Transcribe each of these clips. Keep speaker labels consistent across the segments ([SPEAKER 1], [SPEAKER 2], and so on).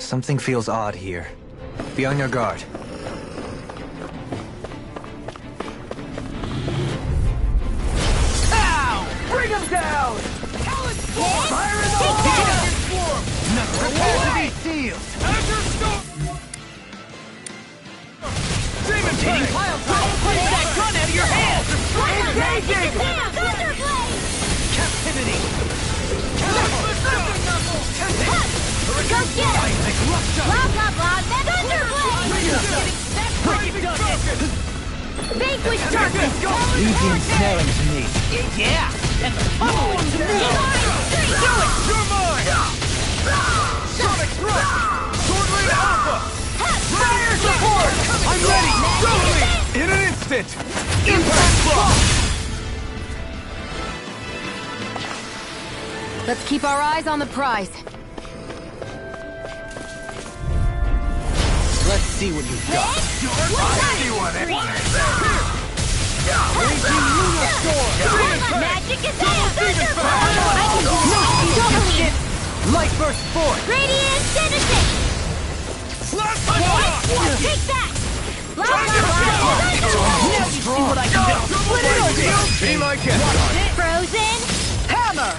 [SPEAKER 1] Something feels odd here. Be on your guard.
[SPEAKER 2] Ow! Bring him down! Fire in the hole! Not prepared to be sealed! Azure Storm! Demon Tank! Take that gun out of your hand! Engaging! Captivity!
[SPEAKER 3] Go get him! Blah, blah, blah, Thunderblade! Vanquish darkness!
[SPEAKER 2] Legion snaring to me.
[SPEAKER 4] Yeah! And the pummeling to me!
[SPEAKER 2] Do it! You're mine! Sonic Thrust! Sword Lane Alpha! Fire support! I'm ready! Go me! In an instant! Impact block!
[SPEAKER 3] Let's keep our eyes on the prize.
[SPEAKER 1] Let's see what you've got.
[SPEAKER 2] I see one! Raging Lunar Storm!
[SPEAKER 3] Magic is out! Thunderblade!
[SPEAKER 2] Light Burst Force!
[SPEAKER 3] Radiant Citizen!
[SPEAKER 2] Blast
[SPEAKER 3] Take that! Blah, blah, blah,
[SPEAKER 4] Now you see what I can do!
[SPEAKER 2] Split it open! Be my guest!
[SPEAKER 3] Frozen!
[SPEAKER 4] Hammer!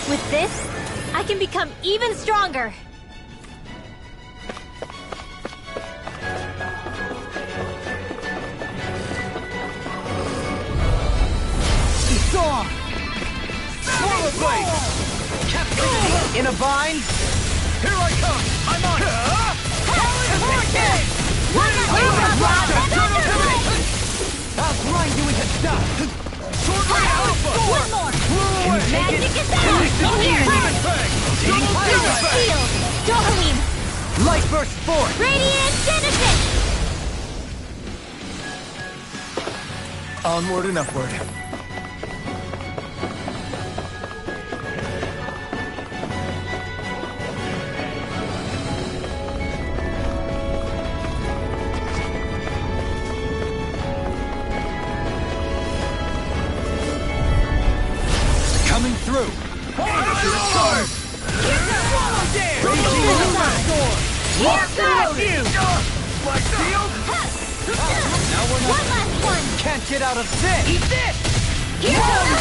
[SPEAKER 3] With this, I can become even stronger.
[SPEAKER 4] Storm!
[SPEAKER 2] Swallow Blade!
[SPEAKER 4] Captivity! In a bind?
[SPEAKER 2] Here I come! I'm on it! Hurricane!
[SPEAKER 4] I'll grind you into dust!
[SPEAKER 2] Sword Lane Alpha!
[SPEAKER 3] One more! Magic is out!
[SPEAKER 2] Demon Fang! Demon Fang!
[SPEAKER 3] Shield! Dohalim!
[SPEAKER 4] Light Burst Force!
[SPEAKER 3] Radiant Citizen!
[SPEAKER 2] Onward and upward.
[SPEAKER 4] Coming through!
[SPEAKER 2] My shield?
[SPEAKER 4] Now we're not...
[SPEAKER 3] One last one!
[SPEAKER 4] Can't get out of this! Eat this!
[SPEAKER 3] Here goes!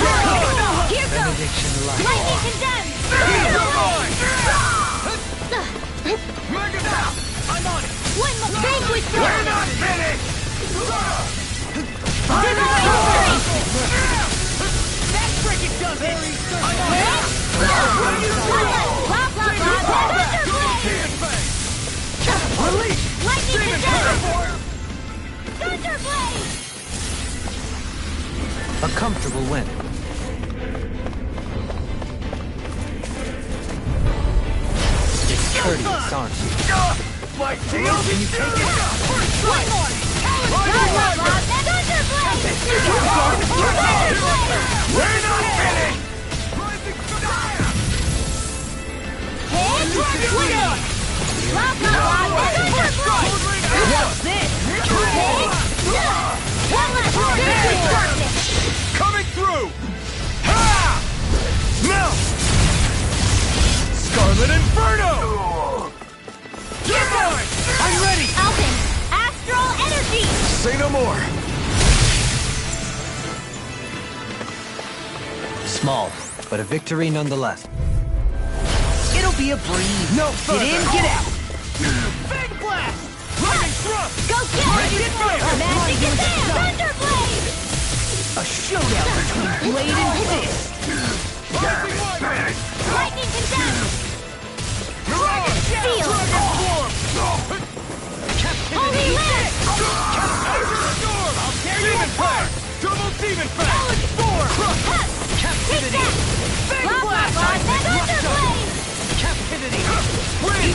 [SPEAKER 3] Here goes!
[SPEAKER 1] Benediction light.
[SPEAKER 3] Lightning condemned!
[SPEAKER 2] Mega I'm on it!
[SPEAKER 3] One more! Vanquish
[SPEAKER 2] We're
[SPEAKER 3] darkness!
[SPEAKER 2] not finished!
[SPEAKER 3] Divine strength!
[SPEAKER 4] That freaking does it!
[SPEAKER 3] One last! Blah, blah, blah! Thunderblade!
[SPEAKER 2] Release!
[SPEAKER 3] Lightning condemned! Thunderblade!
[SPEAKER 1] A comfortable win. Discourteous, aren't you?
[SPEAKER 2] My shield! Can you take it?
[SPEAKER 3] One more! Blah, blah, blah! Thunderblade!
[SPEAKER 2] We're not finished! Rising fire!
[SPEAKER 3] Hit! One more! Blah, blah, blah! Thunderblade!
[SPEAKER 4] What's this?
[SPEAKER 3] One last Vanquish darkness!
[SPEAKER 2] Coming through! Ha! Melt! Scarlet Inferno! You're mine!
[SPEAKER 3] I'm ready! Alpin! Astral energy!
[SPEAKER 2] Say no more!
[SPEAKER 1] Small, but a victory nonetheless.
[SPEAKER 4] It'll be a breeze.
[SPEAKER 2] No
[SPEAKER 4] Get in, get out.
[SPEAKER 2] Big blast! Lightning thrust!
[SPEAKER 3] Go get it! Magic is there! Thunderblade!
[SPEAKER 4] A showdown between blade and fist.
[SPEAKER 2] Rising lightning!
[SPEAKER 3] Lightning condemned!
[SPEAKER 2] Mirage!
[SPEAKER 3] Seal! Holy Land!
[SPEAKER 2] Azure Storm! Demon Fang! Double Demon Fang!
[SPEAKER 3] Take that! Blah, blah, blah! Thunderblade!
[SPEAKER 4] Captivity.
[SPEAKER 2] Wait!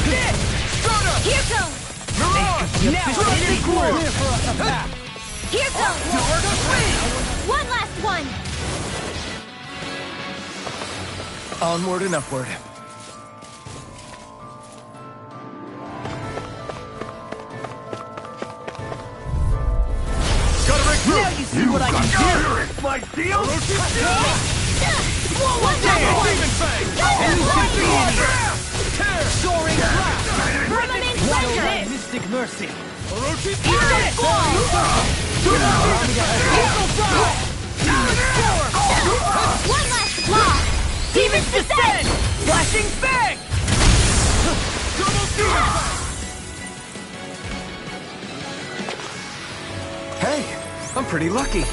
[SPEAKER 2] Stunner!
[SPEAKER 3] Here goes!
[SPEAKER 2] Mirage!
[SPEAKER 4] Now it's equal. Clear for us a path.
[SPEAKER 3] Here goes! One last one!
[SPEAKER 2] Onward and upward. Gotta break through!
[SPEAKER 4] Now you see what I can do.
[SPEAKER 2] My deal?
[SPEAKER 3] One last one!
[SPEAKER 2] Demon Fang! Tear!
[SPEAKER 1] Soaring craft!
[SPEAKER 3] Firmament
[SPEAKER 1] Waddle
[SPEAKER 3] Render!
[SPEAKER 1] and Mystic Mercy!
[SPEAKER 2] Orochi
[SPEAKER 3] Arrow Squall! One last block! Demon's Descent!
[SPEAKER 4] Flashing Fang!
[SPEAKER 2] Double Demon Fang! Hey, I'm pretty lucky.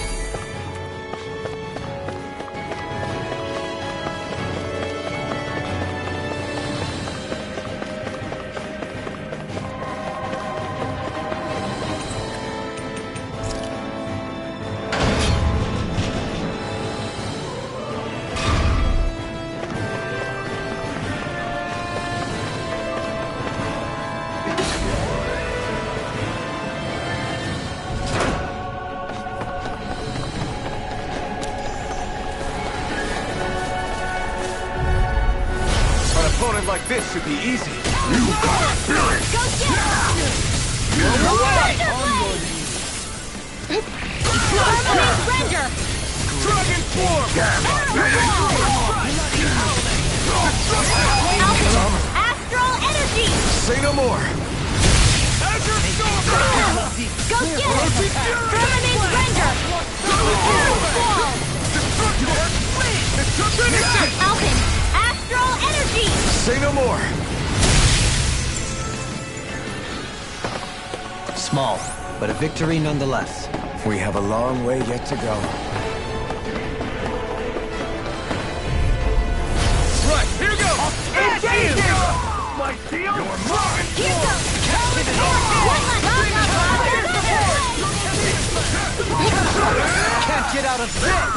[SPEAKER 2] Like this should be easy.
[SPEAKER 3] You gotta feel it! Go get it! Firmament Render!
[SPEAKER 2] Dragon Form!
[SPEAKER 3] Astral Energy!
[SPEAKER 2] Say no more! Azure Storm!
[SPEAKER 3] Go get it! Firmament Render! Arrow Squall!
[SPEAKER 2] Finish it!
[SPEAKER 3] Alpin! Astral Energy!
[SPEAKER 2] Say no more!
[SPEAKER 1] Small, but a victory nonetheless.
[SPEAKER 2] We have a long way yet to go. Right, here we go! My deal? You're mine!
[SPEAKER 3] Here goes!
[SPEAKER 1] Can't get out of this!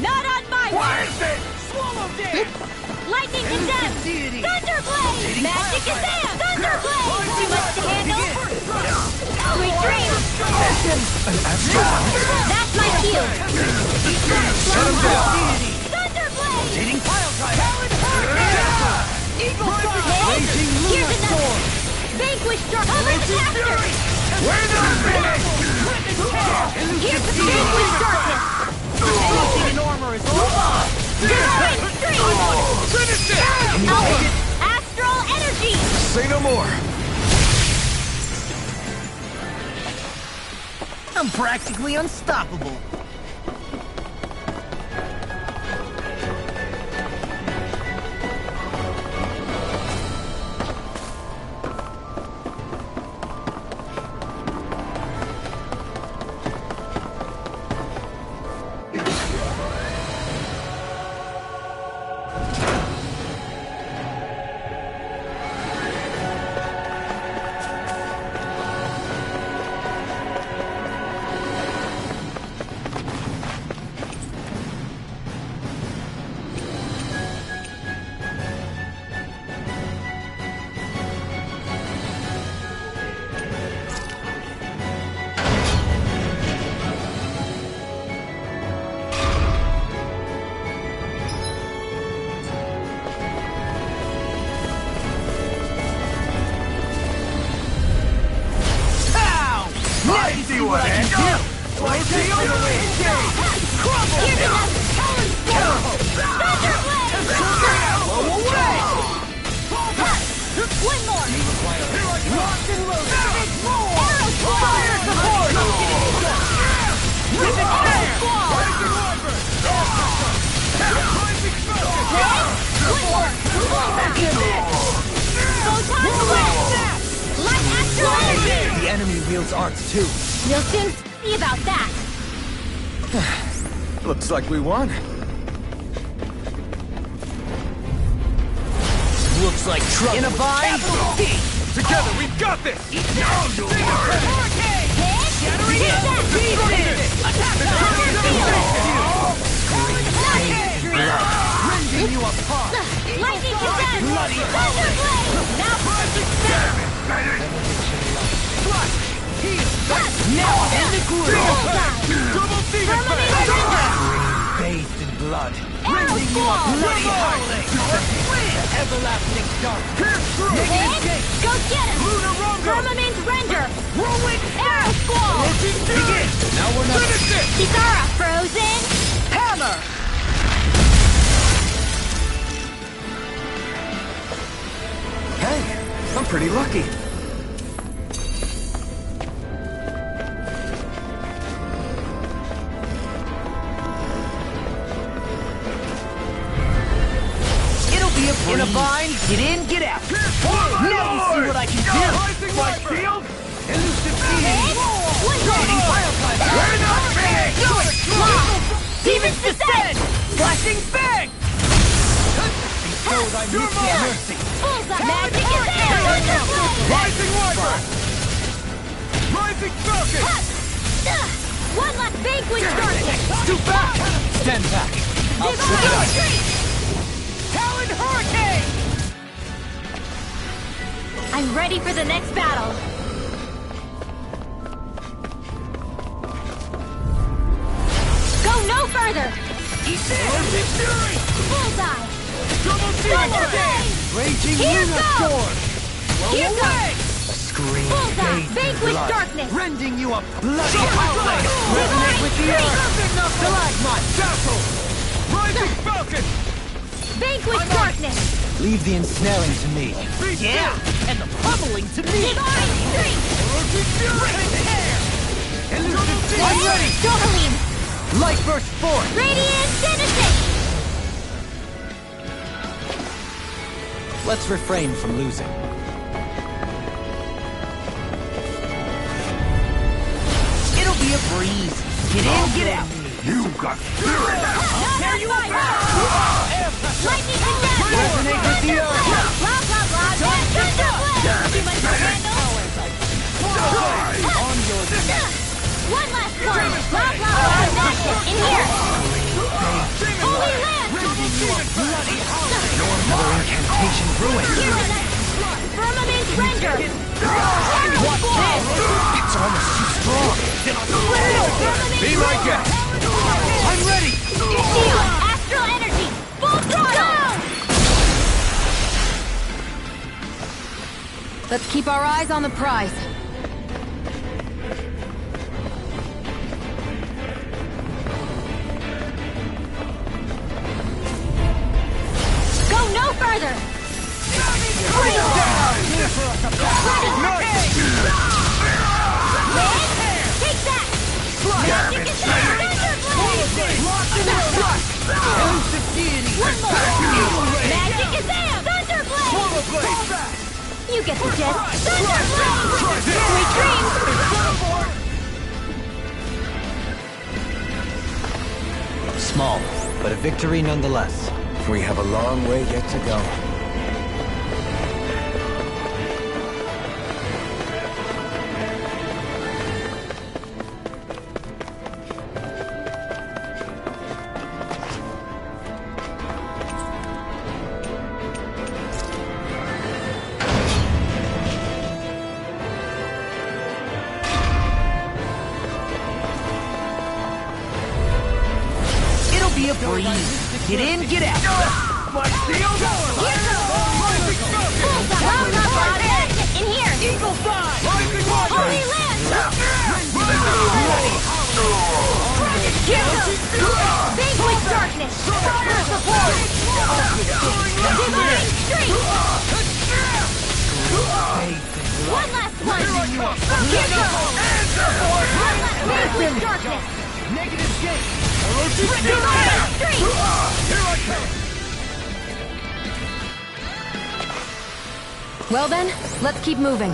[SPEAKER 3] Not on my watch!
[SPEAKER 2] it? Swallow Dance!
[SPEAKER 3] Lightning Condemned! Thunderblade! Magic Kazam! Thunderblade! Too much to handle? Sweet dreams! That's my shield! Thunderblade!
[SPEAKER 1] Rotating pile driver!
[SPEAKER 3] Eagle Star! Here's another! Vanquish Star! After!
[SPEAKER 2] Where's the finish?
[SPEAKER 3] Here's the Vanquish Darkness!
[SPEAKER 1] Rotating armor is over!
[SPEAKER 3] Divine Stream!
[SPEAKER 2] Finish it!
[SPEAKER 3] Alpha! Astral Energy!
[SPEAKER 2] Say no more!
[SPEAKER 4] I'm practically unstoppable.
[SPEAKER 1] The enemy wields arts too.
[SPEAKER 3] We'll soon see about that.
[SPEAKER 2] Looks like we won.
[SPEAKER 1] Looks like trouble. In a bind.
[SPEAKER 2] Together, we've got this!
[SPEAKER 1] Rending you apart.
[SPEAKER 3] Lightning Descent! Thunderblade! Now for
[SPEAKER 1] Now in the groove.
[SPEAKER 2] Double Demon
[SPEAKER 3] Firmament
[SPEAKER 2] Fang!
[SPEAKER 3] Render!
[SPEAKER 1] Bathed in blood.
[SPEAKER 3] Arrow
[SPEAKER 1] Rending you a
[SPEAKER 3] Squall!
[SPEAKER 1] bloody howling. Everlasting dark.
[SPEAKER 3] Hit! Go get him!
[SPEAKER 2] Lunar Rondo!
[SPEAKER 3] Firmament Render!
[SPEAKER 2] Whirlwind!
[SPEAKER 3] Arrow Squall!
[SPEAKER 2] Begin!
[SPEAKER 1] Now we're not.
[SPEAKER 2] Finish it!
[SPEAKER 3] Kisara Frozen!
[SPEAKER 4] Hammer!
[SPEAKER 2] I'm pretty lucky.
[SPEAKER 1] It'll be a breeze. In a bind, get in, get out. Now you see what I can do.
[SPEAKER 2] Rising my shield!
[SPEAKER 1] Elusive beam.
[SPEAKER 3] One
[SPEAKER 1] Shooting
[SPEAKER 3] more.
[SPEAKER 1] fire punch.
[SPEAKER 2] We're not finished!
[SPEAKER 1] Do it. Demon's descent. Flashing bang. Bestow thy mutual mercy.
[SPEAKER 3] Bullseye. Magic is there. Thunderblade.
[SPEAKER 2] Rising Wiper! Rising Falcon!
[SPEAKER 3] One last vanquish darkness.
[SPEAKER 1] Scoot back. Stand back. I'll shoot it up.
[SPEAKER 3] Talon Hurricane. I'm ready for the next battle. Go no further. Bullseye. Thunderblade.
[SPEAKER 1] Raging
[SPEAKER 3] Here
[SPEAKER 1] Luna
[SPEAKER 3] goes.
[SPEAKER 1] Storm.
[SPEAKER 3] Here goes.
[SPEAKER 1] A scream
[SPEAKER 3] Bullseye.
[SPEAKER 1] bathed in
[SPEAKER 3] Vanquish
[SPEAKER 1] blood,
[SPEAKER 3] darkness.
[SPEAKER 1] rending you a bloody outlet. Resonate with the earth. Stalagmite.
[SPEAKER 2] Dazzle! Rising Falcon!
[SPEAKER 3] Vanquish darkness.
[SPEAKER 1] Leave the ensnaring to me.
[SPEAKER 2] Be
[SPEAKER 1] Yeah, and the pummeling to me.
[SPEAKER 3] Divine strength.
[SPEAKER 1] Elusive I'm ready.
[SPEAKER 3] Dohalim.
[SPEAKER 1] Light burst forth.
[SPEAKER 3] Radiant Citizen.
[SPEAKER 1] Let's refrain from losing. It'll be a breeze. Get in, get out.
[SPEAKER 2] You got spirit!
[SPEAKER 3] Another fire. Lightning and dazzle.
[SPEAKER 1] Resonate with the earth.
[SPEAKER 3] Blah, blah, blah. Thunderblade. Too much to handle.
[SPEAKER 1] On your
[SPEAKER 3] One last one. Blah, blah, blah. Magic. In here. Holy Land.
[SPEAKER 1] another incantation ruined.
[SPEAKER 3] Firmament render.
[SPEAKER 1] What's this? It's almost too strong.
[SPEAKER 2] Be my guest!
[SPEAKER 1] I'm ready.
[SPEAKER 3] Shield. Astral energy. Full throttle.
[SPEAKER 4] Let's keep our eyes on the prize.
[SPEAKER 3] Go no further. Take that. Magic is
[SPEAKER 1] Elusive deity.
[SPEAKER 3] One more. Magic is there. Thunderblade. You get the gist. Thunderblade. Sweet dreams.
[SPEAKER 1] Small, but a victory nonetheless.
[SPEAKER 2] We have a long way yet to go.
[SPEAKER 1] It'll be a breeze. Get in, get out.
[SPEAKER 2] My shield!
[SPEAKER 3] In here.
[SPEAKER 1] Eagle fly.
[SPEAKER 3] Holy Land. Vanquish darkness. Fire support. Divine strength. One last one. Here goes. Vanquish darkness.
[SPEAKER 1] Negative gate.
[SPEAKER 3] Divine strength.
[SPEAKER 4] Well then, let's keep moving.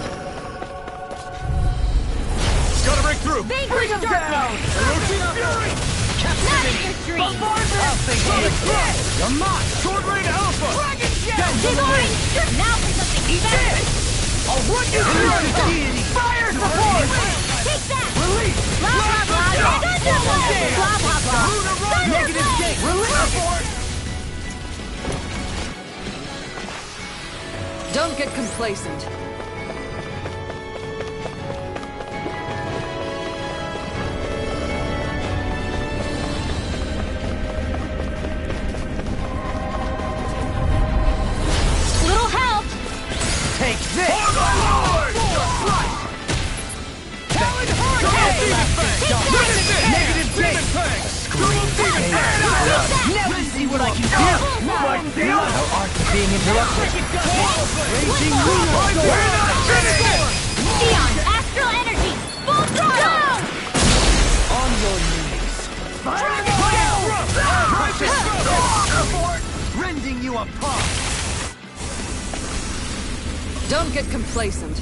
[SPEAKER 2] Gotta break through!
[SPEAKER 3] Vanquish darkness. Master
[SPEAKER 1] I'll think you're mine.
[SPEAKER 2] Sword Rain Alpha!
[SPEAKER 3] Divine strength. Now for something special.
[SPEAKER 1] I'll run you through. Deity. Fire support.
[SPEAKER 3] Take that. Release. Blah, blah, blah. Thunderblade. Blah, blah, blah.
[SPEAKER 1] Negative gate.
[SPEAKER 3] Thunderblade.
[SPEAKER 4] Don't get complacent.
[SPEAKER 3] Little help.
[SPEAKER 1] Take this. Negative gate. Now we see what I can do!
[SPEAKER 2] My deal!
[SPEAKER 1] No art of being interrupted! Raging
[SPEAKER 2] We're not finished!
[SPEAKER 3] Neon, astral energy, full throttle!
[SPEAKER 1] On your knees! Rending you apart!
[SPEAKER 4] Don't get complacent.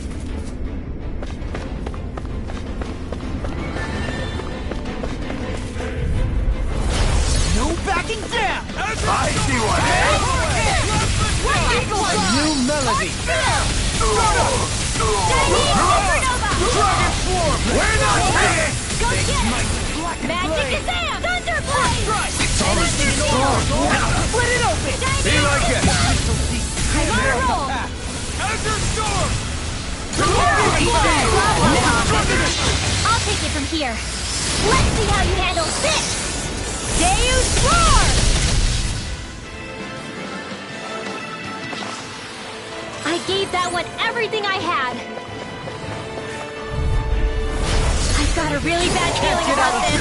[SPEAKER 1] No backing down!
[SPEAKER 2] I see what
[SPEAKER 1] A new melody!
[SPEAKER 2] Dragon Swarm! We're not finished!
[SPEAKER 3] Go get it! Magic Kazam! Thunder Blade!
[SPEAKER 1] Split it open!
[SPEAKER 2] Be like it!
[SPEAKER 3] I'm on a roll!
[SPEAKER 2] Azure Storm!
[SPEAKER 3] I'll take it from here. Let's see how you handle this! Deus Roar! I gave that one everything I had. I've got a really bad feeling about this.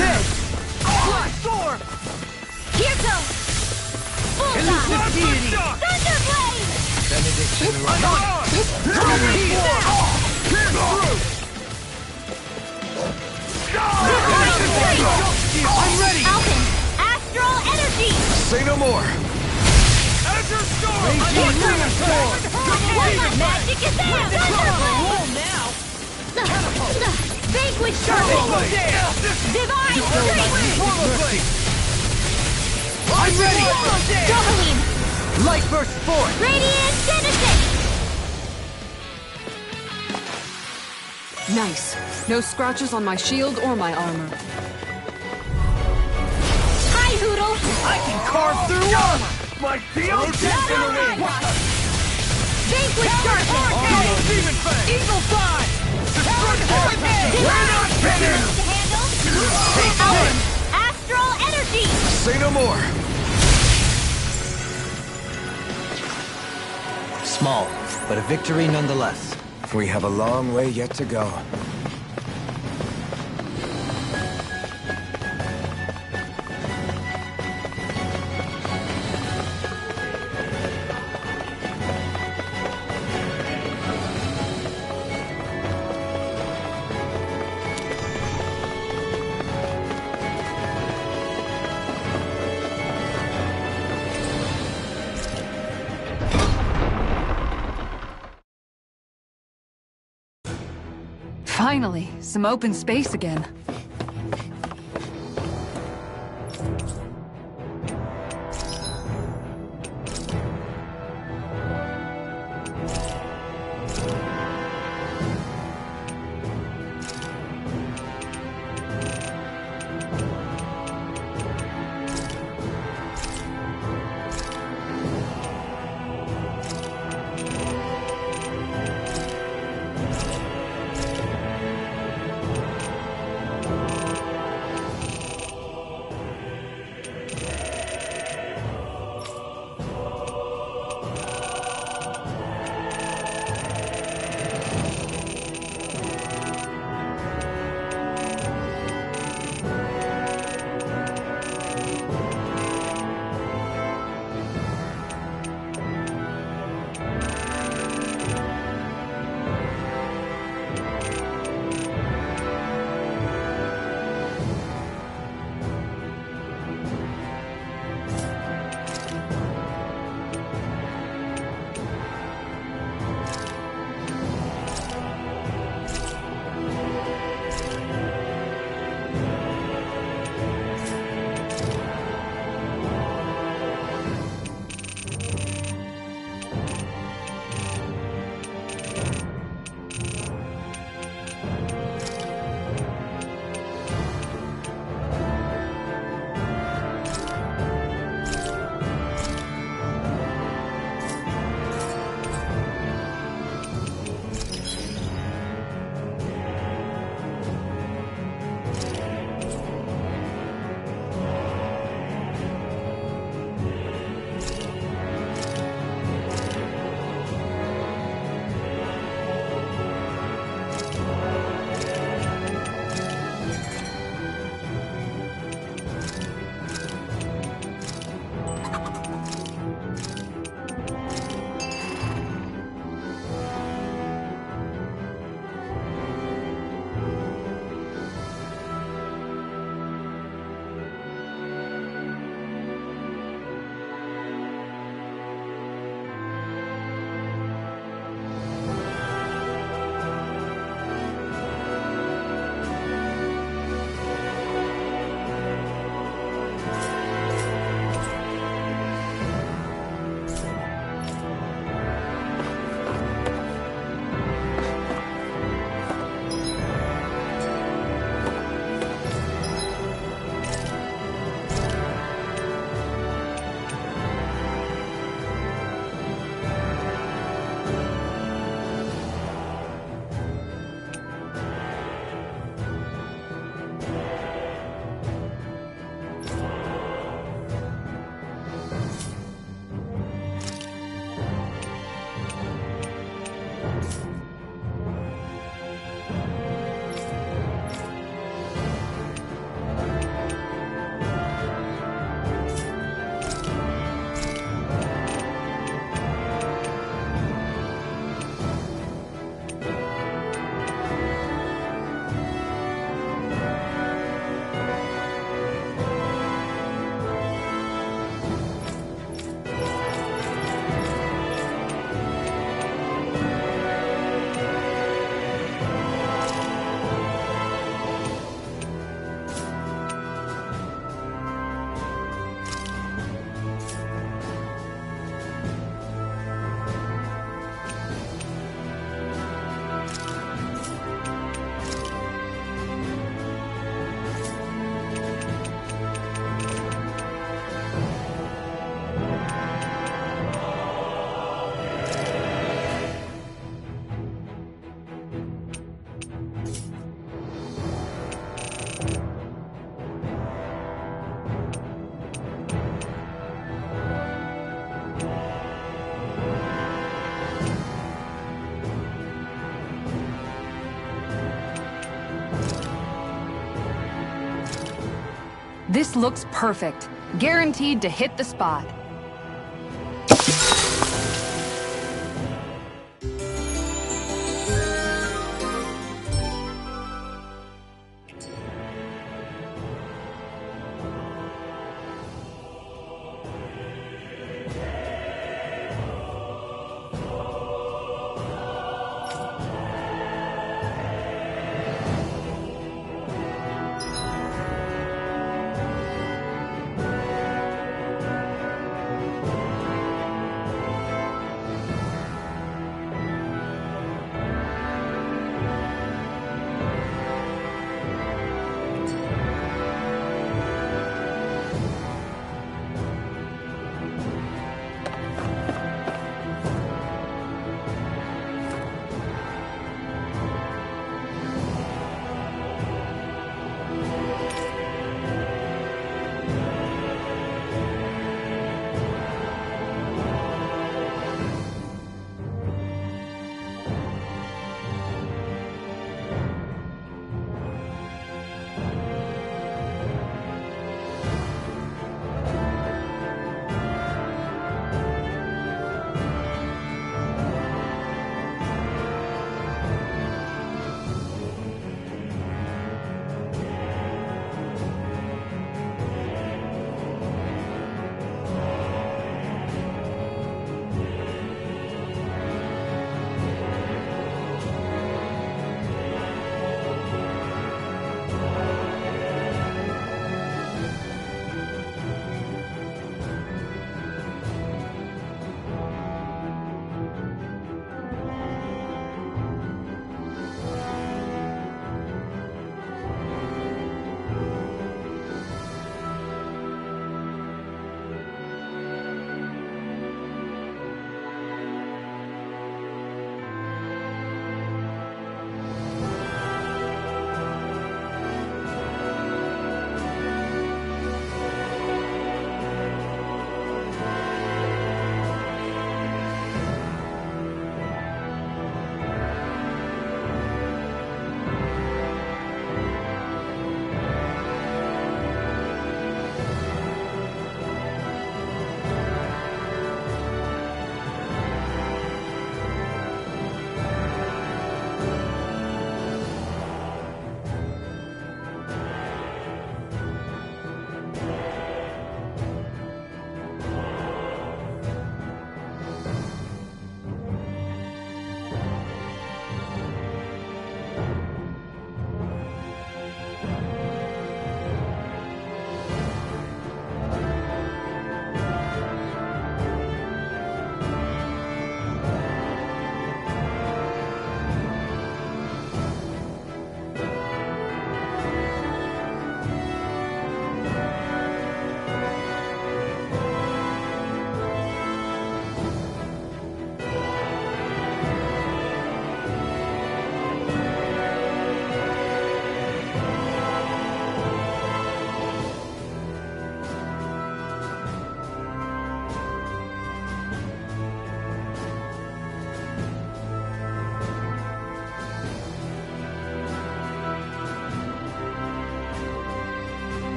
[SPEAKER 1] Black Storm!
[SPEAKER 3] Here goes! Bullseye!
[SPEAKER 1] Deity!
[SPEAKER 3] Thunder Blade!
[SPEAKER 1] Benediction I'm ready!
[SPEAKER 3] Alpin! Astral Energy!
[SPEAKER 2] Say no more! Azure Storm!
[SPEAKER 3] Magic Kazam! Thunder Blade!
[SPEAKER 1] now!
[SPEAKER 3] Vanquish Sharpie! Divine Strength!
[SPEAKER 1] I'm ready!
[SPEAKER 3] Doubling!
[SPEAKER 1] Light burst forth!
[SPEAKER 3] Radiant Genesis!
[SPEAKER 4] Nice. No scratches on my shield or my armor.
[SPEAKER 3] Hi, Hoodle!
[SPEAKER 1] I can carve through armor!
[SPEAKER 2] My deal!
[SPEAKER 3] Vanquish Sharpie!
[SPEAKER 2] Demon Fang!
[SPEAKER 1] Eagle Fly!
[SPEAKER 2] We're not finished!
[SPEAKER 3] To handle? Alpin! Astral Energy!
[SPEAKER 2] Say no more!
[SPEAKER 1] Small, but a victory nonetheless.
[SPEAKER 2] We have a long way yet to go.
[SPEAKER 4] Finally, some open space again.
[SPEAKER 5] This looks perfect. Guaranteed to hit the spot.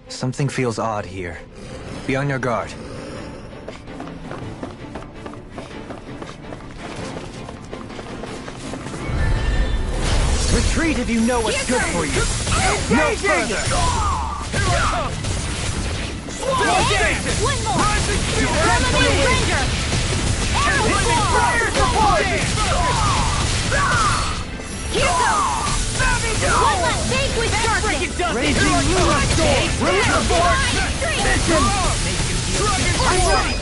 [SPEAKER 6] Something feels odd here. Be on your guard.
[SPEAKER 1] Retreat if you know what's good for you. No further.
[SPEAKER 3] One more! Lemonade Ranger! Fire support! Here goes! One last big
[SPEAKER 1] Raging Lunar Storm! Release force! Mission! I'm ready!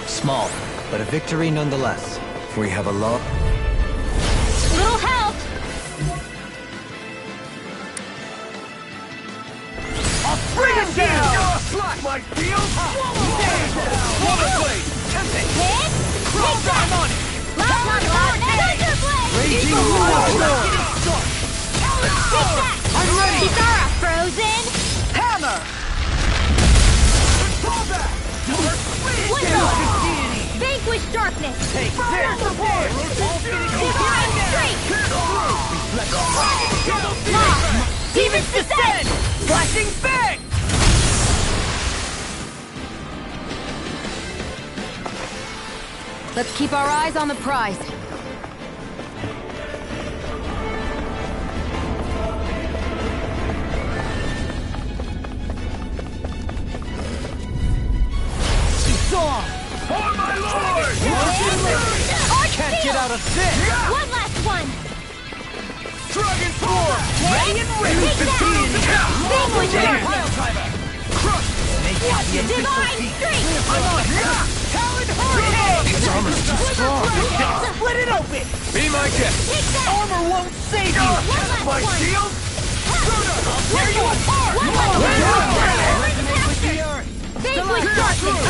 [SPEAKER 6] Small, but a victory nonetheless. We have a long...
[SPEAKER 3] Little help!
[SPEAKER 1] Bring it down!
[SPEAKER 2] Slap my field!
[SPEAKER 1] Water blade!
[SPEAKER 3] Hit! Take that! Last one, Thunder Blade!
[SPEAKER 1] Raging Lunar Storm!
[SPEAKER 3] Take that!
[SPEAKER 1] I'm ready!
[SPEAKER 3] Kitara, frozen!
[SPEAKER 1] Hammer!
[SPEAKER 3] One more! Vanquish darkness!
[SPEAKER 1] Take this!
[SPEAKER 3] Divine strength! Lock! Demon's descent!
[SPEAKER 1] Flashing bang!
[SPEAKER 5] Let's keep our eyes on the prize.
[SPEAKER 1] Song!
[SPEAKER 2] For my lord!
[SPEAKER 1] Can't get out of this!
[SPEAKER 3] One last one!
[SPEAKER 2] Dragon Form!
[SPEAKER 1] Ready and ready!
[SPEAKER 3] Take that! Vanquish darkness!
[SPEAKER 1] Crush! Make it the official
[SPEAKER 3] Divine
[SPEAKER 1] feat!
[SPEAKER 3] strength!
[SPEAKER 1] I'm on it! Talon Hurricane!
[SPEAKER 6] His armor's too strong!
[SPEAKER 1] Split it open!
[SPEAKER 2] Be my guest!
[SPEAKER 3] Take that!
[SPEAKER 1] Armor won't save you!
[SPEAKER 3] One last
[SPEAKER 2] My
[SPEAKER 3] one!
[SPEAKER 2] shield!
[SPEAKER 1] Tear you apart!
[SPEAKER 3] One last one!
[SPEAKER 1] Resonate with the earth!
[SPEAKER 3] Vanquish darkness!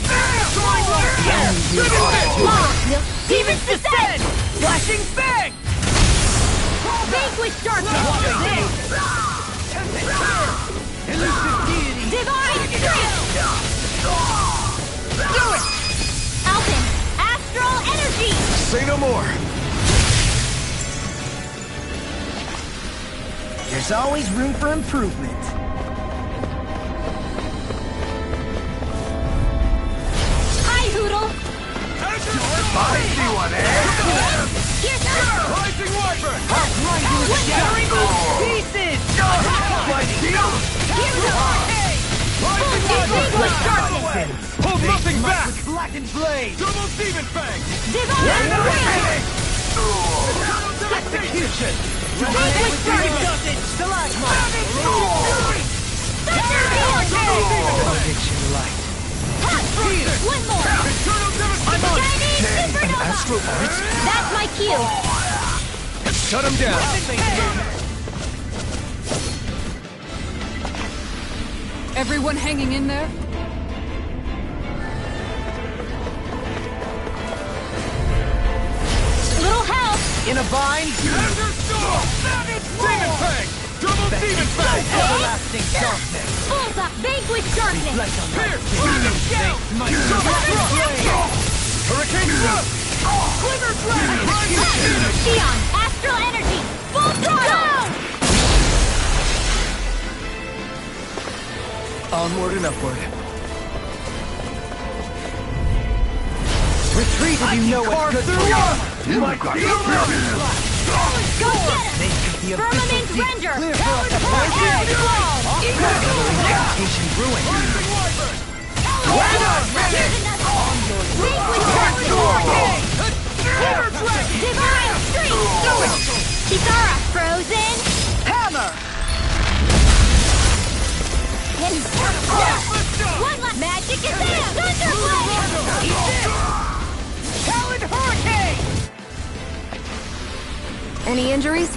[SPEAKER 2] Out of the way!
[SPEAKER 3] Lock! Demon's descent!
[SPEAKER 1] Flashing bang!
[SPEAKER 3] Vanquish darkness!
[SPEAKER 1] Elusive deity!
[SPEAKER 3] Divine strength!
[SPEAKER 1] Do it!
[SPEAKER 3] Alpin! Astral energy!
[SPEAKER 2] Say no more!
[SPEAKER 1] There's always room for improvement.
[SPEAKER 3] Hi, Hoodle!
[SPEAKER 2] I see one, eh?
[SPEAKER 3] Here's the...
[SPEAKER 2] Rising Wyvern!
[SPEAKER 1] Shattering pieces!
[SPEAKER 2] My shield!
[SPEAKER 3] Here's the...
[SPEAKER 2] Rising
[SPEAKER 3] Vanquish
[SPEAKER 2] Wyvern!
[SPEAKER 3] darkness!
[SPEAKER 2] Hold nothing back!
[SPEAKER 1] Blackened blade!
[SPEAKER 2] Double Demon Fang!
[SPEAKER 3] Divine strength!
[SPEAKER 1] Execution!
[SPEAKER 3] Vanquish darkness!
[SPEAKER 1] Stalagmite!
[SPEAKER 3] Thunder Field!
[SPEAKER 1] Addiction light!
[SPEAKER 3] One more! Shining Supernova!
[SPEAKER 6] Astral arts?
[SPEAKER 3] That's my cue!
[SPEAKER 2] Shut him down!
[SPEAKER 5] Everyone hanging in there?
[SPEAKER 3] Little help!
[SPEAKER 1] In a bind!
[SPEAKER 2] Azure Storm! Demon Fang! Double Demon Fang!
[SPEAKER 1] Everlasting darkness!
[SPEAKER 3] Bullseye! Vanquish darkness!
[SPEAKER 2] Pierce! Bring them down! Hurricane Thrust! Quiver Dragon!
[SPEAKER 3] Xion! Astral energy! Full throttle!
[SPEAKER 6] Onward and upward.
[SPEAKER 1] Retreat if you know what's good for you!
[SPEAKER 2] My shield!
[SPEAKER 3] Go get him!
[SPEAKER 1] Make it the
[SPEAKER 3] Firmament
[SPEAKER 1] official feat!
[SPEAKER 3] render!
[SPEAKER 1] Clear for us to fight! Incantation ruin!
[SPEAKER 2] Rising Wyvern!
[SPEAKER 3] Here's another! Vanquish darkness!
[SPEAKER 2] Quiver Dragon!
[SPEAKER 3] Divine strength! Kitara, frozen!
[SPEAKER 1] Hammer!
[SPEAKER 3] One last magic is there! Thunder Blade!
[SPEAKER 1] Talon Hurricane!
[SPEAKER 5] Any injuries?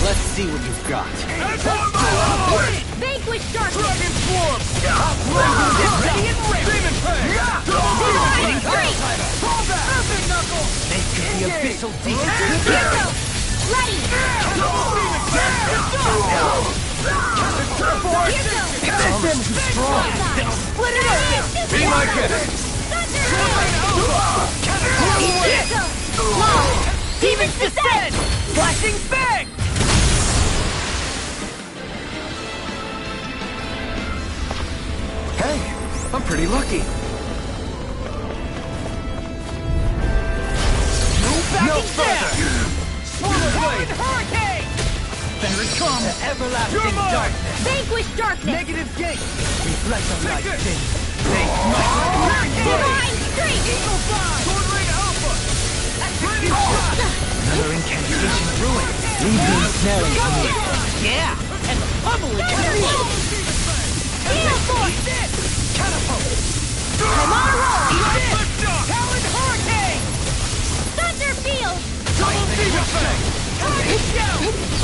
[SPEAKER 6] Let's see what you've got.
[SPEAKER 3] Vanquish darkness!
[SPEAKER 2] Dragon Swarm!
[SPEAKER 1] Ready and ready!
[SPEAKER 2] Demon Fang!
[SPEAKER 3] Divine strength!
[SPEAKER 2] Perfect Knuckle!
[SPEAKER 1] Make it the official deal!
[SPEAKER 3] Hero! Ready!
[SPEAKER 1] His armor's too strong!
[SPEAKER 3] Bullseye!
[SPEAKER 1] Split it open!
[SPEAKER 2] Be my guest!
[SPEAKER 1] Demons descend! Flashing bang!
[SPEAKER 2] Hey, I'm pretty lucky. No further!
[SPEAKER 1] Swallow blade! Hurricane!
[SPEAKER 2] There it comes!
[SPEAKER 1] The everlasting
[SPEAKER 2] You're mine!
[SPEAKER 1] darkness!
[SPEAKER 3] Vanquish darkness!
[SPEAKER 1] Negative gate! Reflect on my
[SPEAKER 2] Take it!
[SPEAKER 1] sins!
[SPEAKER 3] Divine streak!
[SPEAKER 1] Eagle fly!
[SPEAKER 2] Sword Rain Alpha!
[SPEAKER 1] Execute shot!
[SPEAKER 6] Another incantation ruined. Leave the ensnaring to me.
[SPEAKER 1] Yeah! And the pummel is
[SPEAKER 3] Steel force!
[SPEAKER 1] Catapult!
[SPEAKER 3] I'm on a roll!
[SPEAKER 2] Lift up!
[SPEAKER 1] Talon hurricane!
[SPEAKER 3] Thunder field!
[SPEAKER 2] Double Demon Fang!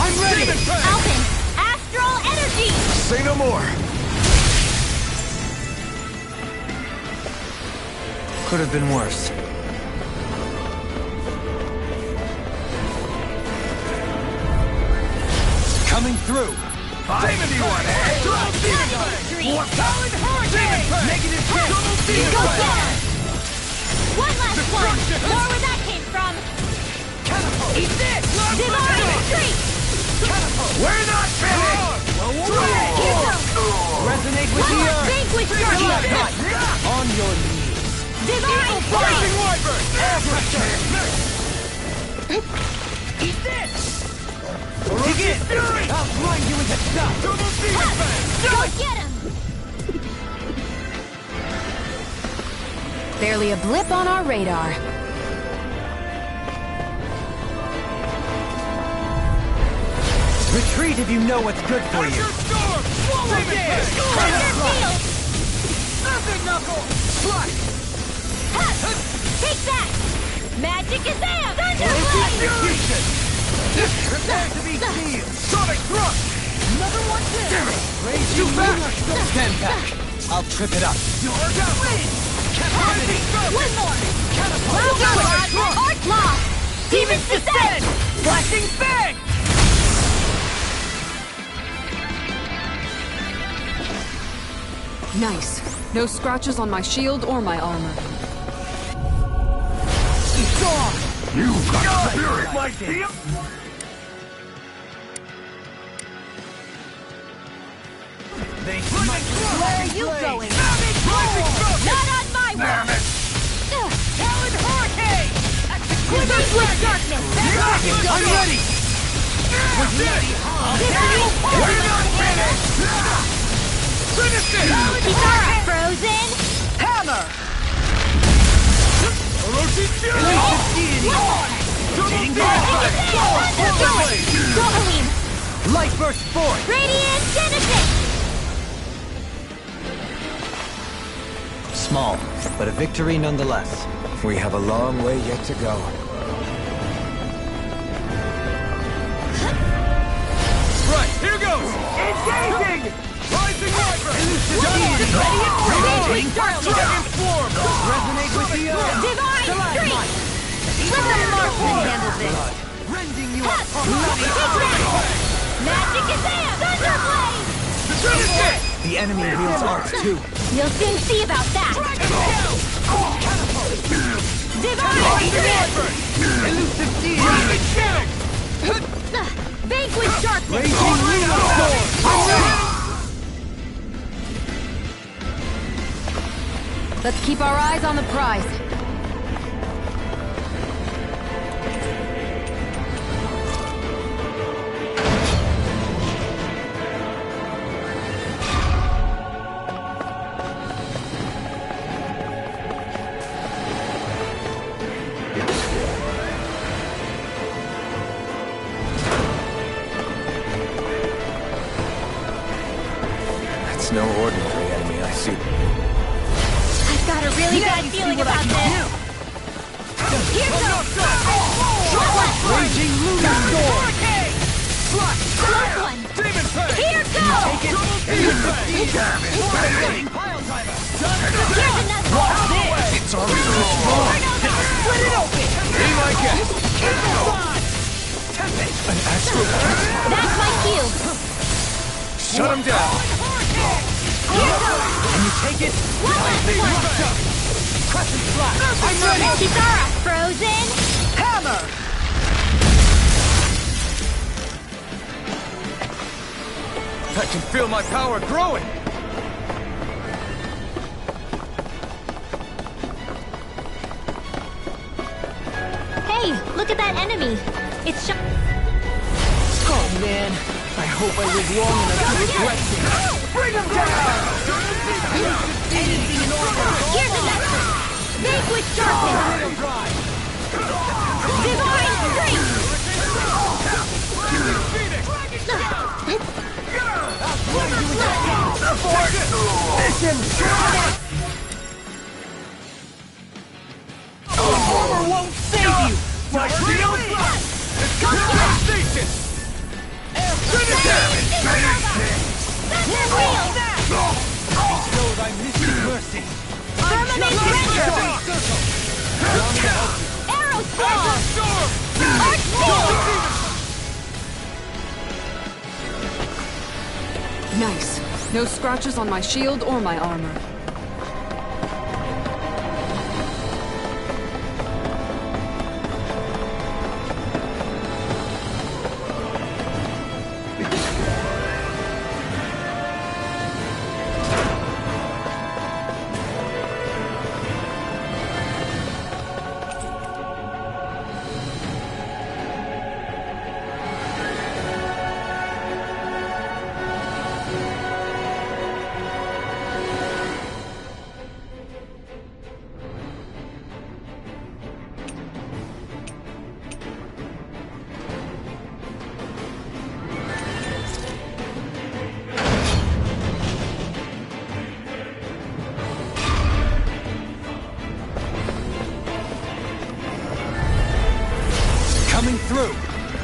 [SPEAKER 1] I'm ready!
[SPEAKER 2] Demon Fang!
[SPEAKER 3] Alpin! Astral energy!
[SPEAKER 2] Say no more!
[SPEAKER 6] Could have been worse. Coming through.
[SPEAKER 2] Demon One! Double Demon Fang!
[SPEAKER 3] Dream!
[SPEAKER 1] Talon hurricane! Negative gate!
[SPEAKER 2] Double Demon
[SPEAKER 3] Go
[SPEAKER 2] Fang!
[SPEAKER 3] get him! One last one! More where that came from!
[SPEAKER 1] Catapult! Eat this!
[SPEAKER 3] Divine streak!
[SPEAKER 2] We're not finished!
[SPEAKER 1] Resonate with
[SPEAKER 3] One
[SPEAKER 1] the
[SPEAKER 3] last
[SPEAKER 1] earth!
[SPEAKER 3] vanquish
[SPEAKER 1] Heal
[SPEAKER 3] darkness!
[SPEAKER 1] that! On your knees!
[SPEAKER 3] Divine
[SPEAKER 2] Rising
[SPEAKER 3] streak!
[SPEAKER 2] Wyvern! Air pressure!
[SPEAKER 1] Eat this! Begin! I'll grind you into dust!
[SPEAKER 2] Double Demon Fang!
[SPEAKER 3] Go get him!
[SPEAKER 5] Barely a blip on our radar.
[SPEAKER 6] Retreat if you know what's good for you.
[SPEAKER 2] Azure Storm! Demon Fang!
[SPEAKER 3] Thunder field!
[SPEAKER 1] Thunder knuckle! Flush!
[SPEAKER 3] Take that! Magic is there! Thunder blade!
[SPEAKER 2] Execution!
[SPEAKER 1] Prepare to be sealed!
[SPEAKER 2] Sonic Thrust!
[SPEAKER 1] Another one down!
[SPEAKER 2] Damn it!
[SPEAKER 1] Raise
[SPEAKER 2] Too
[SPEAKER 1] you
[SPEAKER 2] fast!
[SPEAKER 6] Stand back. I'll trip it up.
[SPEAKER 2] Rising Falcon!
[SPEAKER 3] One more!
[SPEAKER 1] Catapult!
[SPEAKER 3] Well done,
[SPEAKER 2] Thrust!
[SPEAKER 3] Art lost! Demons descend!
[SPEAKER 1] Flashing bang!
[SPEAKER 5] Nice. No scratches on my shield or my armor.
[SPEAKER 1] Storm!
[SPEAKER 2] You've got spirit!
[SPEAKER 1] My dear! They might
[SPEAKER 3] Where are you going?
[SPEAKER 2] Rising Falcon!
[SPEAKER 3] Not on my
[SPEAKER 2] Damn
[SPEAKER 3] watch!
[SPEAKER 2] it!
[SPEAKER 1] Talon hurricane!
[SPEAKER 3] Quivers with darkness!
[SPEAKER 1] I'm ready!
[SPEAKER 2] We're not finished! Finish it!
[SPEAKER 3] Kitara frozen!
[SPEAKER 1] Hammer!
[SPEAKER 2] Orochi Fury! Double
[SPEAKER 3] Magic is there! Do it! Gohalim!
[SPEAKER 1] Light burst forth!
[SPEAKER 3] Radiant Genesis!
[SPEAKER 6] Small, but a victory nonetheless. We have a long way yet to go.
[SPEAKER 2] Right, here goes!
[SPEAKER 1] Engaging!
[SPEAKER 2] Rising Wyvern!
[SPEAKER 3] Vanquish darkness!
[SPEAKER 2] Dragon Swarm!
[SPEAKER 1] Resonate with the earth!
[SPEAKER 3] Divine streak! River Marshal!
[SPEAKER 1] Handle this! Rending you
[SPEAKER 3] Take that! Magic is there! Thunderblade!
[SPEAKER 2] Finish it!
[SPEAKER 6] The enemy wields art too.
[SPEAKER 3] You'll soon see about that! Divine streak!
[SPEAKER 1] Elusive deity!
[SPEAKER 2] Rising Phoenix!
[SPEAKER 3] Vanquish darkness!
[SPEAKER 1] Raging Lunar Storm! I'm ready!
[SPEAKER 5] Let's keep our eyes on the prize.
[SPEAKER 6] That's no ordinary enemy, I see.
[SPEAKER 3] I've got a really bad feeling about this! Here goes!
[SPEAKER 1] Raging Lunar Storm!
[SPEAKER 3] Close one!
[SPEAKER 2] Demon Fang!
[SPEAKER 3] Here goes!
[SPEAKER 2] Double Demon Fang!
[SPEAKER 1] Pile driver!
[SPEAKER 3] Here's another!
[SPEAKER 2] It's already destroyed!
[SPEAKER 1] Split it open!
[SPEAKER 2] Be my guest!
[SPEAKER 6] An astral
[SPEAKER 3] That's my cue!
[SPEAKER 2] Shut him down!
[SPEAKER 3] Here
[SPEAKER 1] Can you take it?
[SPEAKER 3] One last one!
[SPEAKER 1] Crescent slash! I'm ready!
[SPEAKER 3] Kisara, frozen!
[SPEAKER 1] Hammer!
[SPEAKER 2] I can feel my power growing!
[SPEAKER 3] Hey, look at that enemy! It's
[SPEAKER 1] Oh man, I hope I live long enough to regret this. Bring him down! Anything in order!
[SPEAKER 3] Here's a message! Vanquish darkness! Divine strength!
[SPEAKER 1] Mission! Armor won't save you!
[SPEAKER 2] My shield! Station!
[SPEAKER 1] I'm missing mercy.
[SPEAKER 3] Firmament render! Arrow storm! Arch field!
[SPEAKER 5] Nice. No scratches on my shield or my armor.
[SPEAKER 6] Coming through.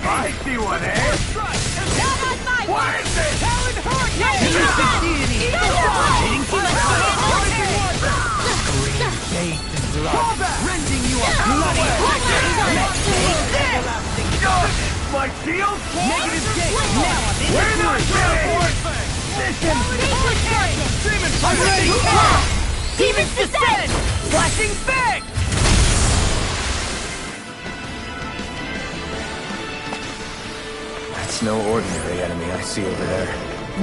[SPEAKER 2] I see what it is!
[SPEAKER 3] Not on my
[SPEAKER 2] What is it?
[SPEAKER 3] Talon Hurricane!
[SPEAKER 6] Faith and blood.
[SPEAKER 1] Rending you a bloody
[SPEAKER 2] My shield?
[SPEAKER 1] negative gate. Now I'm in
[SPEAKER 2] We're
[SPEAKER 1] the
[SPEAKER 2] not ready!
[SPEAKER 3] Vanquish darkness!
[SPEAKER 1] I'm ready.
[SPEAKER 3] Demons descend!
[SPEAKER 1] Flashing fang!
[SPEAKER 6] That's no ordinary enemy I see over there.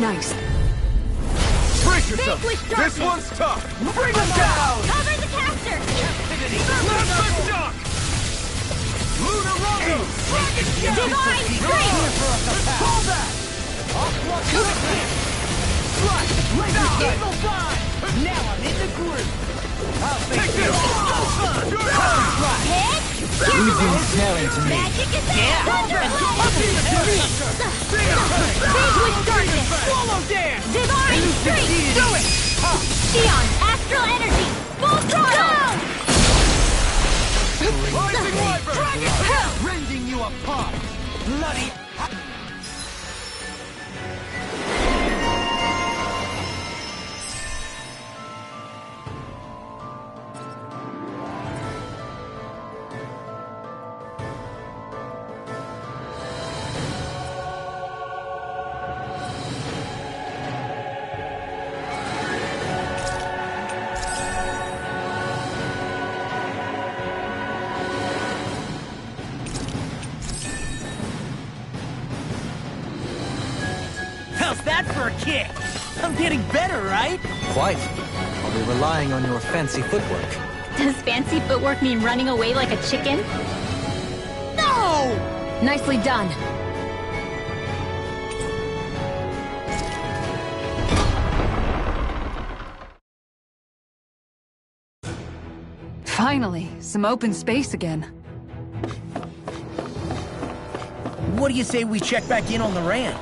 [SPEAKER 5] Nice.
[SPEAKER 2] Brace yourself!
[SPEAKER 3] Vanquish
[SPEAKER 2] This
[SPEAKER 3] darkness!
[SPEAKER 2] one's tough!
[SPEAKER 1] Bring them down!
[SPEAKER 3] Cover the caster!
[SPEAKER 2] Let the shock! Lunar Rondo!
[SPEAKER 3] Divine strength!
[SPEAKER 1] Call that! Evil Five! Now I'm in the groove! I'll
[SPEAKER 2] Take
[SPEAKER 1] face
[SPEAKER 2] this!
[SPEAKER 3] Hit!
[SPEAKER 6] Easy smelling to me.
[SPEAKER 3] Magic is there!
[SPEAKER 1] Yeah.
[SPEAKER 3] Vanquish darkness!
[SPEAKER 1] Swallow dance!
[SPEAKER 3] Divine strength!
[SPEAKER 1] Do it!
[SPEAKER 3] Sion, astral energy! Full throttle!
[SPEAKER 2] Rising Wyvern!
[SPEAKER 1] Rending you apart! Bloody... How's that for a kick? I'm getting better, right?
[SPEAKER 6] Quite. I'll be relying on your fancy footwork.
[SPEAKER 3] Does fancy footwork mean running away like a chicken?
[SPEAKER 1] No!
[SPEAKER 5] Nicely done. Finally, some open space again.
[SPEAKER 1] What do you say we check back in on the ramp?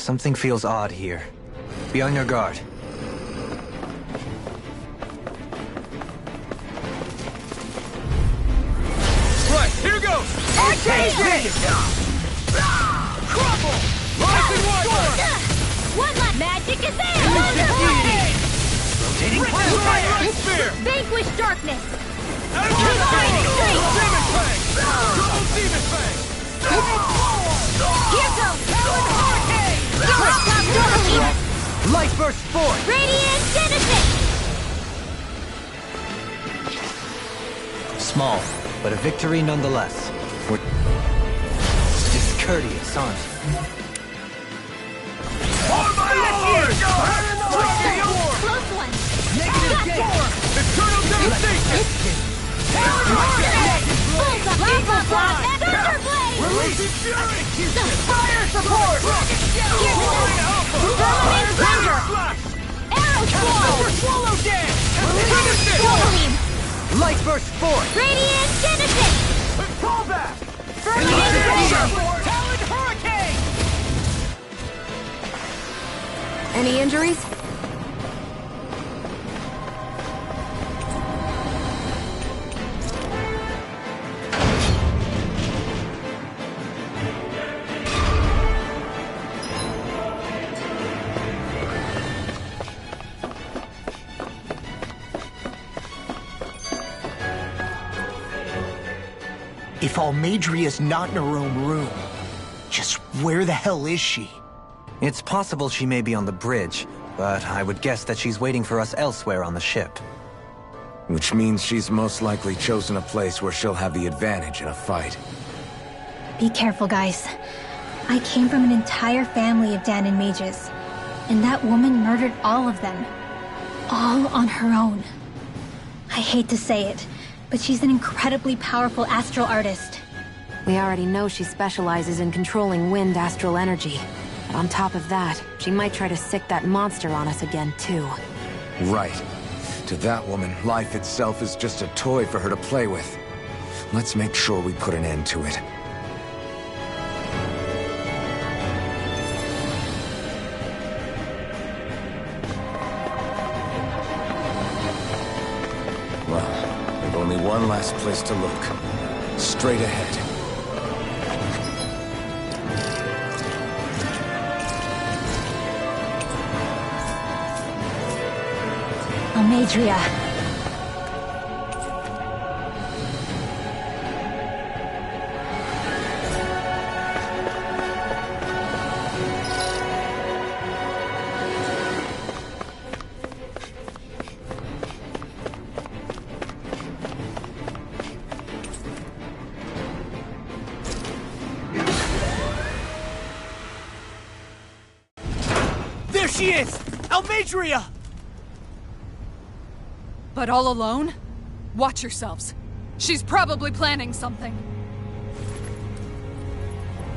[SPEAKER 6] Something feels odd here. Be on your guard.
[SPEAKER 2] Right, here goes!
[SPEAKER 1] Arcade!
[SPEAKER 2] Crumble! Rising Wyvern!
[SPEAKER 3] One left. Magic is there.
[SPEAKER 2] Rotating Right Spear!
[SPEAKER 3] Vanquish darkness.
[SPEAKER 2] Demon Fang! Double Demon Fang!
[SPEAKER 3] Here goes.
[SPEAKER 1] Hurricane!
[SPEAKER 6] Light Burst Force!
[SPEAKER 3] Radiant Genesis.
[SPEAKER 6] Small, but a victory nonetheless. We're discourteous, aren't we?
[SPEAKER 2] On my lord!
[SPEAKER 3] Close one.
[SPEAKER 1] Negative gate!
[SPEAKER 2] Eternal Devastation!
[SPEAKER 3] Lava Blast. Thunderblade.
[SPEAKER 2] Releasing Fury!
[SPEAKER 1] Fire support!
[SPEAKER 3] Firmament Thunder.
[SPEAKER 2] Slash!
[SPEAKER 3] Arrow Swirl.
[SPEAKER 1] Swallow Dance!
[SPEAKER 2] Finish it!
[SPEAKER 3] Gleam.
[SPEAKER 6] Light Burst Force!
[SPEAKER 3] Radiant Genesis.
[SPEAKER 2] Callback!
[SPEAKER 3] Firmament Thunder.
[SPEAKER 1] Talon Hurricane!
[SPEAKER 5] Any injuries?
[SPEAKER 7] If Almadria's not in her own room, just where the hell is she?
[SPEAKER 6] It's possible she may be on the bridge, but I would guess that she's waiting for us elsewhere on the ship.
[SPEAKER 8] Which means she's most likely chosen a place where she'll have the advantage in a fight.
[SPEAKER 9] Be careful, guys. I came from an entire family of Danon mages, and that woman murdered all of them. All on her own. I hate to say it, but she's an incredibly powerful astral artist.
[SPEAKER 5] We already know she specializes in controlling wind astral energy. But on top of that, she might try to sick that monster on us again, too.
[SPEAKER 8] Right. To that woman, life itself is just a toy for her to play with. Let's make sure we put an end to it. Well, we've only one last place to look. Straight ahead.
[SPEAKER 9] Almadria.
[SPEAKER 1] There she is! Almadria!
[SPEAKER 4] But all alone? Watch yourselves. She's probably planning something.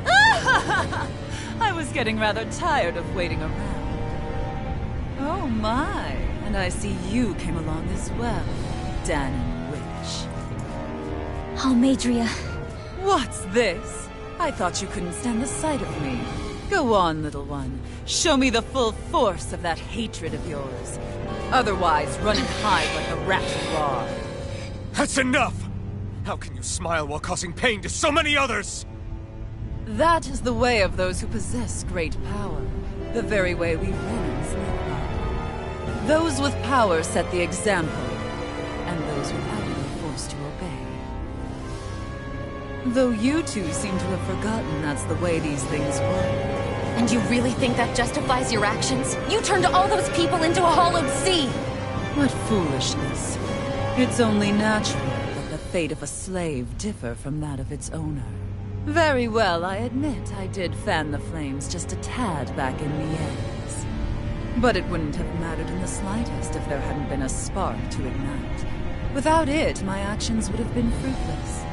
[SPEAKER 10] I was getting rather tired of waiting around. Oh my, and I see you came along as well, Danon Witch.
[SPEAKER 9] Almadria.
[SPEAKER 10] What's this? I thought you couldn't stand the sight of me. Go on, little one. Show me the full force of that hatred of yours. Otherwise, run and hide like a rat you are.
[SPEAKER 2] That's enough! How can you smile while causing pain to so many others?
[SPEAKER 10] That is the way of those who possess great power. The very way we villains live by. Those with power set the example, and those without are forced to obey. Though you two seem to have forgotten that's the way these things work.
[SPEAKER 3] And you really think that justifies your actions? You turned all those people into a hollowed sea!
[SPEAKER 10] What foolishness. It's only natural that the fate of a slave differ from that of its owner. Very well, I admit I did fan the flames just a tad back in the years. But it wouldn't have mattered in the slightest if there hadn't been a spark to ignite. Without it, my actions would have been fruitless.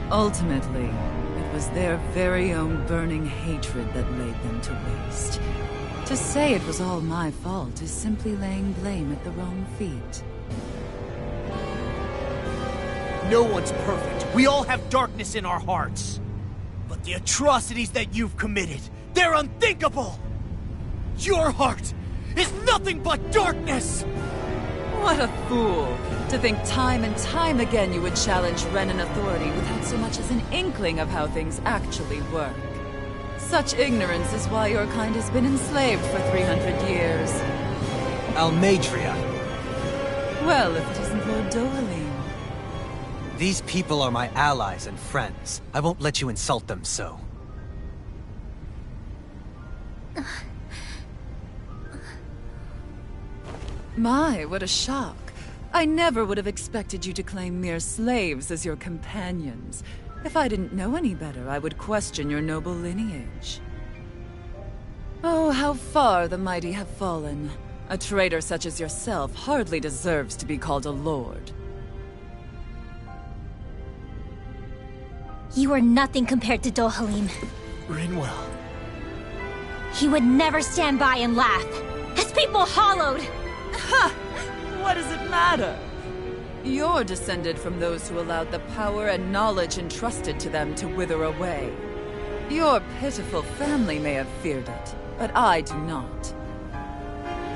[SPEAKER 10] Ultimately, it was their very own burning hatred that laid them to waste. To say it was all my fault is simply laying blame at the wrong feet.
[SPEAKER 1] No one's perfect. We all have darkness in our hearts. But the atrocities that you've committed, they're unthinkable!
[SPEAKER 2] Your heart is nothing but darkness!
[SPEAKER 10] What a fool! To think time and time again you would challenge Renan authority without so much as an inkling of how things actually work. Such ignorance is why your kind has been enslaved for 300 years.
[SPEAKER 6] Almadria.
[SPEAKER 10] Well, if it isn't Lord Dohalim.
[SPEAKER 6] These people are my allies and friends. I won't let you insult them so.
[SPEAKER 10] My, what a shock. I never would have expected you to claim mere slaves as your companions. If I didn't know any better, I would question your noble lineage. Oh, how far the mighty have fallen. A traitor such as yourself hardly deserves to be called a lord.
[SPEAKER 9] You are nothing compared to Dohalim.
[SPEAKER 7] Rinwell.
[SPEAKER 9] He would never stand by and laugh. His people hollowed!
[SPEAKER 10] Ha! What does it matter? You're descended from those who allowed the power and knowledge entrusted to them to wither away. Your pitiful family may have feared it, but I do not.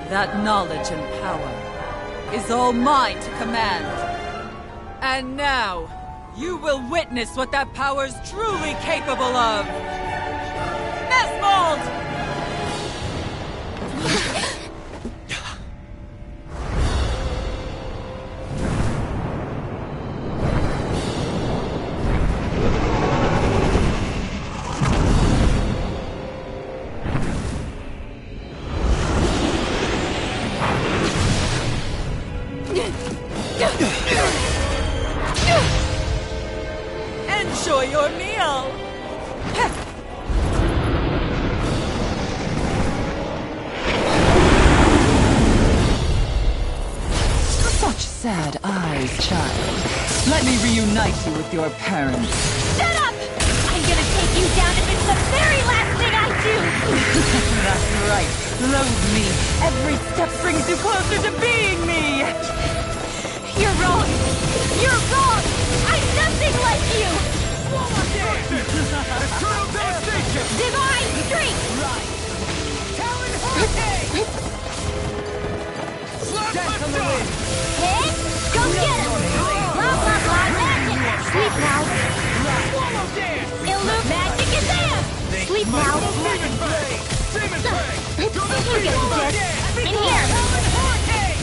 [SPEAKER 10] That knowledge and power is all mine to command. And now, you will witness what that power's truly capable of! Nesmold! Enjoy your meal! Such sad eyes, child. Let me reunite you with your parents.
[SPEAKER 3] Shut up! I'm gonna take you down if it's the very last thing I do!
[SPEAKER 10] That's right. Loathe me. Every step brings you closer to being me!
[SPEAKER 3] You're wrong! You're wrong! I'm nothing like you!
[SPEAKER 2] Eternal devastation!
[SPEAKER 3] Divine Streak!
[SPEAKER 2] Talon Hurricane! Death from the wind!
[SPEAKER 3] Hit! Go get him! Blah, blah, blah, magic! Sleep now!
[SPEAKER 2] Swallow dance!
[SPEAKER 3] Illume magic is there! Sleep now!
[SPEAKER 2] Demon Prey! Demon Prey!
[SPEAKER 3] You get the gist! In here!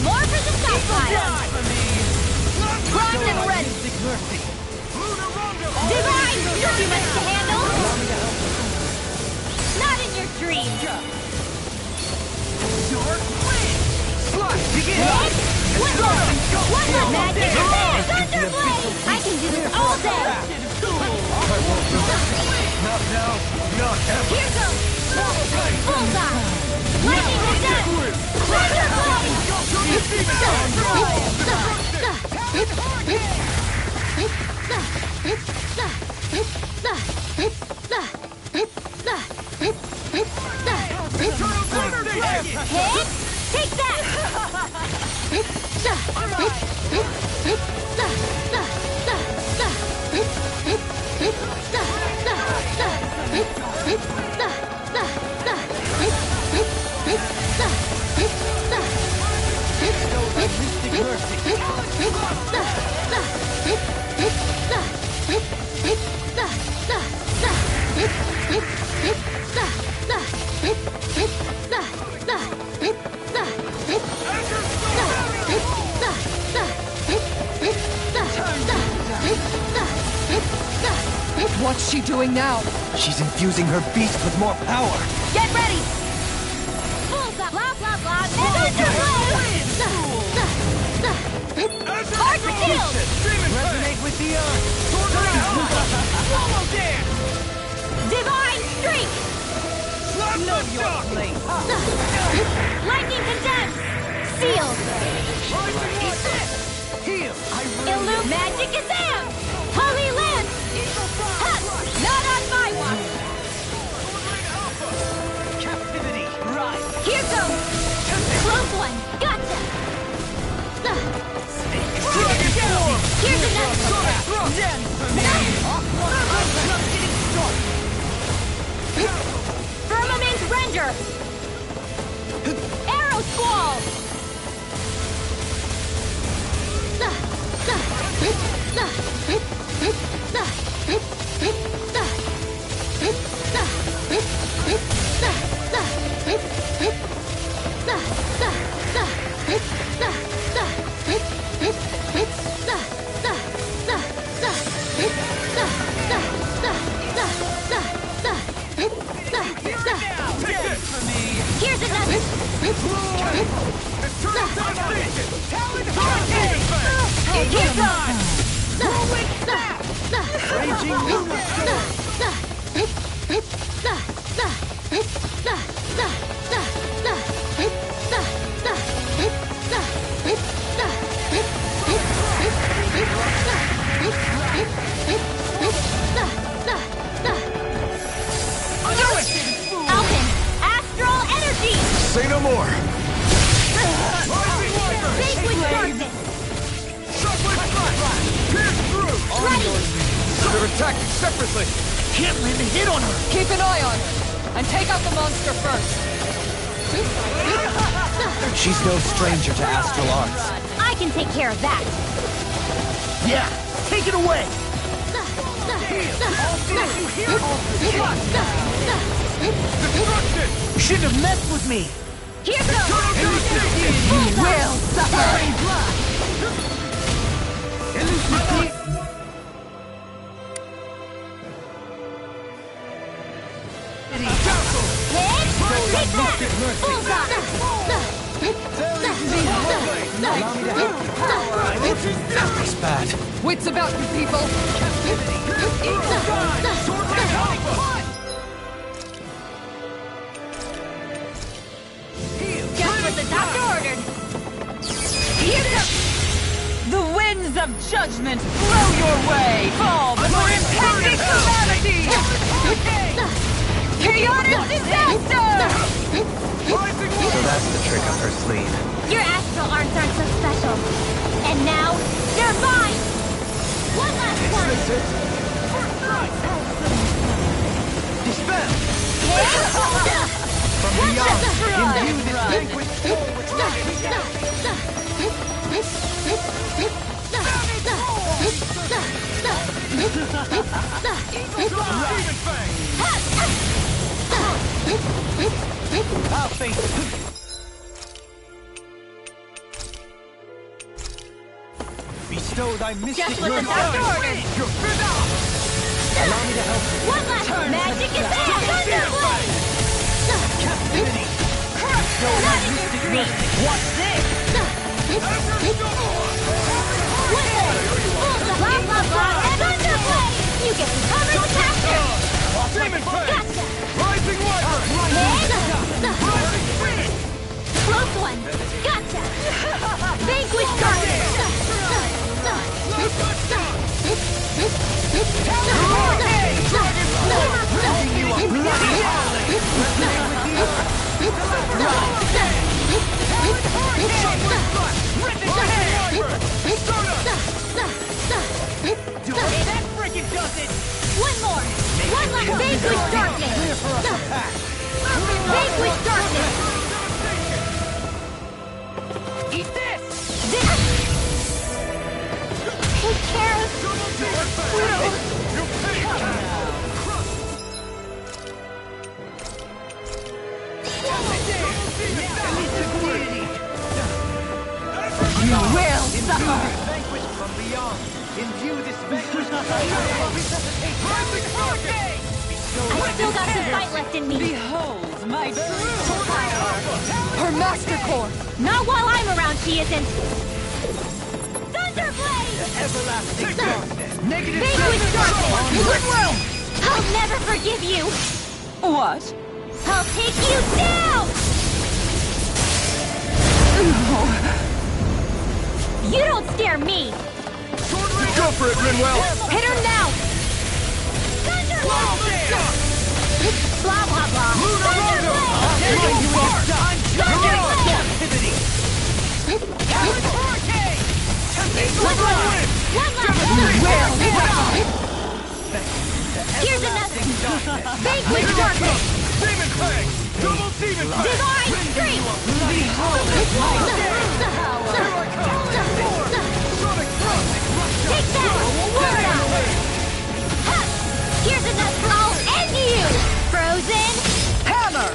[SPEAKER 3] More for the stockpile! Primed and ready! Divine! You're too much to handle! Not in your dreams!
[SPEAKER 2] Dark Wind! Slot, begin!
[SPEAKER 3] Hit! One more magic is there! Thunderblade! I can do this all day!
[SPEAKER 2] Not now, not ever!
[SPEAKER 3] Here goes! Bullseye! Lightning to death! Thunderblade! Hit! Take
[SPEAKER 4] What's she doing now?
[SPEAKER 6] She's infusing her beast with more power.
[SPEAKER 3] Get ready! Bullseye! Blah, blah, blah! Thunderblade! Hard to kill!
[SPEAKER 2] Resonate with the earth! Swallow dance!
[SPEAKER 3] Divine Streak!
[SPEAKER 2] Know your place!
[SPEAKER 3] Lightning condense! Sealed!
[SPEAKER 2] Heal!
[SPEAKER 3] Illume magic is in! Holy Lance! Ha! Not on my watch!
[SPEAKER 2] Captivity! Rise!
[SPEAKER 3] Here goes! Close one! Gotcha! Here's another!
[SPEAKER 2] Dance for me! I'm just getting started!
[SPEAKER 3] Firmament Render! Alvin, astral energy!
[SPEAKER 2] Say no more!
[SPEAKER 3] Vanquish darkness!
[SPEAKER 2] Pierce through!
[SPEAKER 3] Ready!
[SPEAKER 2] They're attacking separately!
[SPEAKER 7] Can't land a hit on her!
[SPEAKER 4] Keep an eye on her, and take out the monster first.
[SPEAKER 6] She's no stranger to astral arts.
[SPEAKER 3] I can take care of that!
[SPEAKER 7] Yeah, take it away!
[SPEAKER 2] Destruction!
[SPEAKER 7] Shouldn't have messed with me!
[SPEAKER 3] Here goes!
[SPEAKER 4] You will suffer!
[SPEAKER 3] Take that!
[SPEAKER 6] It's bad.
[SPEAKER 4] Wits about you, people!
[SPEAKER 3] Just what the doctor ordered!
[SPEAKER 10] Here comes the winds of judgment blow your way! Fall before impending calamity! Chaotic disaster!
[SPEAKER 6] So that's the trick up her sleeve.
[SPEAKER 3] Your astral arts aren't so special. And now, they're mine! One last one!
[SPEAKER 2] Dispel!
[SPEAKER 3] From
[SPEAKER 2] beyond, imbue this vanquished soul with I'll face it. Bestow thy mystic
[SPEAKER 3] Just what the
[SPEAKER 2] mercy.
[SPEAKER 3] doctor ordered!
[SPEAKER 2] You're allow me to help you.
[SPEAKER 3] One last magic is Thunderblade!
[SPEAKER 2] Captivity.
[SPEAKER 3] Not in your dreams!
[SPEAKER 2] What's this?
[SPEAKER 3] Blah, blah, blah, and Thunderblade! You get recovered with faster!
[SPEAKER 2] Demon Fang!
[SPEAKER 3] Gotcha!
[SPEAKER 2] Rising Wyvern!
[SPEAKER 3] Close one! Gotcha! Vanquish darkness!
[SPEAKER 2] That freaking does it!
[SPEAKER 3] One more! One last Vanquish darkness! Vanquish darkness!
[SPEAKER 2] Eat this!
[SPEAKER 3] Take care of
[SPEAKER 4] You will suffer!
[SPEAKER 2] Vanquish from beyond. Imbue this vanquish.
[SPEAKER 3] I still got some fight left in me.
[SPEAKER 10] Behold my true power!
[SPEAKER 4] Her master core!
[SPEAKER 3] Not while I'm around, she isn't. Thunderblade!
[SPEAKER 2] Everlasting darkness. Negative
[SPEAKER 3] Vanquish darkness!
[SPEAKER 2] Rinwell!
[SPEAKER 3] I'll never forgive you!
[SPEAKER 10] What?
[SPEAKER 3] I'll take you down! You don't scare me!
[SPEAKER 2] Go for it, Rinwell!
[SPEAKER 3] Hit her now! Thunderblade! Blah, blah, blah! Here's another! Vanquish darkness!
[SPEAKER 2] Demon Fang! Double Demon Fang!
[SPEAKER 3] Divine strength! Take that! Word up! Ha! Here's another! I'll end you! Frozen!
[SPEAKER 4] Hammer!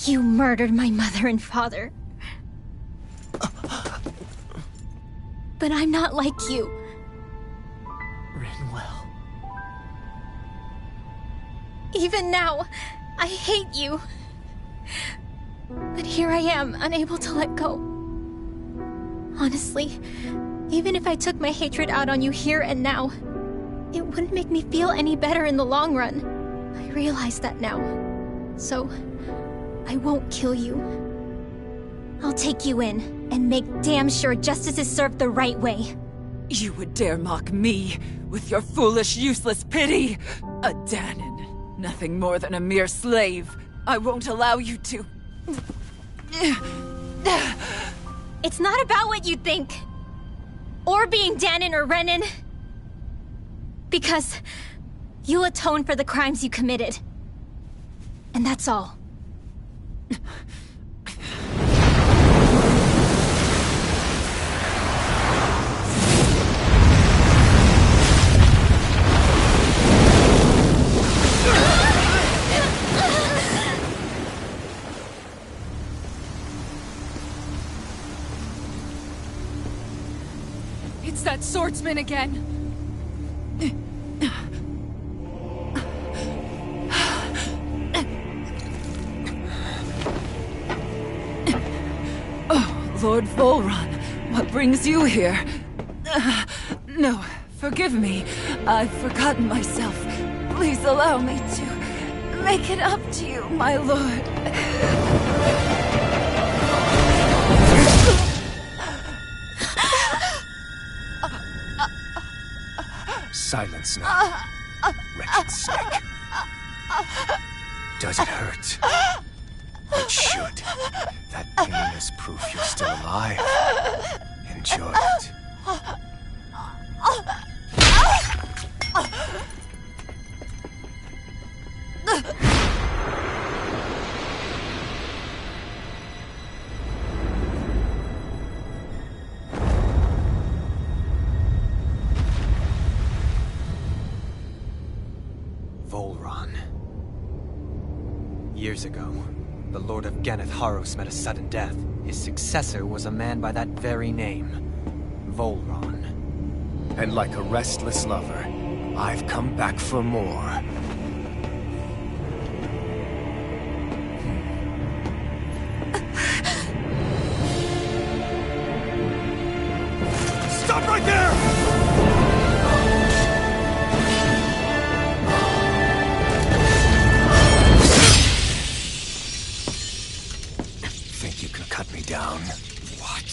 [SPEAKER 9] You murdered my mother and father. But I'm not like you.
[SPEAKER 7] Rinwell.
[SPEAKER 9] Even now, I hate you. But here I am, unable to let go. Honestly, even if I took my hatred out on you here and now, it wouldn't make me feel any better in the long run. I realize that now. So, I won't kill you. I'll take you in, and make damn sure justice is served the right way.
[SPEAKER 10] You would dare mock me with your foolish, useless pity? A Danon, nothing more than a mere slave. I won't allow you to...
[SPEAKER 9] It's not about what you think. Or being Danon or Renan. Because you'll atone for the crimes you committed. And that's all.
[SPEAKER 4] It's that swordsman again.
[SPEAKER 10] Oh, Lord Volron, what brings you here? No, forgive me. I've forgotten myself. Please allow me to make it up to you, my lord.
[SPEAKER 8] Silence now, wretched snake. Does it hurt? It should. That pain is proof you're still alive. Enjoy it.
[SPEAKER 6] Volron. Years ago, the Lord of Ganneth Haros met a sudden death. His successor was a man by that very name, Volron.
[SPEAKER 8] And like a restless lover, I've come back for more.
[SPEAKER 2] Stop right there!
[SPEAKER 8] Think you can cut me down?
[SPEAKER 2] What?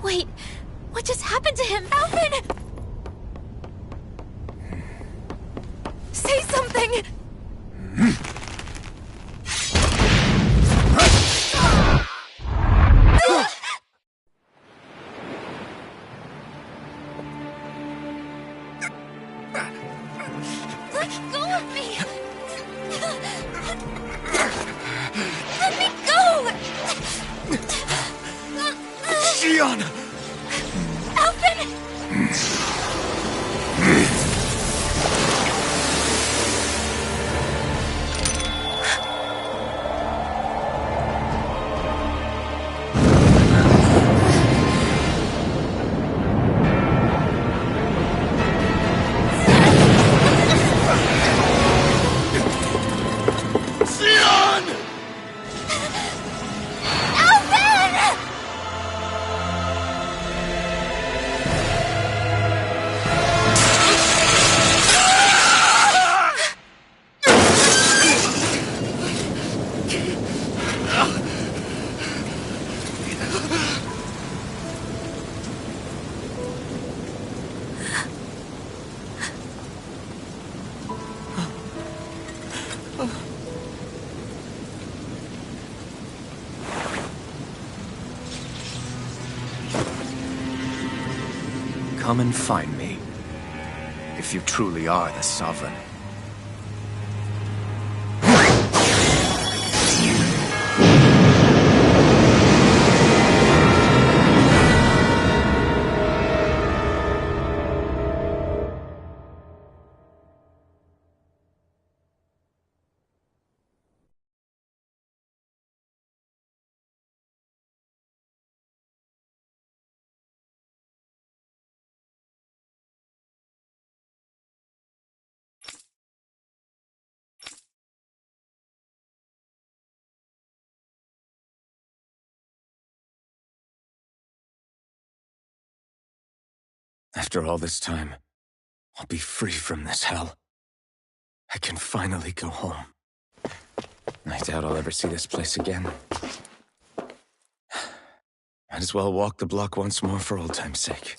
[SPEAKER 9] Wait, what just happened to him? Alvin! Say something! Let go of me! Let me go!
[SPEAKER 2] Xion!
[SPEAKER 9] Alvin!
[SPEAKER 2] Xion!
[SPEAKER 9] Alvin!
[SPEAKER 11] come and find me. If you truly are the Sovereign. After all this time, I'll be free from this hell. I can finally go home. I doubt I'll ever see this place again. Might as well walk the block once more for old time's sake.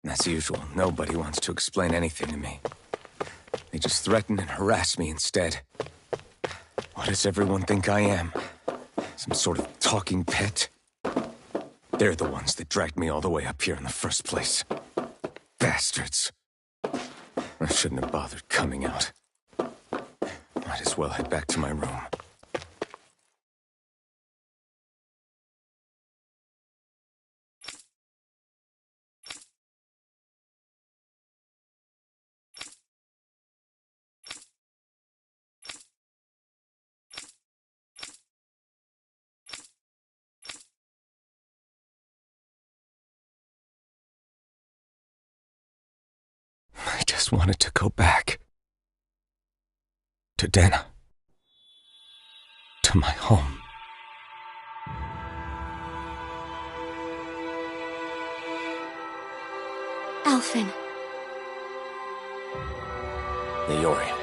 [SPEAKER 11] As usual, nobody wants to explain anything to me. They just threaten and harass me instead. What does everyone think I am? Some sort of talking pet? They're the ones that dragged me all the way up here in the first place. Bastards. I shouldn't have bothered coming out. Might as well head back to my room. I just wanted to go back. To Dana. To my home.
[SPEAKER 3] Alphen.
[SPEAKER 11] Leori.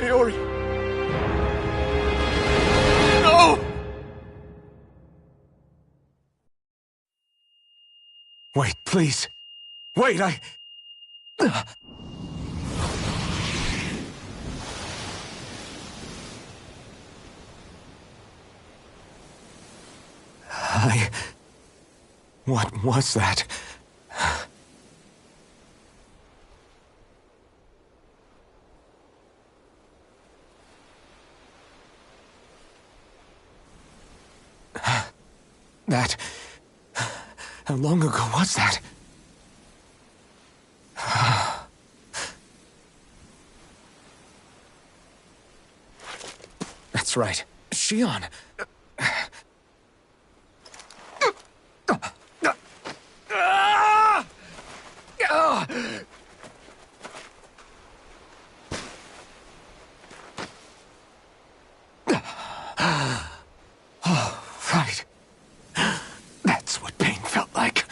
[SPEAKER 2] Aori! No!
[SPEAKER 11] Wait, please. Wait, What was that? That... How long ago was that? That's right. Shion. Oh, right. That's what pain felt like.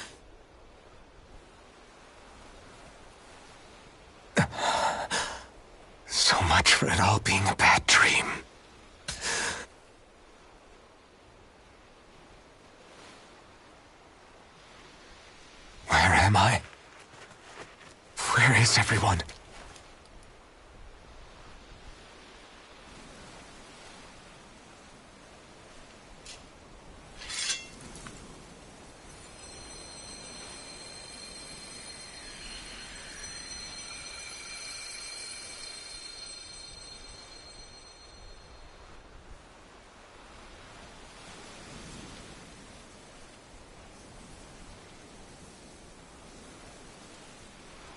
[SPEAKER 11] So much for it all being a bad dream. Where am I? Where is everyone?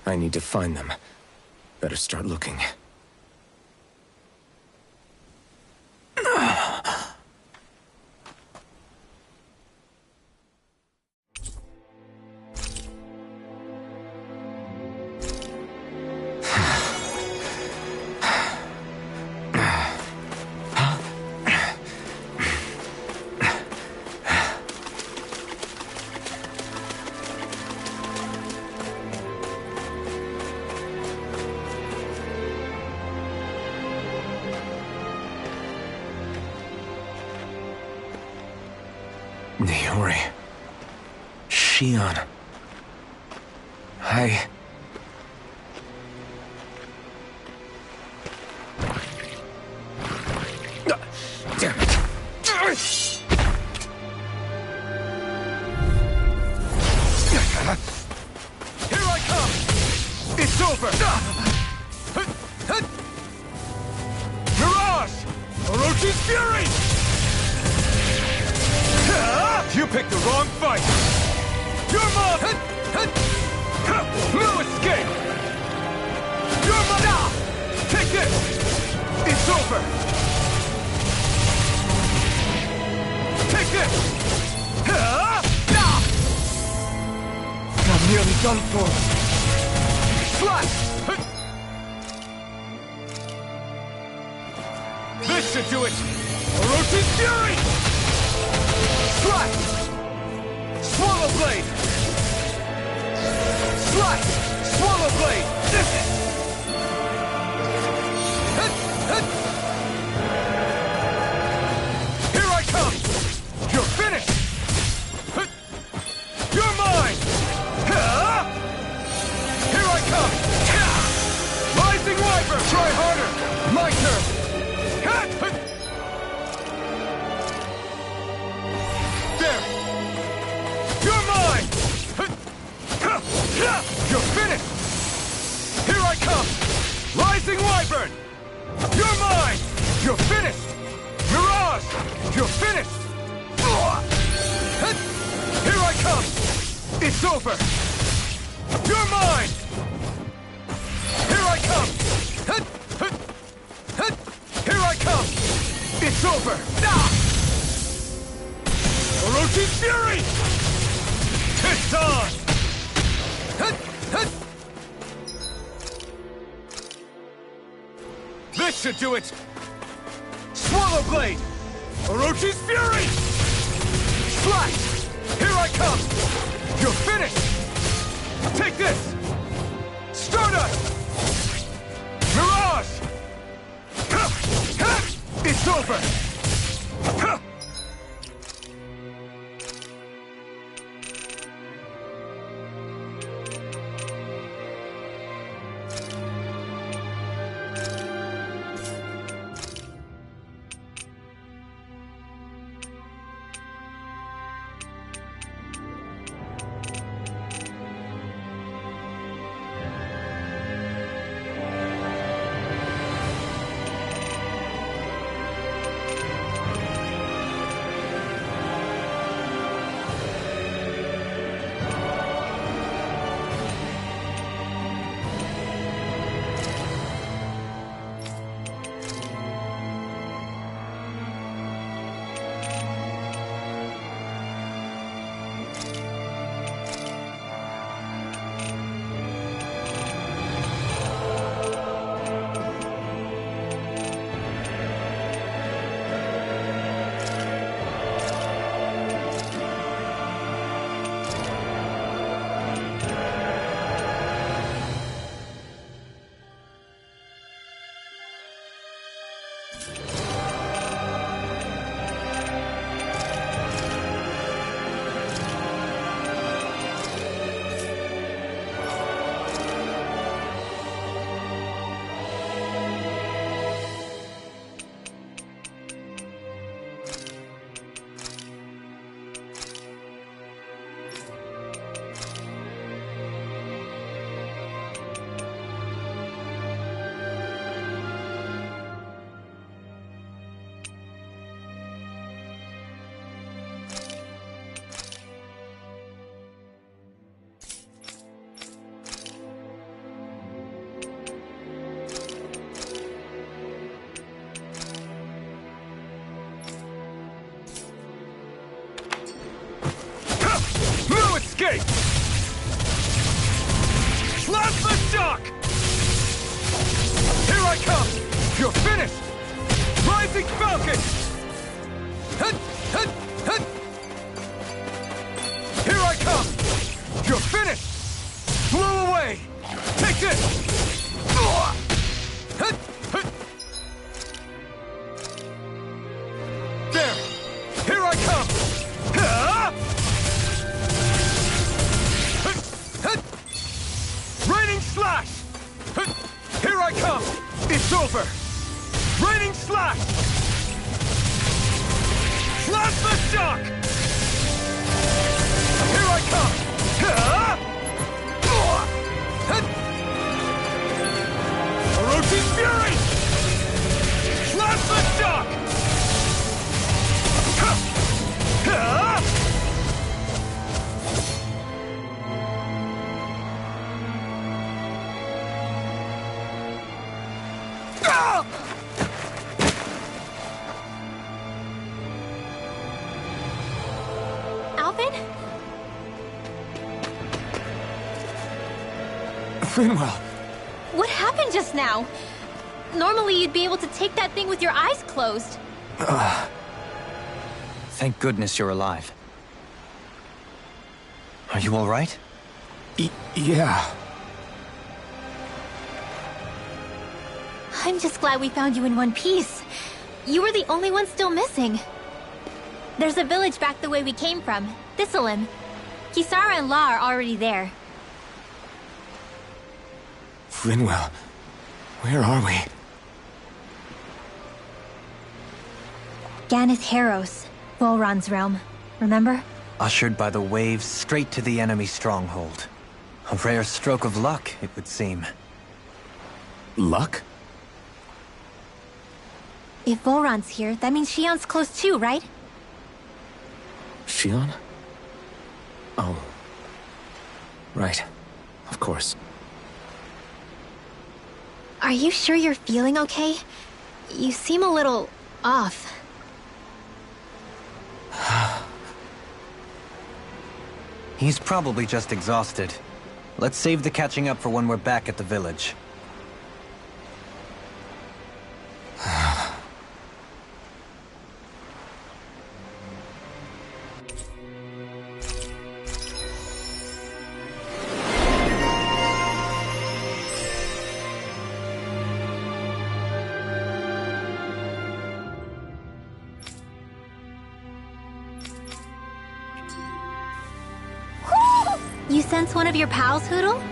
[SPEAKER 11] I need to find them. Better start looking. Naori. Shion. Damn it.
[SPEAKER 2] Here I come! It's over! Mirage! Orochi's Fury! You picked the wrong fight! You're mine! No escape! You're mine! Take this! It's over! Take this! I'm nearly done for. Slash! This should do it! Orochi's Fury! Slash! Swallow Blade! Slash! Swallow Blade! Here I come! You're finished! You're mine! Here I come! Rising Wyvern! Try harder! My turn! There! You're mine! You're finished! Here I come! Rising Wyvern! You're mine! You're finished! Mirage! You're finished! Here I come! It's over! You're mine! Here I come! Here I come! It's over! Orochi's Fury! It's on! This should do it! Swallow Blade! Orochi's Fury! Slash! Here I come! You're finished! Take this! Stardust! Mirage! over! Huh. Escape! Plasma shock! Here I come! You're finished! Rising Falcon! Hut, hut, hut. Here I come! You're finished! Blow away! Take this! Hut, hut. There! Here I come! Ah! Raining slash! Here I come! It's over! Raining slash! Plasma shock! Here I come! Orochi's Fury! Plasma shock!
[SPEAKER 9] Alvin?
[SPEAKER 8] Rinwell!
[SPEAKER 9] What happened just now? Normally you'd be able to take that thing with your eyes closed.
[SPEAKER 6] Thank goodness you're alive. Are you all right?
[SPEAKER 8] Yeah.
[SPEAKER 9] I'm just glad we found you in one piece. You were the only one still missing. There's a village back the way we came from, Thistleim. Kisara and La are already there.
[SPEAKER 8] Rinwell, where are we?
[SPEAKER 9] Ganeth Haros, Volron's realm. Remember?
[SPEAKER 6] Ushered by the waves straight to the enemy stronghold. A rare stroke of luck, it would seem.
[SPEAKER 8] Luck?
[SPEAKER 9] If Volron's here, that means Shion's close too, right?
[SPEAKER 11] Shion? Oh. Right. Of course.
[SPEAKER 9] Are you sure you're feeling okay? You seem a little off.
[SPEAKER 6] He's probably just exhausted. Let's save the catching up for when we're back at the village.
[SPEAKER 9] sense one of your pals, Hoodle?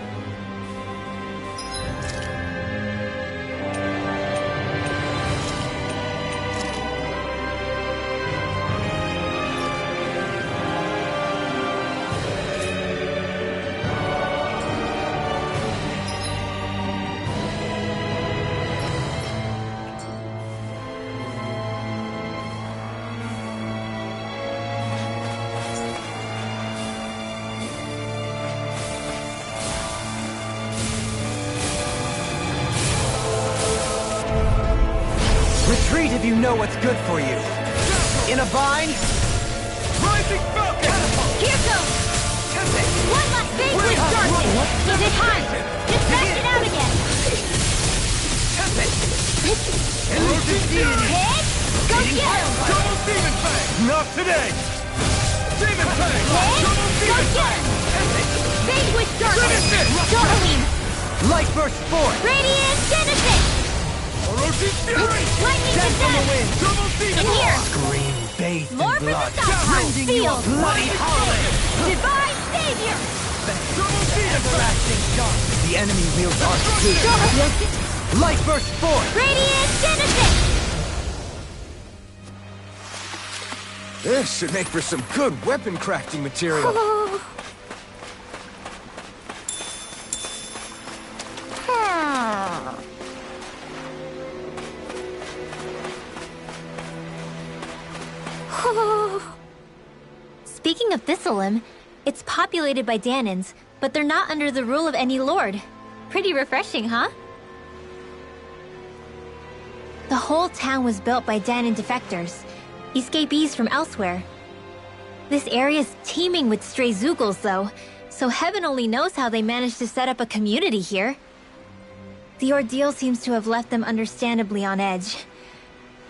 [SPEAKER 6] Retreat if you know what's good for you. In a bind?
[SPEAKER 2] Rising Falcon!
[SPEAKER 3] Here goes! One last big with darkness! Is it time? Just smash it out again! Hit! Go get him!
[SPEAKER 2] Double Demon Fang! Not today! Demon Fang!
[SPEAKER 3] Hit! Go get him! Big with darkness! Jolene!
[SPEAKER 6] Light burst forth!
[SPEAKER 3] Radiant Genesis!
[SPEAKER 2] Orochi Fury!
[SPEAKER 3] Lightning
[SPEAKER 6] Death from the
[SPEAKER 3] Descent!
[SPEAKER 6] wind!
[SPEAKER 2] Double Demon
[SPEAKER 3] In here!
[SPEAKER 7] Green bathed
[SPEAKER 3] More
[SPEAKER 7] in
[SPEAKER 3] for the
[SPEAKER 7] blood.
[SPEAKER 3] Stockholm Field!
[SPEAKER 6] Bloody howling!
[SPEAKER 3] Divine Savior!
[SPEAKER 2] Double Demon Fang!
[SPEAKER 6] The enemy wields arc too. Light burst forth!
[SPEAKER 3] Radiant Genesis!
[SPEAKER 11] This should make for some good weapon crafting material.
[SPEAKER 9] Speaking of Thistleum, it's populated by Danans, but they're not under the rule of any lord. Pretty refreshing, huh? The whole town was built by Danan defectors, escapees from elsewhere. This area's teeming with stray Zeugles, though, so heaven only knows how they managed to set up a community here. The ordeal seems to have left them understandably on edge.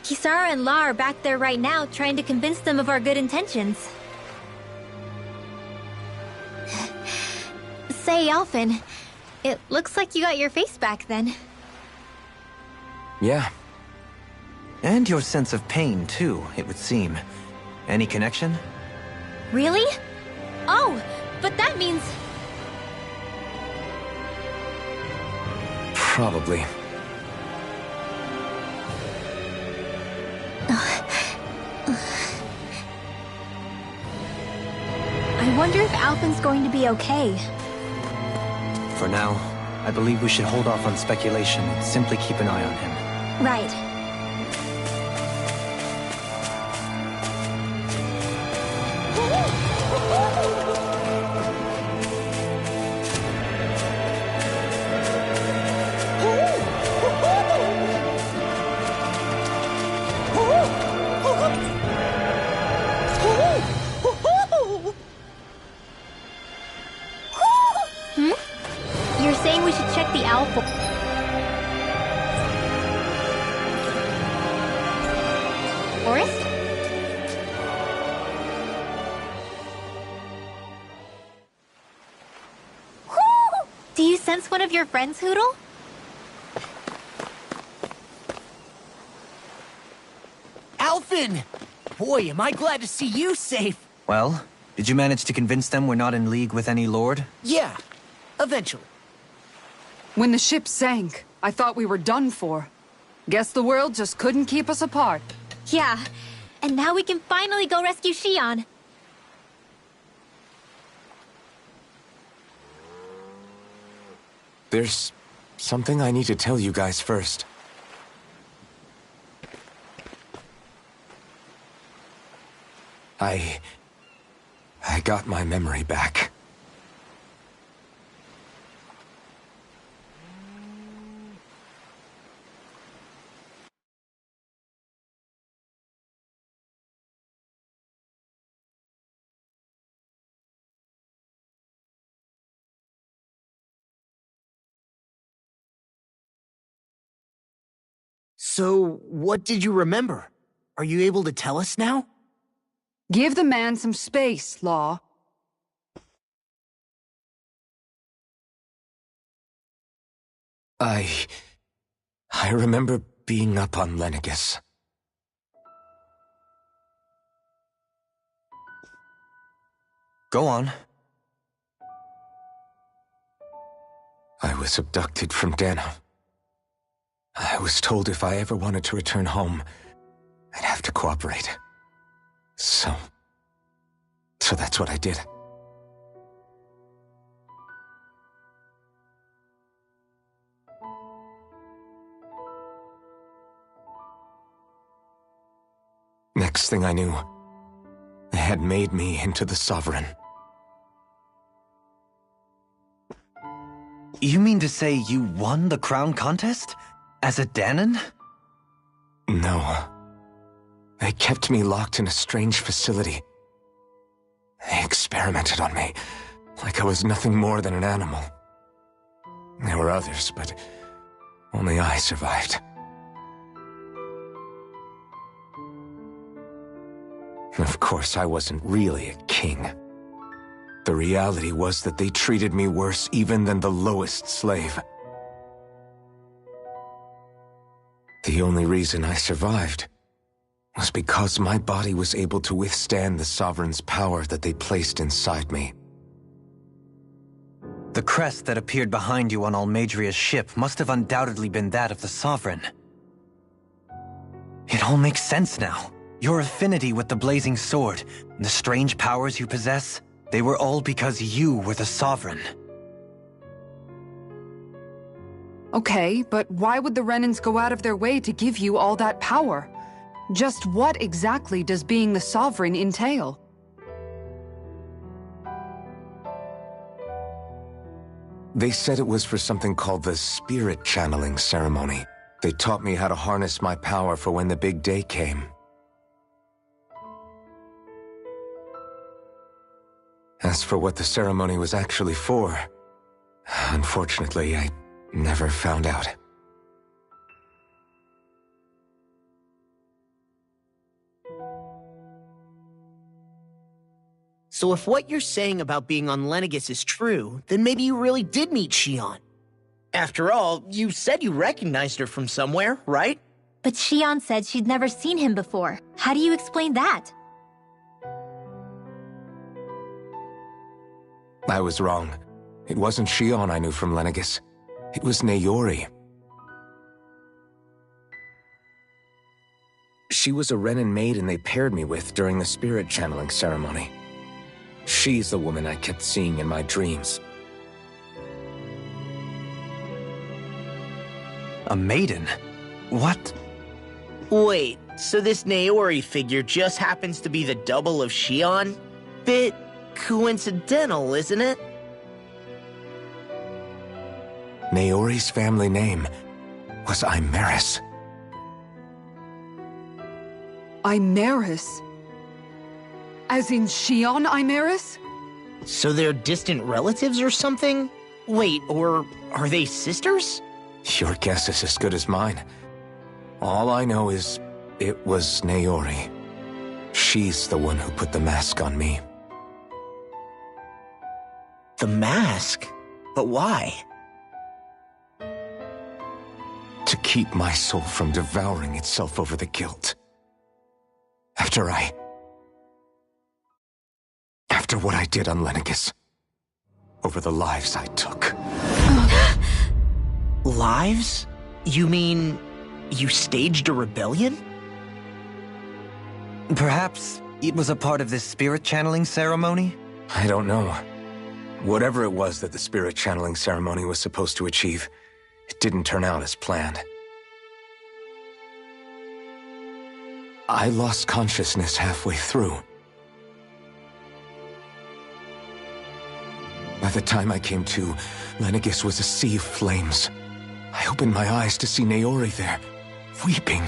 [SPEAKER 9] Kisara and La are back there right now, trying to convince them of our good intentions. Say, Alphen, it looks like you got your face back then.
[SPEAKER 11] Yeah,
[SPEAKER 6] And your sense of pain, too, it would seem. Any connection?
[SPEAKER 9] Really? Oh, but that means...
[SPEAKER 11] probably.
[SPEAKER 9] I wonder if Alphen's going to be okay.
[SPEAKER 6] For now, I believe we should hold off on speculation and simply keep an eye on him.
[SPEAKER 9] Right. You're saying we should check the owl forest? Do you sense one of your friends, Hoodle?
[SPEAKER 7] Alphen! Boy, am I glad to see you safe.
[SPEAKER 6] Well, did you manage to convince them we're not in league with any lord?
[SPEAKER 7] Yeah, eventually.
[SPEAKER 4] When the ship sank, I thought we were done for. Guess the world just couldn't keep us apart.
[SPEAKER 9] Yeah, and now we can finally go rescue Shion.
[SPEAKER 11] There's something I need to tell you guys first. I got my memory back.
[SPEAKER 7] So, what did you remember? Are you able to tell us now?
[SPEAKER 4] Give the man some space, Law.
[SPEAKER 11] I remember being up on Lenegus.
[SPEAKER 6] Go on.
[SPEAKER 11] I was abducted from Dano. I was told if I ever wanted to return home, I'd have to cooperate. So that's what I did. Next thing I knew, they had made me into the Sovereign.
[SPEAKER 6] You mean to say you won the crown contest? As a Danon?
[SPEAKER 11] No. They kept me locked in a strange facility. They experimented on me, like I was nothing more than an animal. There were others, but only I survived. Of course, I wasn't really a king. The reality was that they treated me worse even than the lowest slave. The only reason I survived was because my body was able to withstand the Sovereign's power that they placed inside me.
[SPEAKER 6] The crest that appeared behind you on Almadria's ship must have undoubtedly been that of the Sovereign. It all makes sense now. Your affinity with the Blazing Sword, and the strange powers you possess, they were all because you were the Sovereign.
[SPEAKER 4] Okay, but why would the Renans go out of their way to give you all that power? Just what exactly does being the Sovereign entail?
[SPEAKER 11] They said it was for something called the Spirit Channeling Ceremony. They taught me how to harness my power for when the big day came. As for what the ceremony was actually for, unfortunately, I never found out.
[SPEAKER 7] So if what you're saying about being on Lenegis is true, then maybe you really did meet Shion. After all, you said you recognized her from somewhere, right?
[SPEAKER 9] But Shion said she'd never seen him before. How do you explain that?
[SPEAKER 11] I was wrong. It wasn't Shion I knew from Lenegis. It was Naori. She was a Renan maiden they paired me with during the spirit channeling ceremony. She's the woman I kept seeing in my dreams.
[SPEAKER 6] A maiden? What?
[SPEAKER 7] Wait, so this Naori figure just happens to be the double of Shion? Bit coincidental, isn't it?
[SPEAKER 11] Naori's family name was Imeris.
[SPEAKER 4] Imeris? As in Shion Imeris?
[SPEAKER 7] So they're distant relatives or something? Wait, or are they sisters?
[SPEAKER 11] Your guess is as good as mine. All I know is it was Naori. She's the one who put the mask on me.
[SPEAKER 7] The mask? But why?
[SPEAKER 11] To keep my soul from devouring itself over the guilt. After what I did on Lenegis. Over the lives I took.
[SPEAKER 7] Lives? You mean you staged a rebellion?
[SPEAKER 6] Perhaps it was a part of this spirit channeling ceremony?
[SPEAKER 11] I don't know. Whatever it was that the spirit channeling ceremony was supposed to achieve, it didn't turn out as planned. I lost consciousness halfway through. By the time I came to, Lenegis was a sea of flames. I opened my eyes to see Naori there, weeping.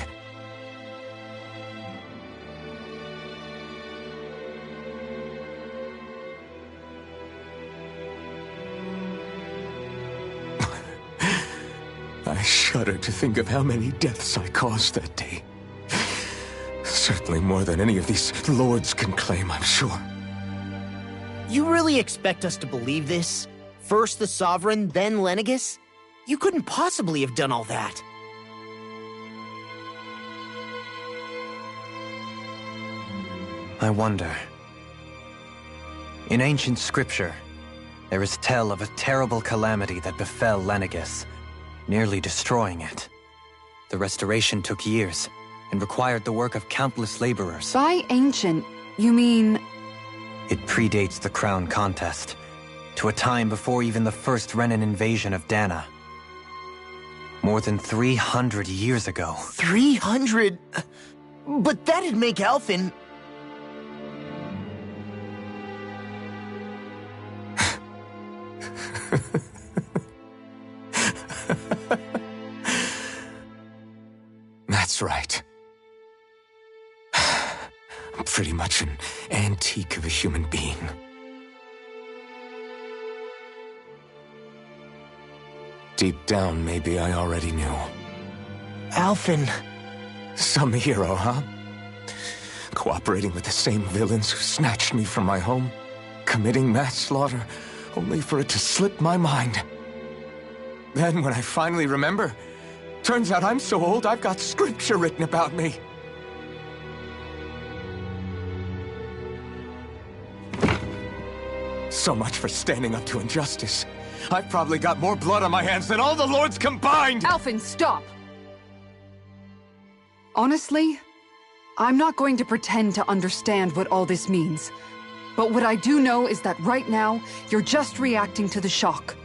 [SPEAKER 11] I shudder to think of how many deaths I caused that day. Certainly more than any of these lords can claim, I'm sure.
[SPEAKER 7] You really expect us to believe this? First the Sovereign, then Lenegis? You couldn't possibly have done all that.
[SPEAKER 6] I wonder. In ancient scripture, There is tell of a terrible calamity that befell Lenegis, nearly destroying it. The restoration took years, and required the work of countless laborers.
[SPEAKER 4] By ancient, you mean...
[SPEAKER 6] It predates the crown contest, to a time before even the first Renan invasion of Dana. More than 300 years ago.
[SPEAKER 7] 300? But that'd make Alphen...
[SPEAKER 11] That's right. I'm pretty much an antique of a human being. Deep down, maybe I already knew.
[SPEAKER 7] Alphen...
[SPEAKER 11] Some hero, huh? Cooperating with the same villains who snatched me from my home, committing mass slaughter, only for it to slip my mind. Then, when I finally remember, turns out I'm so old I've got scripture written about me. So much for standing up to injustice. I've probably got more blood on my hands than all the lords combined!
[SPEAKER 4] Alphen, stop! Honestly, I'm not going to pretend to understand what all this means. But what I do know is that right now, you're just reacting to the shock.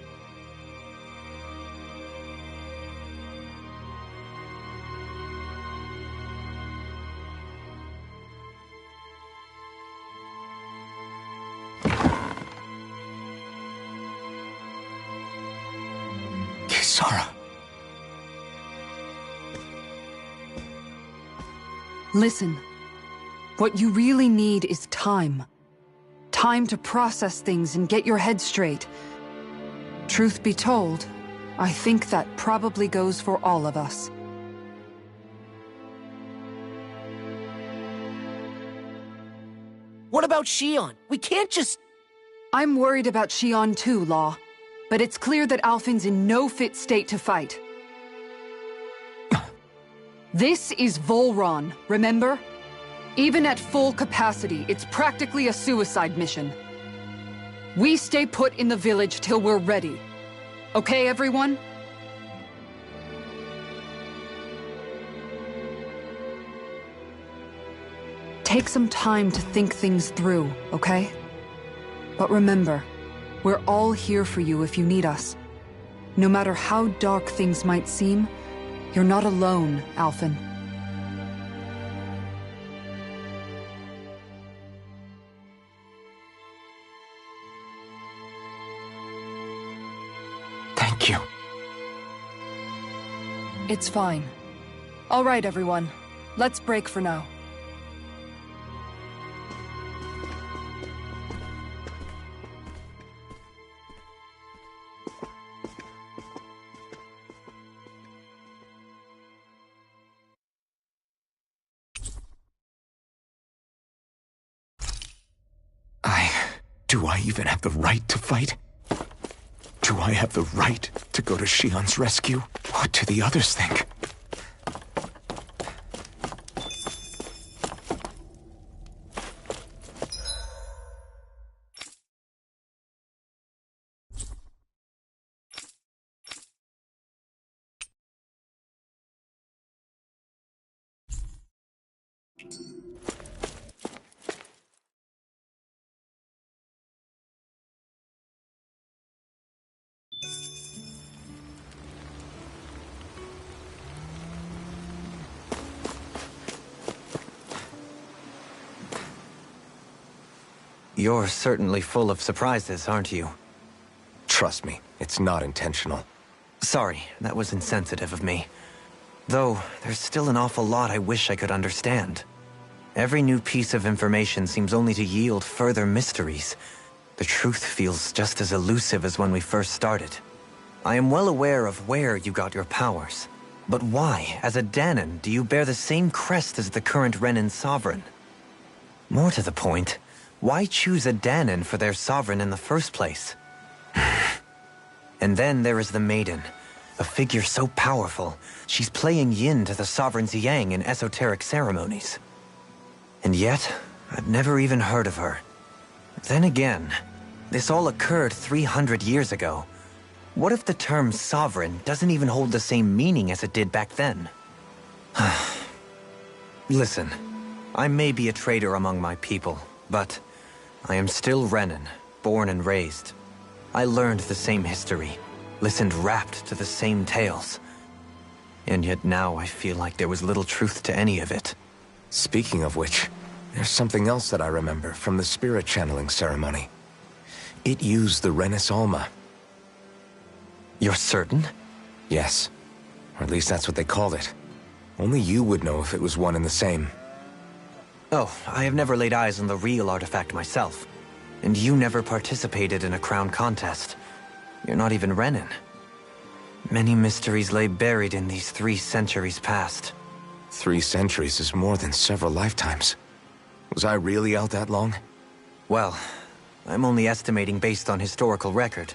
[SPEAKER 11] Kisara.
[SPEAKER 4] Listen, what you really need is time. Time to process things and get your head straight. Truth be told, I think that probably goes for all of us.
[SPEAKER 7] What about Shion? We can't just...
[SPEAKER 4] I'm worried about Shion too, Law. But it's clear that Alphen's in no fit state to fight. This is Volron, remember? Even at full capacity, it's practically a suicide mission. We stay put in the village till we're ready. Okay, everyone? Take some time to think things through, okay? But remember, we're all here for you if you need us. No matter how dark things might seem, you're not alone, Alphen.
[SPEAKER 11] Thank you.
[SPEAKER 4] It's fine. All right, everyone. Let's break for now.
[SPEAKER 11] Do I even have the right to fight? Do I have the right to go to Shion's rescue? What do the others think?
[SPEAKER 6] You're certainly full of surprises, aren't you?
[SPEAKER 11] Trust me, it's not intentional.
[SPEAKER 6] Sorry, that was insensitive of me. Though, there's still an awful lot I wish I could understand. Every new piece of information seems only to yield further mysteries. The truth feels just as elusive as when we first started. I am well aware of where you got your powers. But why, as a Danon, do you bear the same crest as the current Renan sovereign? More to the point, why choose a Danon for their sovereign in the first place? And then there is the Maiden, a figure so powerful, she's playing yin to the sovereign's yang in esoteric ceremonies. And yet, I've never even heard of her. Then again, This all occurred 300 years ago. What if the term sovereign doesn't even hold the same meaning as it did back then? Listen, I may be a traitor among my people, but I am still Renan, born and raised. I learned the same history, listened rapt to the same tales. And yet now I feel like there was little truth to any of it.
[SPEAKER 11] Speaking of which, there's something else that I remember from the spirit channeling ceremony. It used the Renis Alma.
[SPEAKER 6] You're certain?
[SPEAKER 11] Yes. Or at least that's what they called it. Only you would know if it was one and the same.
[SPEAKER 6] Oh, I have never laid eyes on the real artifact myself. And you never participated in a crown contest. You're not even Renan. Many mysteries lay buried in these 3 centuries past.
[SPEAKER 11] 3 centuries is more than several lifetimes. Was I really out that long?
[SPEAKER 6] Well, I'm only estimating based on historical record.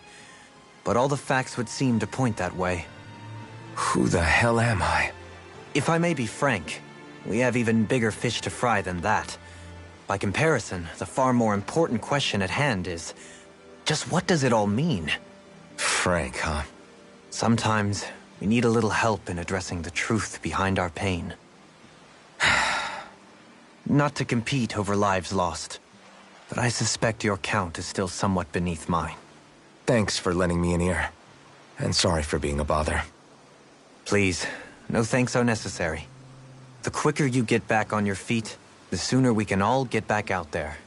[SPEAKER 6] But all the facts would seem to point that way.
[SPEAKER 11] Who the hell am I?
[SPEAKER 6] If I may be frank, we have even bigger fish to fry than that. By comparison, the far more important question at hand is, just what does it all mean?
[SPEAKER 11] Frank, huh?
[SPEAKER 6] Sometimes, we need a little help in addressing the truth behind our pain. Not to compete over lives lost, but I suspect your count is still somewhat beneath mine.
[SPEAKER 11] Thanks for lending me an ear. And sorry for being a bother.
[SPEAKER 6] Please, no thanks are necessary. The quicker you get back on your feet, the sooner we can all get back out there.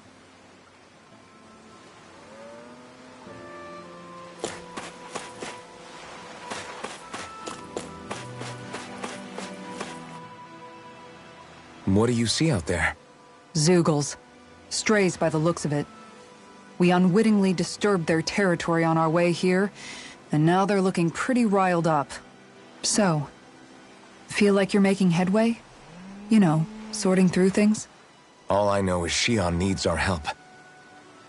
[SPEAKER 11] What do you see out there?
[SPEAKER 4] Zeugles. Strays by the looks of it. We unwittingly disturbed their territory on our way here, and now they're looking pretty riled up. So, feel like you're making headway? You know, sorting through things?
[SPEAKER 11] All I know is Shion needs our help.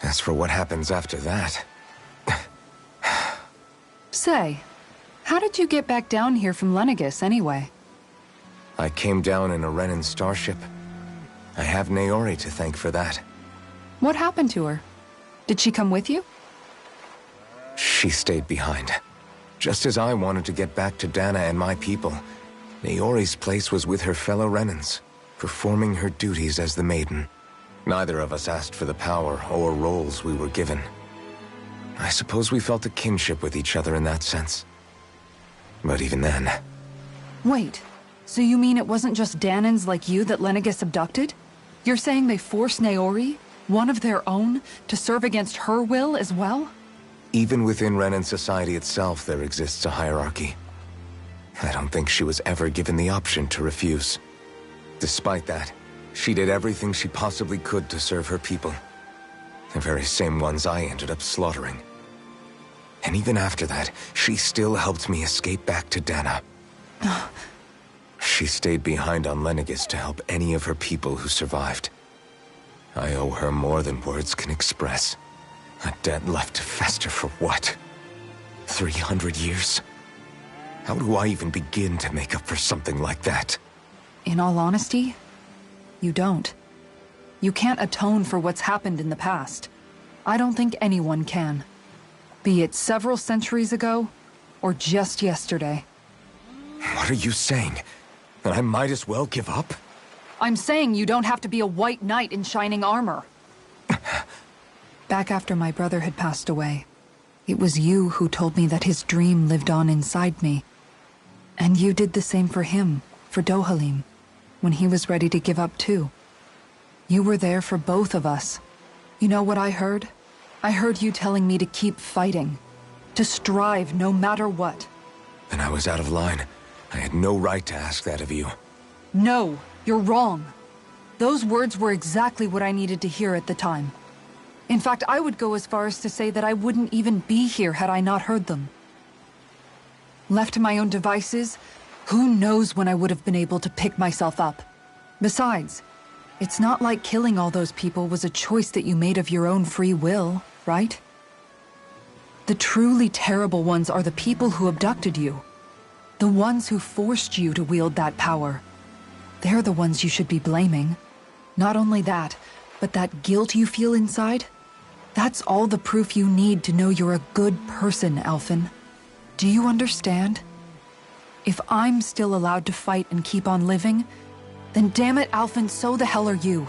[SPEAKER 11] As for what happens after that...
[SPEAKER 4] Say, how did you get back down here from Lenegis, anyway?
[SPEAKER 11] I came down in a Renan starship. I have Naori to thank for that.
[SPEAKER 4] What happened to her? Did she come with you?
[SPEAKER 11] She stayed behind. Just as I wanted to get back to Dana and my people, Naori's place was with her fellow Renans, performing her duties as the Maiden. Neither of us asked for the power or roles we were given. I suppose we felt a kinship with each other in that sense. But even then...
[SPEAKER 4] Wait, so you mean it wasn't just Danans like you that Lenegis abducted? You're saying they forced Naori, one of their own, to serve against her will as well?
[SPEAKER 11] Even within Renan society itself, there exists a hierarchy. I don't think she was ever given the option to refuse. Despite that, she did everything she possibly could to serve her people. The very same ones I ended up slaughtering. And even after that, she still helped me escape back to Dana. She stayed behind on Lenegis to help any of her people who survived. I owe her more than words can express. A debt left to fester for what? 300 years? How do I even begin to make up for something like that?
[SPEAKER 4] In all honesty, you don't. You can't atone for what's happened in the past. I don't think anyone can. Be it several centuries ago, or just yesterday.
[SPEAKER 11] What are you saying? That I might as well give up?
[SPEAKER 4] I'm saying you don't have to be a white knight in shining armor. Back after my brother had passed away, it was you who told me that his dream lived on inside me. And you did the same for him, for Dohalim, when he was ready to give up too. You were there for both of us. You know what I heard? I heard you telling me to keep fighting, to strive no matter what.
[SPEAKER 11] Then I was out of line. I had no right to ask that of you.
[SPEAKER 4] No, you're wrong. Those words were exactly what I needed to hear at the time. In fact, I would go as far as to say that I wouldn't even be here had I not heard them. Left to my own devices, who knows when I would have been able to pick myself up. Besides, it's not like killing all those people was a choice that you made of your own free will, right? The truly terrible ones are the people who abducted you. The ones who forced you to wield that power. They're the ones you should be blaming. Not only that, but that guilt you feel inside, That's all the proof you need to know you're a good person, Alphen. Do you understand? If I'm still allowed to fight and keep on living, then damn it, Alphen, so the hell are you.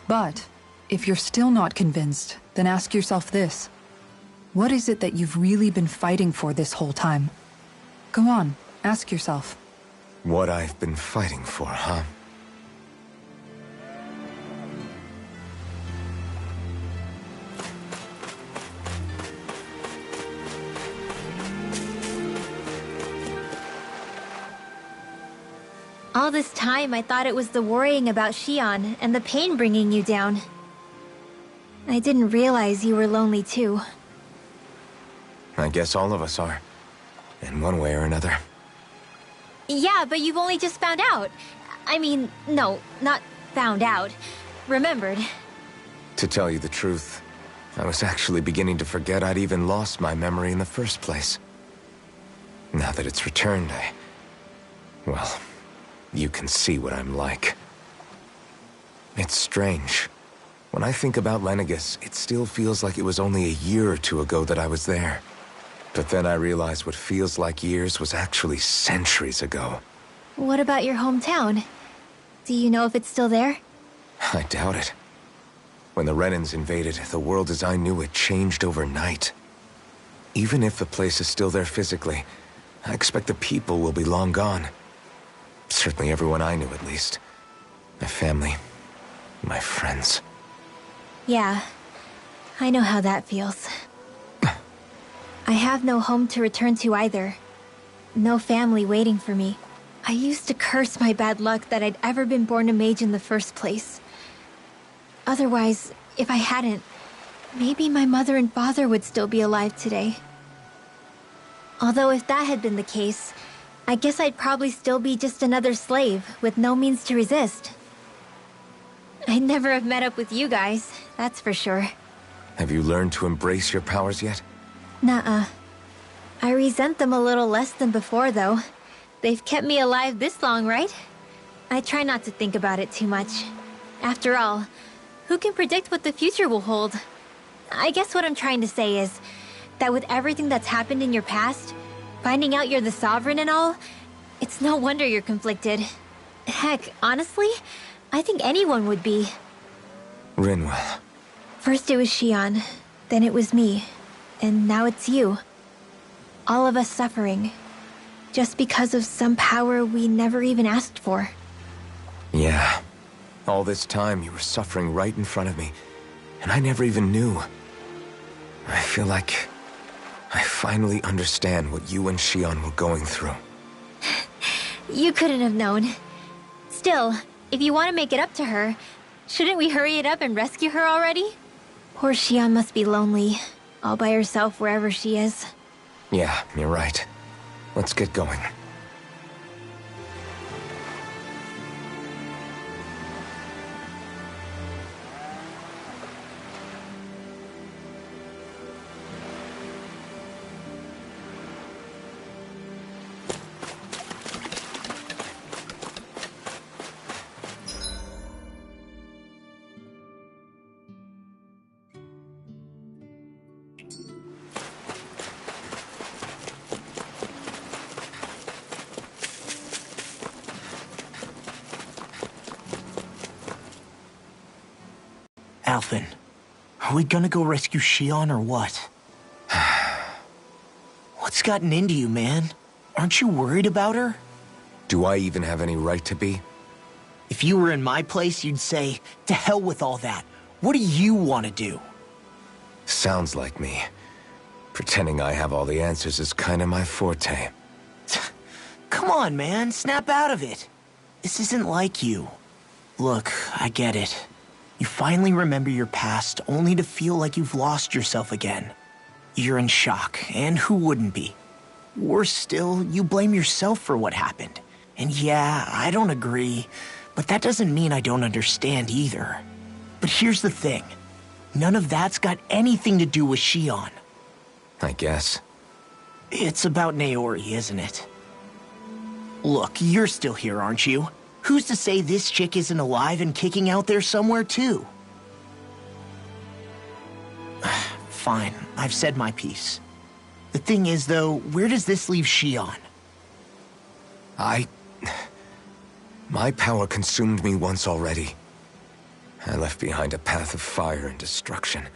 [SPEAKER 4] But if you're still not convinced, then ask yourself this. What is it that you've really been fighting for this whole time? Go on, ask yourself.
[SPEAKER 11] What I've been fighting for, huh?
[SPEAKER 9] All this time, I thought it was the worrying about Shion and the pain bringing you down. I didn't realize you were lonely too.
[SPEAKER 11] I guess all of us are. In one way or another.
[SPEAKER 9] Yeah, but you've only just found out. I mean, no, not found out. Remembered.
[SPEAKER 11] To tell you the truth, I was actually beginning to forget I'd even lost my memory in the first place. Now that it's returned, well, you can see what I'm like. It's strange. When I think about Lenegis, it still feels like it was only a year or two ago that I was there. But then I realized what feels like years was actually centuries ago.
[SPEAKER 9] What about your hometown? Do you know if it's still there?
[SPEAKER 11] I doubt it. When the Renans invaded, the world as I knew it changed overnight. Even if the place is still there physically, I expect the people will be long gone. Certainly everyone I knew, at least. My family, my friends.
[SPEAKER 9] Yeah, I know how that feels. I have no home to return to either. No family waiting for me. I used to curse my bad luck that I'd ever been born a mage in the first place. Otherwise, if I hadn't, maybe my mother and father would still be alive today. Although if that had been the case, I guess I'd probably still be just another slave with no means to resist. I'd never have met up with you guys, that's for sure.
[SPEAKER 11] Have you learned to embrace your powers yet?
[SPEAKER 9] Nuh-uh. I resent them a little less than before, though. They've kept me alive this long, right? I try not to think about it too much. After all, who can predict what the future will hold? I guess what I'm trying to say is that with everything that's happened in your past, finding out you're the Sovereign and all, it's no wonder you're conflicted. Heck, honestly, I think anyone would be.
[SPEAKER 11] Rinwell.
[SPEAKER 9] First it was Shion, then it was me, and now it's you. All of us suffering, just because of some power we never even asked for.
[SPEAKER 11] Yeah. All this time you were suffering right in front of me, and I never even knew. I feel like I finally understand what you and Shion were going through.
[SPEAKER 9] You couldn't have known. Still, if you want to make it up to her, shouldn't we hurry it up and rescue her already? Poor Shion must be lonely, all by herself wherever she is.
[SPEAKER 11] Yeah, you're right. Let's get going.
[SPEAKER 7] Alphen, are we gonna go rescue Shion or what? What's gotten into you, man? Aren't you worried about her?
[SPEAKER 11] Do I even have any right to be?
[SPEAKER 7] If you were in my place, you'd say, to hell with all that. What do you want to do?
[SPEAKER 11] Sounds like me. Pretending I have all the answers is kinda my forte.
[SPEAKER 7] Come on, man, snap out of it. This isn't like you. Look, I get it. You finally remember your past, only to feel like you've lost yourself again. You're in shock, and who wouldn't be? Worse still, you blame yourself for what happened. And yeah, I don't agree, but that doesn't mean I don't understand either. But here's the thing. None of that's got anything to do with Shion.
[SPEAKER 11] I guess.
[SPEAKER 7] It's about Naori, isn't it? Look, you're still here, aren't you? Who's to say this chick isn't alive and kicking out there somewhere, too? Fine, I've said my piece. The thing is, though, where does this leave Shion?
[SPEAKER 8] My power consumed me once already. I left behind a path of fire and destruction.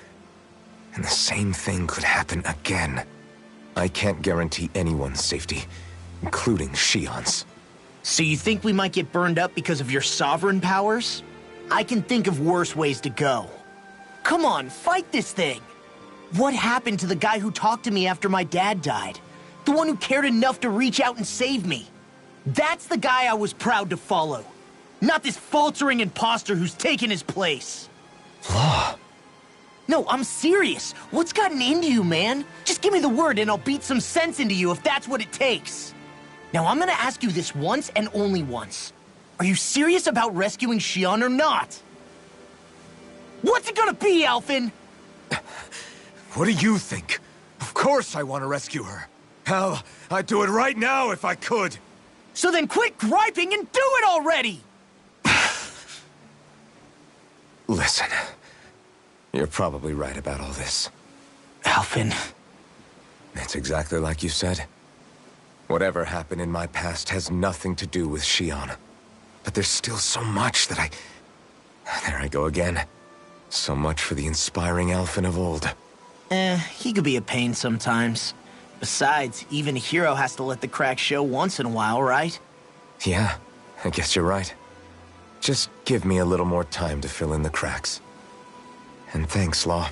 [SPEAKER 8] And the same thing could happen again. I can't guarantee anyone's safety, including Shion's.
[SPEAKER 7] So you think we might get burned up because of your sovereign powers? I can think of worse ways to go. Come on, fight this thing! What happened to the guy who talked to me after my dad died? The one who cared enough to reach out and save me? That's the guy I was proud to follow. Not this faltering imposter who's taken his place.
[SPEAKER 8] Law.
[SPEAKER 7] No, I'm serious. What's gotten into you, man? Just give me the word and I'll beat some sense into you if that's what it takes. Now, I'm gonna ask you this once and only once. Are you serious about rescuing Shion or not? What's it gonna be, Alphen?
[SPEAKER 8] What do you think? Of course I want to rescue her. Hell, I'd do it right now if I could.
[SPEAKER 7] So then quit griping and do it already!
[SPEAKER 8] Listen, you're probably right about all this.
[SPEAKER 7] Alphen.
[SPEAKER 8] It's exactly like you said. Whatever happened in my past has nothing to do with Shion. But there's still so much that There I go again. So much for the inspiring Alphen of old.
[SPEAKER 7] He could be a pain sometimes. Besides, even a hero has to let the cracks show once in a while, right?
[SPEAKER 8] Yeah, I guess you're right. Just give me a little more time to fill in the cracks. And thanks, Law.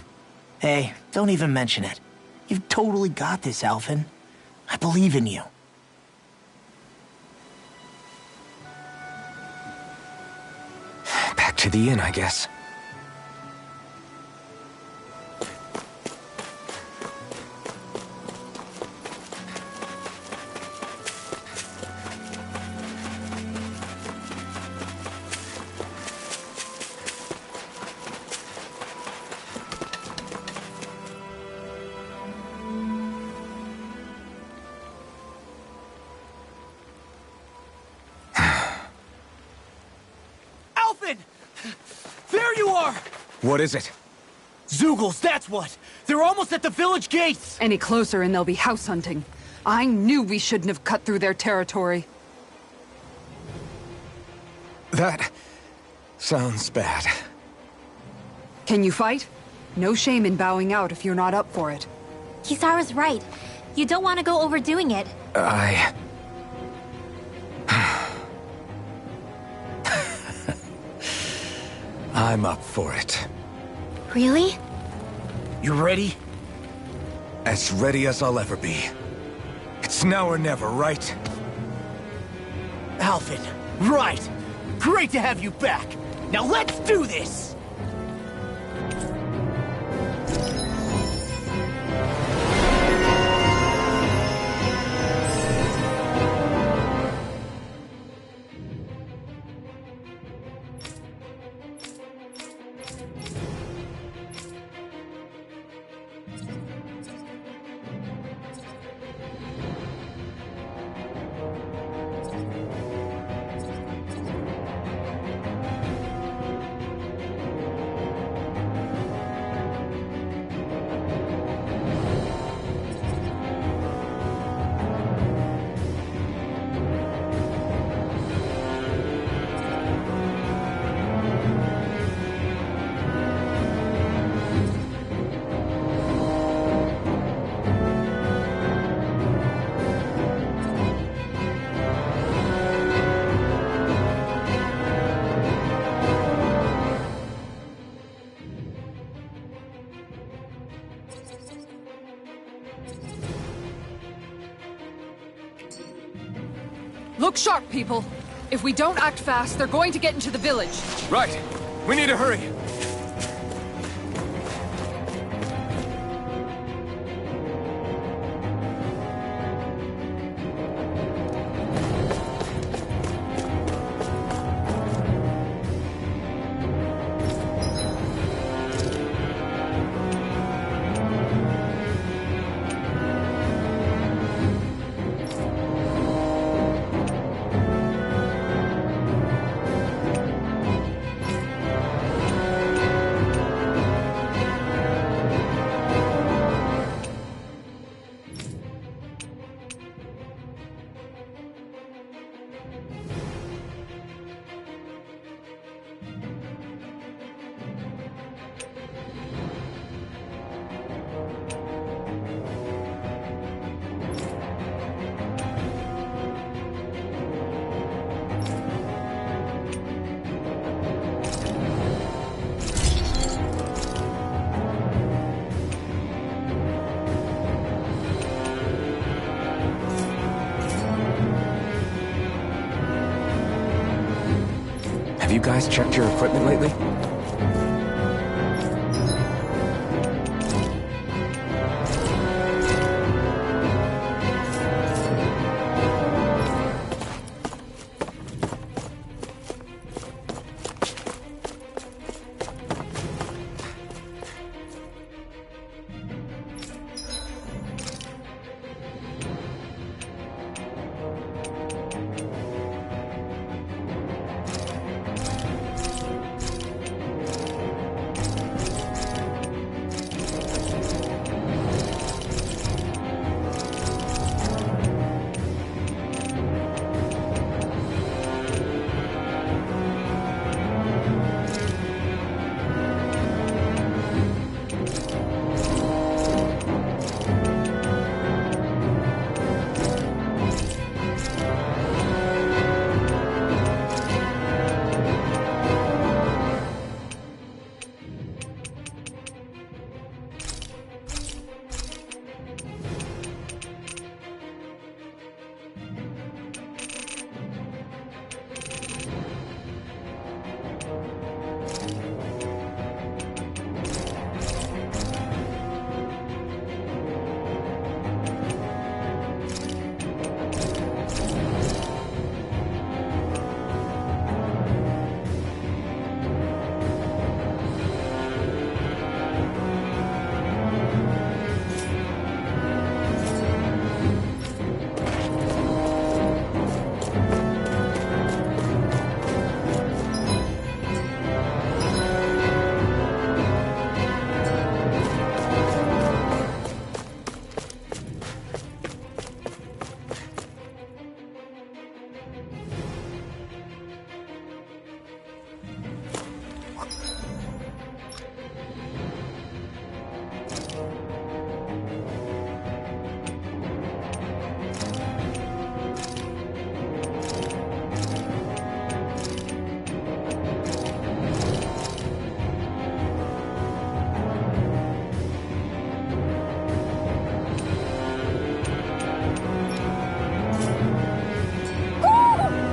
[SPEAKER 7] Hey, don't even mention it. You've totally got this, Alphen. I believe in you.
[SPEAKER 8] Back to the inn, I guess.
[SPEAKER 7] There you are!
[SPEAKER 8] What is it?
[SPEAKER 7] Zeugles, that's what! They're almost at the village gates!
[SPEAKER 4] Any closer and they'll be house hunting. I knew we shouldn't have cut through their territory.
[SPEAKER 8] That sounds bad.
[SPEAKER 4] Can you fight? No shame in bowing out if you're not up for it.
[SPEAKER 9] Kisara's right. You don't want to go overdoing it.
[SPEAKER 8] I'm up for it.
[SPEAKER 9] Really?
[SPEAKER 7] You ready?
[SPEAKER 8] As ready as I'll ever be. It's now or never, right?
[SPEAKER 7] Alphen, right! Great to have you back! Now let's do this!
[SPEAKER 4] Look sharp, people. If we don't act fast, they're going to get into the village.
[SPEAKER 11] Right. We need to hurry.
[SPEAKER 8] Have you guys checked your equipment lately?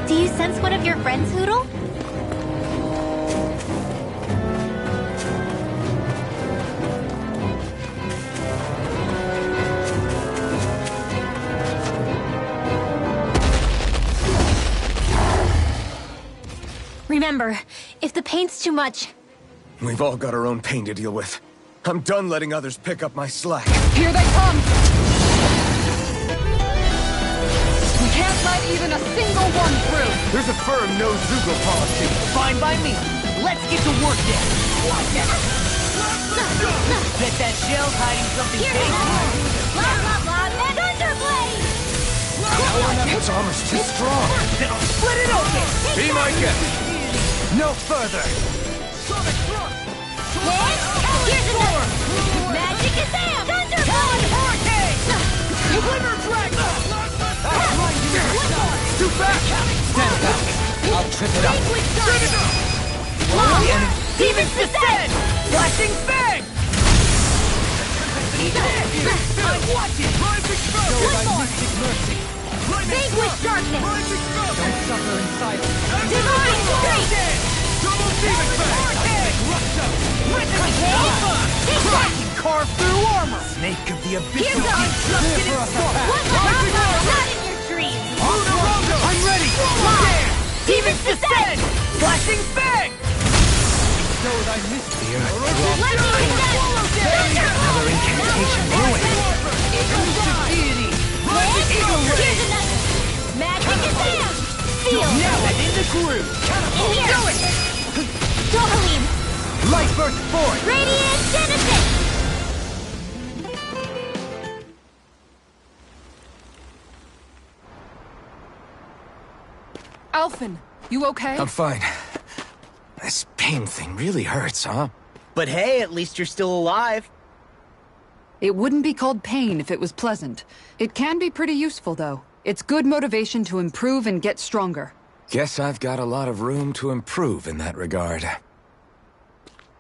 [SPEAKER 3] Do you sense one of your friends, Hoodle? Remember, if the paint's too much...
[SPEAKER 11] We've all got our own pain to deal with. I'm done letting others pick up my slack.
[SPEAKER 4] Here they come! We can't let even a single one through!
[SPEAKER 2] There's a firm no-Zugo policy.
[SPEAKER 1] Fine by me. Let's get to work then. Bet that shell's hiding something
[SPEAKER 3] Here's
[SPEAKER 1] dangerous.
[SPEAKER 3] blah, blah, blah, and Thunderblade!
[SPEAKER 11] Its armor's too strong.
[SPEAKER 1] Split it open.
[SPEAKER 11] Be my guest.
[SPEAKER 2] No further. Sonic thrust.
[SPEAKER 3] Here's another! Magic is out! Thunderblade!
[SPEAKER 1] Hurricane!
[SPEAKER 2] Glimmer Dragon.
[SPEAKER 11] Too fast.
[SPEAKER 2] Stand back. I'll trip it up.
[SPEAKER 3] Good enough! Long!
[SPEAKER 1] Demons descend! Flashing fang! I'm watching!
[SPEAKER 3] One more! Vanquish darkness!
[SPEAKER 1] Don't suffer in silence.
[SPEAKER 3] Divine strength!
[SPEAKER 2] Double Demon Fang.
[SPEAKER 3] Take that!
[SPEAKER 1] Carve through armor! Snake of the abyss.
[SPEAKER 3] Here goes! One more! Not in your dreams!
[SPEAKER 1] I'm ready! Demons descend! Flashing fang! So I missed the
[SPEAKER 3] Lightning descent!
[SPEAKER 6] Another incantation ruined.
[SPEAKER 1] deity!
[SPEAKER 3] Here's another! Magic is out! Feel!
[SPEAKER 1] Now and in the groove!
[SPEAKER 3] In here! Dohalim!
[SPEAKER 1] Light burst forth!
[SPEAKER 3] Radiant Genesis!
[SPEAKER 4] Alphen, you okay?
[SPEAKER 8] I'm fine. This pain thing really hurts, huh?
[SPEAKER 7] But hey, at least you're still alive.
[SPEAKER 4] It wouldn't be called pain if it was pleasant. It can be pretty useful, though. It's good motivation to improve and get stronger.
[SPEAKER 8] Guess I've got a lot of room to improve in that regard.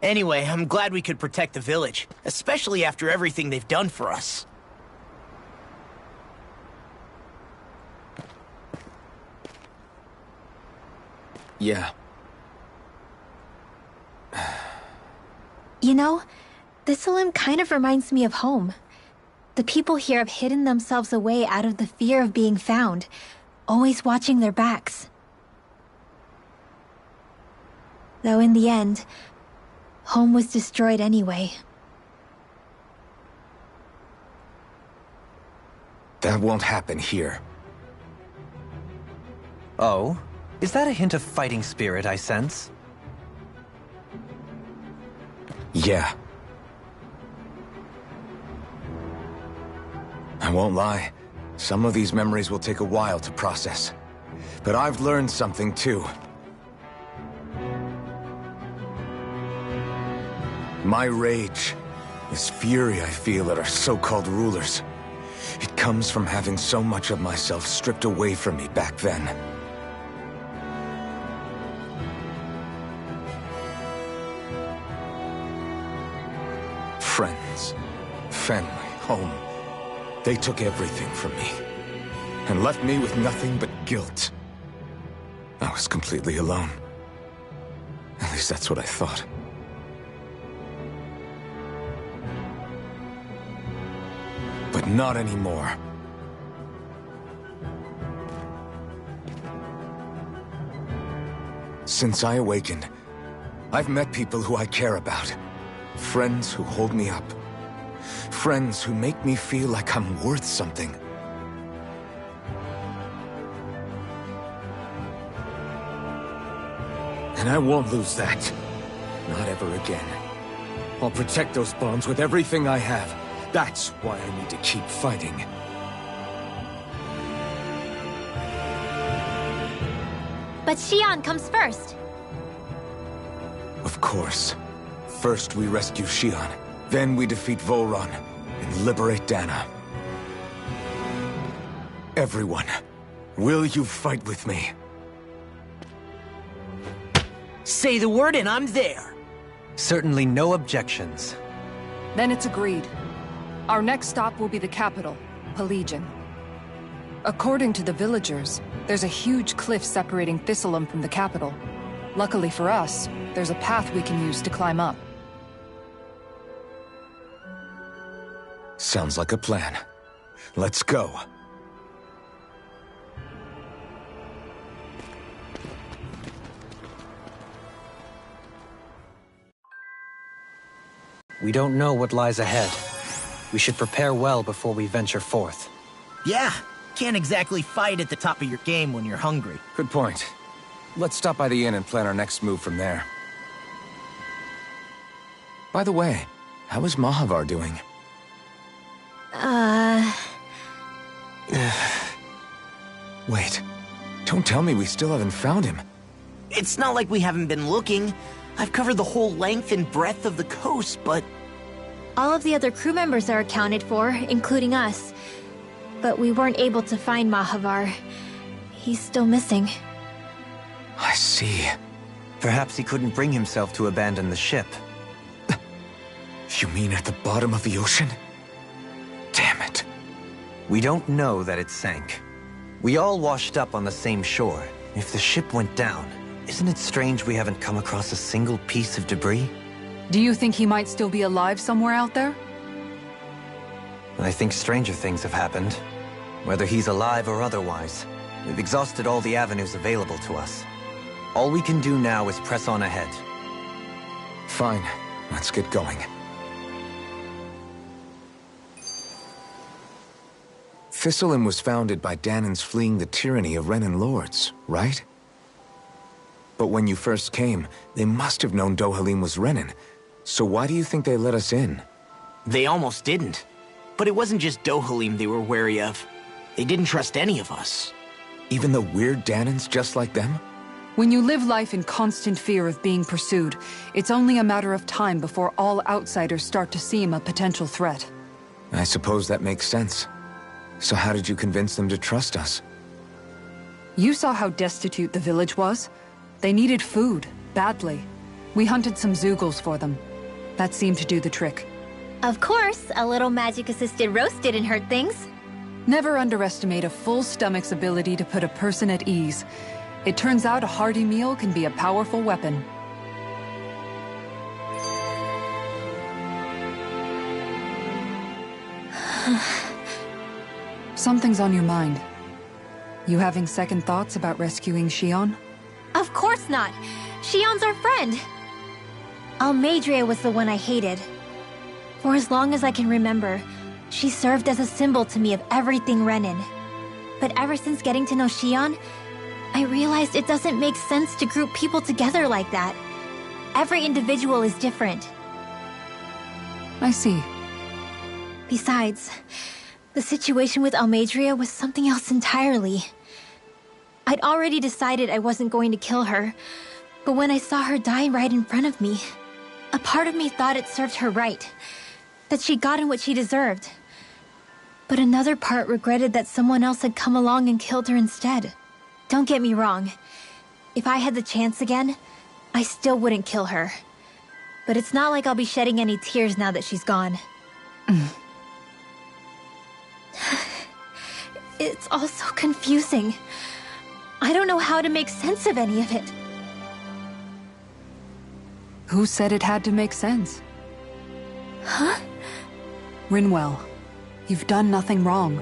[SPEAKER 7] Anyway, I'm glad we could protect the village, especially after everything they've done for us.
[SPEAKER 8] Yeah.
[SPEAKER 9] You know, Thistleum kind of reminds me of home. The people here have hidden themselves away out of the fear of being found, always watching their backs. Though in the end, home was destroyed anyway.
[SPEAKER 8] That won't happen here.
[SPEAKER 6] Oh? Is that a hint of fighting spirit I sense?
[SPEAKER 8] Yeah. I won't lie. Some of these memories will take a while to process. But I've learned something too. My rage, this fury I feel at our so-called rulers, it comes from having so much of myself stripped away from me back then. Friends, family, home. They took everything from me, and left me with nothing but guilt. I was completely alone. At least that's what I thought. But not anymore. Since I awakened, I've met people who I care about. Friends who hold me up. Friends who make me feel like I'm worth something. And I won't lose that. Not ever again. I'll protect those bonds with everything I have. That's why I need to keep fighting.
[SPEAKER 9] But Xion comes first.
[SPEAKER 8] Of course. First we rescue Xion, then we defeat Volron, and liberate Dana. Everyone, will you fight with me?
[SPEAKER 7] Say the word and I'm there.
[SPEAKER 6] Certainly no objections.
[SPEAKER 4] Then it's agreed. Our next stop will be the capital, Pelegion. According to the villagers, there's a huge cliff separating Thistleum from the capital. Luckily for us, there's a path we can use to climb up.
[SPEAKER 8] Sounds like a plan. Let's go.
[SPEAKER 6] We don't know what lies ahead. We should prepare well before we venture forth.
[SPEAKER 7] Yeah, can't exactly fight at the top of your game when you're hungry.
[SPEAKER 8] Good point. Let's stop by the inn and plan our next move from there. By the way, how is Mahavar doing? Wait, don't tell me we still haven't found him.
[SPEAKER 7] It's not like we haven't been looking. I've covered the whole length and breadth of the coast, but...
[SPEAKER 9] All of the other crew members are accounted for, including us. But we weren't able to find Mahavar. He's still missing.
[SPEAKER 8] I see.
[SPEAKER 6] Perhaps he couldn't bring himself to abandon the ship.
[SPEAKER 8] You mean at the bottom of the ocean? Damn it.
[SPEAKER 6] We don't know that it sank. We all washed up on the same shore. If the ship went down, isn't it strange we haven't come across a single piece of debris?
[SPEAKER 4] Do you think he might still be alive somewhere out there?
[SPEAKER 6] I think stranger things have happened. Whether he's alive or otherwise, we've exhausted all the avenues available to us. All we can do now is press on ahead.
[SPEAKER 8] Fine, let's get going. Thistleum was founded by Danan's fleeing the tyranny of Renan lords, right? But when you first came, they must have known Dohalim was Renan. So why do you think they let us in?
[SPEAKER 7] They almost didn't. But it wasn't just Dohalim they were wary of. They didn't trust any of us.
[SPEAKER 8] Even though we're Danans just like them?
[SPEAKER 4] When you live life in constant fear of being pursued, it's only a matter of time before all outsiders start to seem a potential threat.
[SPEAKER 8] I suppose that makes sense. So how did you convince them to trust us?
[SPEAKER 4] You saw how destitute the village was. They needed food, badly. We hunted some Zeugles for them. That seemed to do the trick.
[SPEAKER 3] Of course, a little magic-assisted roast didn't hurt things.
[SPEAKER 4] Never underestimate a full stomach's ability to put a person at ease. It turns out a hearty meal can be a powerful weapon. Something's on your mind. You having second thoughts about rescuing Shion?
[SPEAKER 3] Of course not. Shion's our friend. Almeidrea was the one I hated. For as long as I can remember, she served as a symbol to me of everything Renin. But ever since getting to know Shion, I realized it doesn't make sense to group people together like that. Every individual is different.
[SPEAKER 4] I see.
[SPEAKER 3] Besides, the situation with Almeidrea was something else entirely. I'd already decided I wasn't going to kill her, but when I saw her die right in front of me, a part of me thought it served her right, that she'd gotten what she deserved. But another part regretted that someone else had come along and killed her instead. Don't get me wrong. If I had the chance again, I still wouldn't kill her. But it's not like I'll be shedding any tears now that she's gone. It's all so confusing. I don't know how to make sense of any of it.
[SPEAKER 4] Who said it had to make sense?
[SPEAKER 3] Huh?
[SPEAKER 4] Rinwell, you've done nothing wrong.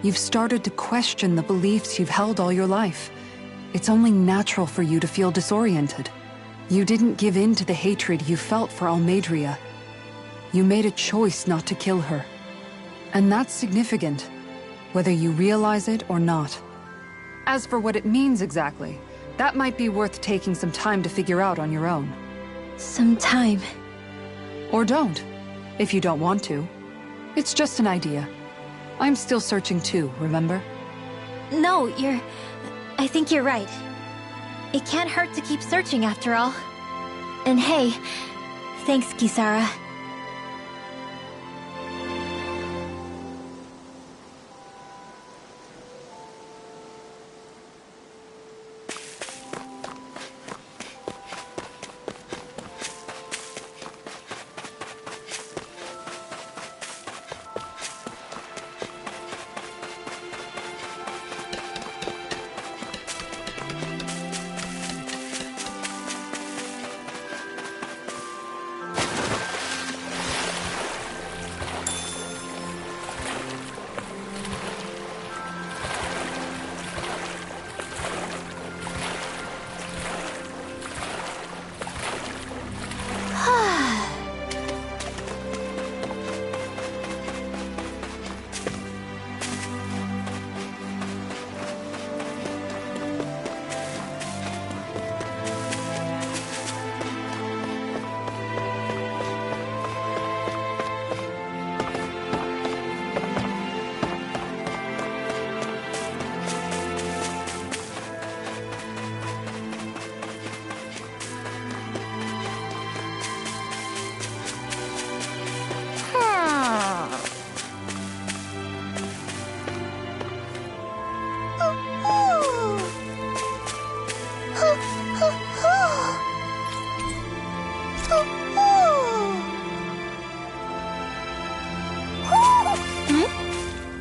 [SPEAKER 4] You've started to question the beliefs you've held all your life. It's only natural for you to feel disoriented. You didn't give in to the hatred you felt for Almeidrea. You made a choice not to kill her. And that's significant, whether you realize it or not. As for what it means exactly, that might be worth taking some time to figure out on your own.
[SPEAKER 3] Some time.
[SPEAKER 4] Or don't, if you don't want to. It's just an idea. I'm still searching too, remember?
[SPEAKER 3] No, I think you're right. It can't hurt to keep searching after all. And hey, thanks, Kisara.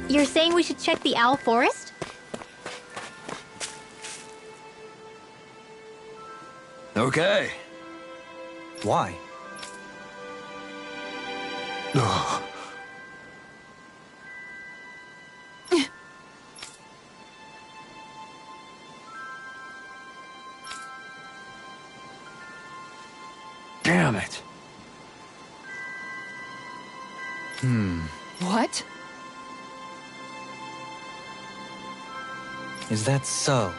[SPEAKER 3] You're saying we should check the Owl Forest?
[SPEAKER 2] Okay.
[SPEAKER 6] Why?
[SPEAKER 2] Ugh. Damn it.
[SPEAKER 4] What?
[SPEAKER 6] Is that so?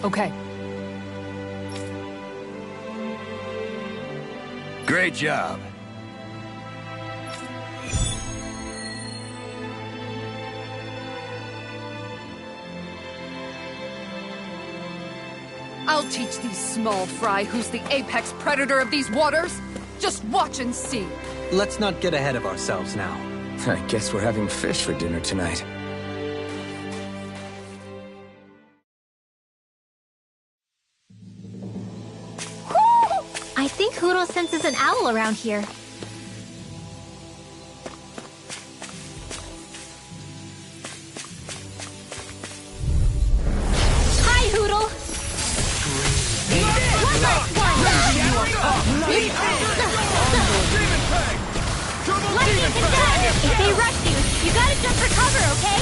[SPEAKER 4] Okay.
[SPEAKER 2] Great job.
[SPEAKER 4] I'll teach these small fry who's the apex predator of these waters. Just watch and see.
[SPEAKER 6] Let's not get ahead of ourselves now.
[SPEAKER 11] I guess we're having fish for dinner tonight.
[SPEAKER 3] I think Hoodle senses an owl around here. Hi, Hoodle! One last one! Lightning condemned! If they rush you, you gotta jump for cover, okay?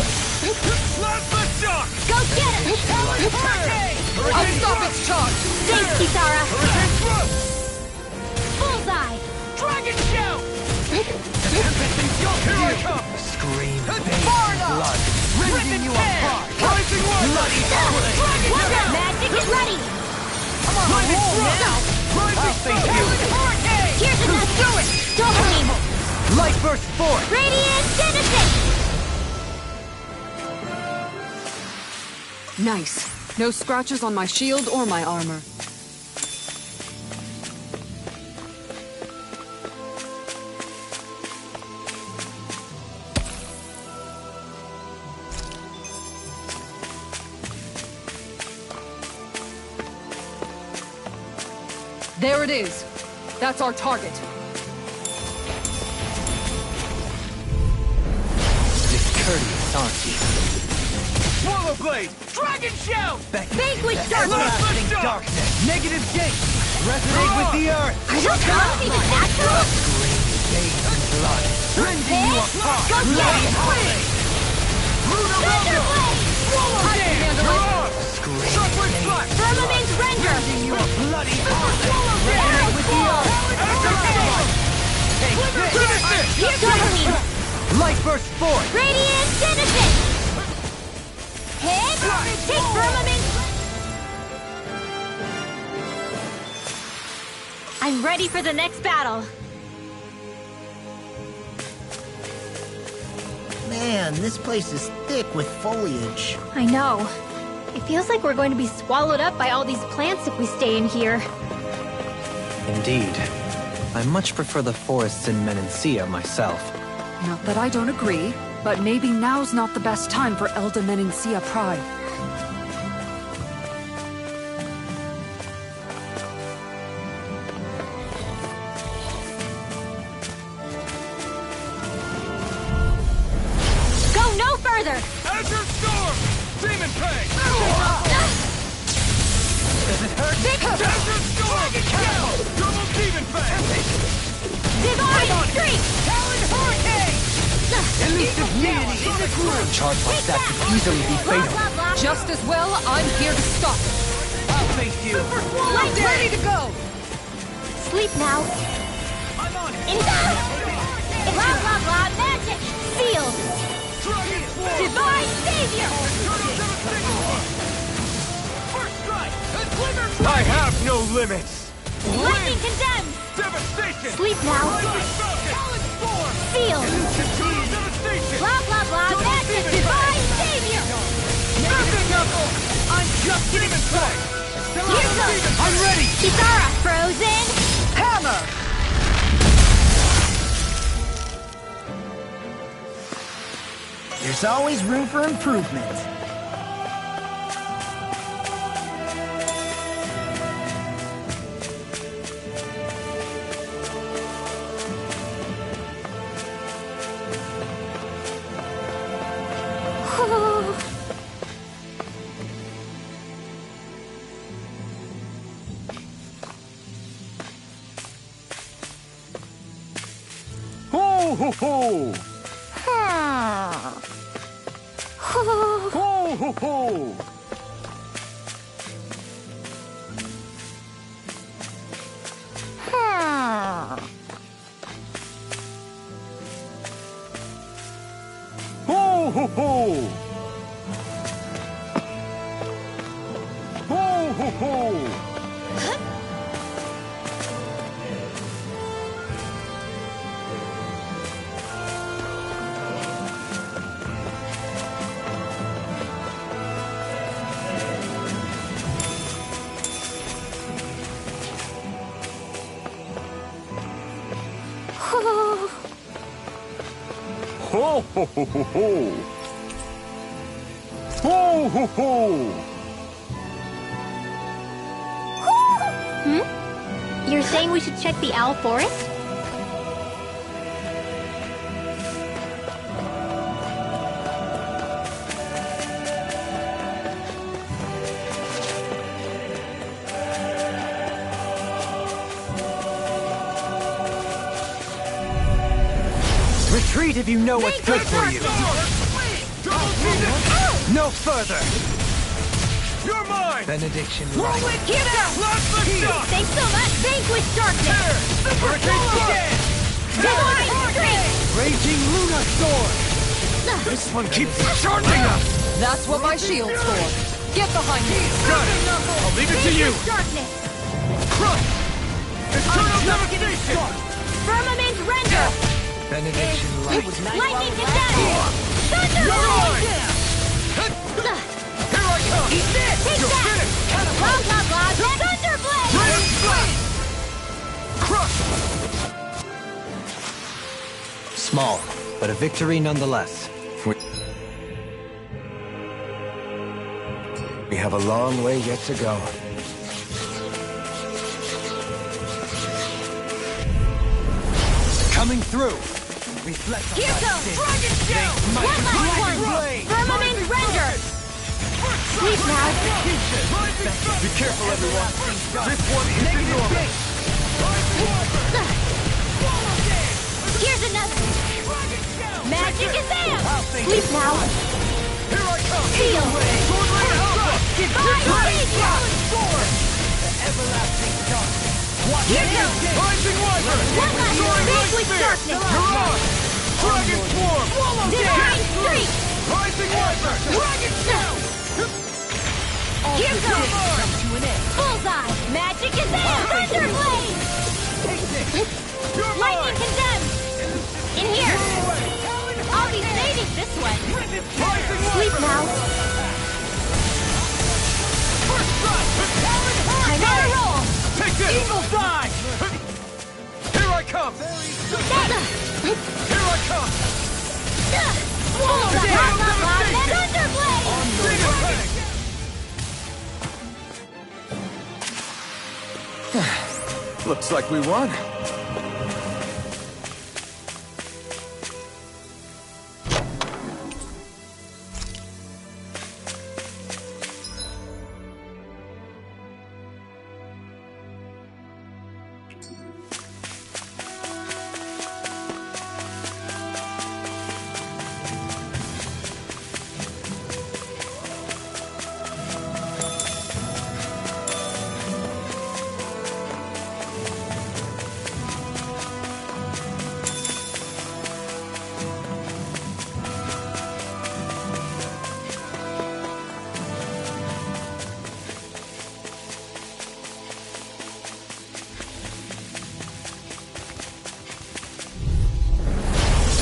[SPEAKER 3] Go get him!
[SPEAKER 4] I'll stop its charge!
[SPEAKER 3] Thanks, Kisara! Bullseye!
[SPEAKER 2] Dragon shout! Here I come!
[SPEAKER 6] Scream,
[SPEAKER 2] Blood! Rending you apart! Rising bloody
[SPEAKER 3] Wonder magic is ready!
[SPEAKER 2] Come on, now! I'll face you!
[SPEAKER 3] Here's another! Dopamine!
[SPEAKER 2] Light burst forth!
[SPEAKER 3] Radiant Genesis!
[SPEAKER 4] Nice. No scratches on my shield or my armor. There it is. That's our target.
[SPEAKER 6] Discourteous, aren't you?
[SPEAKER 2] Swallow blade! Dragon shout!
[SPEAKER 3] Vanquish darkness!
[SPEAKER 2] Everlasting darkness! Negative gate! Resonate with the earth!
[SPEAKER 3] Are those not even natural?
[SPEAKER 2] Blood! Rending you apart!
[SPEAKER 3] Go get it! Thunder Blade!
[SPEAKER 2] Swallow dance! You're on! Sharpwood slap!
[SPEAKER 3] Firmament Render!
[SPEAKER 2] Rending you a bloody
[SPEAKER 3] Arrow Sword!
[SPEAKER 2] Finish this!
[SPEAKER 3] Dopamine!
[SPEAKER 2] Light burst forth!
[SPEAKER 3] Radiant Genesis! Hit! Take Firmament! I'm ready for the next battle.
[SPEAKER 7] Man, this place is thick with foliage.
[SPEAKER 3] I know. It feels like we're going to be swallowed up by all these plants if we stay in here.
[SPEAKER 6] Indeed. I much prefer the forests in Menancia myself.
[SPEAKER 4] Not that I don't agree, but maybe now's not the best time for Elda Menancia Pride.
[SPEAKER 3] Go no further!
[SPEAKER 2] Azure Storm! Demon Peg! Does it hurt? Azure Storm! Double Demon Peg!
[SPEAKER 3] Divine Streak!
[SPEAKER 2] Talon Hurricane! Elusive deity in the group!
[SPEAKER 6] Charge like that could easily be
[SPEAKER 3] Blah,
[SPEAKER 6] fatal.
[SPEAKER 3] blah, blah.
[SPEAKER 4] Just as well, I'm here to stop it.
[SPEAKER 2] I'll face you!
[SPEAKER 3] Light
[SPEAKER 4] Ready to go!
[SPEAKER 3] Sleep now.
[SPEAKER 2] I'm on it!
[SPEAKER 3] Blah, blah, blah. Magic! Sealed!
[SPEAKER 2] Dragon Sword!
[SPEAKER 3] Divine Savior!
[SPEAKER 2] First strike! I have no limits!
[SPEAKER 3] Lightning condemned!
[SPEAKER 2] Devastation!
[SPEAKER 3] Sleep now.
[SPEAKER 2] Talon Storm!
[SPEAKER 3] Sealed!
[SPEAKER 2] Devastation!
[SPEAKER 3] Blah, blah, blah. Magic! Divine Savior!
[SPEAKER 2] Thunder Knuckle! I'm just Demon Peg!
[SPEAKER 3] Here goes!
[SPEAKER 2] I'm ready!
[SPEAKER 3] Kisara, frozen!
[SPEAKER 2] Hammer!
[SPEAKER 7] There's always room for improvement.
[SPEAKER 2] Ho ho ho! Ho ho ho! Ho ho ho! Ho ho ho! Ho ho ho ho ho! Ho ho ho!
[SPEAKER 3] You're saying we should check the owl forest?
[SPEAKER 6] Retreat if you know what's good for you. No further.
[SPEAKER 2] You're mine!
[SPEAKER 6] Benediction.
[SPEAKER 2] Roll it!
[SPEAKER 3] Here goes! Thanks so much! Vanquish darkness!
[SPEAKER 2] Hurricane again!
[SPEAKER 3] Divine strength!
[SPEAKER 6] Raging Luna Sword.
[SPEAKER 2] This one keeps charging us!
[SPEAKER 4] That's what my shield's for. Get behind me.
[SPEAKER 2] Got it! I'll leave it to you!
[SPEAKER 3] Darkness!
[SPEAKER 2] Crush! Eternal devastation!
[SPEAKER 3] Firmament render!
[SPEAKER 6] Benediction light.
[SPEAKER 3] Lightning condemn! Thunder
[SPEAKER 2] You're
[SPEAKER 3] blade!
[SPEAKER 2] mine! Here I come!
[SPEAKER 3] Eat this! Take
[SPEAKER 2] You're
[SPEAKER 3] that!
[SPEAKER 2] finished!
[SPEAKER 3] Blah blah blah! Thunder blade!
[SPEAKER 2] Dragon Blade! Crush!
[SPEAKER 6] Small, but a victory nonetheless.
[SPEAKER 8] We have a long way yet to go.
[SPEAKER 6] Coming through. Reflect on
[SPEAKER 3] Here
[SPEAKER 6] that
[SPEAKER 3] goes!
[SPEAKER 6] sin.
[SPEAKER 3] Dragon shell!
[SPEAKER 6] Make
[SPEAKER 3] One
[SPEAKER 6] might
[SPEAKER 3] last one!
[SPEAKER 6] blade.
[SPEAKER 3] Firmament render! Sleep now!
[SPEAKER 2] Be careful, everyone! This one isn't normal!
[SPEAKER 3] Here's another! Magic is there! Sleep now!
[SPEAKER 2] Here I come!
[SPEAKER 3] Feel!
[SPEAKER 2] Sword Lane Alpha!
[SPEAKER 3] Divine Radiance!
[SPEAKER 6] Everlasting dark.
[SPEAKER 3] Here goes!
[SPEAKER 2] Rising Wyvern!
[SPEAKER 3] One last
[SPEAKER 2] Soaring Light
[SPEAKER 3] Vanquish
[SPEAKER 2] Spear!
[SPEAKER 3] darkness!
[SPEAKER 2] You're on! Dragon Swarm!
[SPEAKER 3] Divine Streak!
[SPEAKER 2] Rising Wyvern!
[SPEAKER 3] Dragon Shell! Here goes! Bullseye! Magic is there! Thunder blade!
[SPEAKER 2] You're
[SPEAKER 3] Lightning
[SPEAKER 2] mine!
[SPEAKER 3] condemned! In here! I'll be saving this one!
[SPEAKER 2] Rising
[SPEAKER 3] Sleep
[SPEAKER 2] Wyvern!
[SPEAKER 3] now!
[SPEAKER 2] First shot! Talon
[SPEAKER 3] I'm on a roll!
[SPEAKER 2] Take this! Evil die! Here I come! Here I come!
[SPEAKER 3] Bullseye! Blah blah blah! Thunder blade!
[SPEAKER 11] Looks like we won.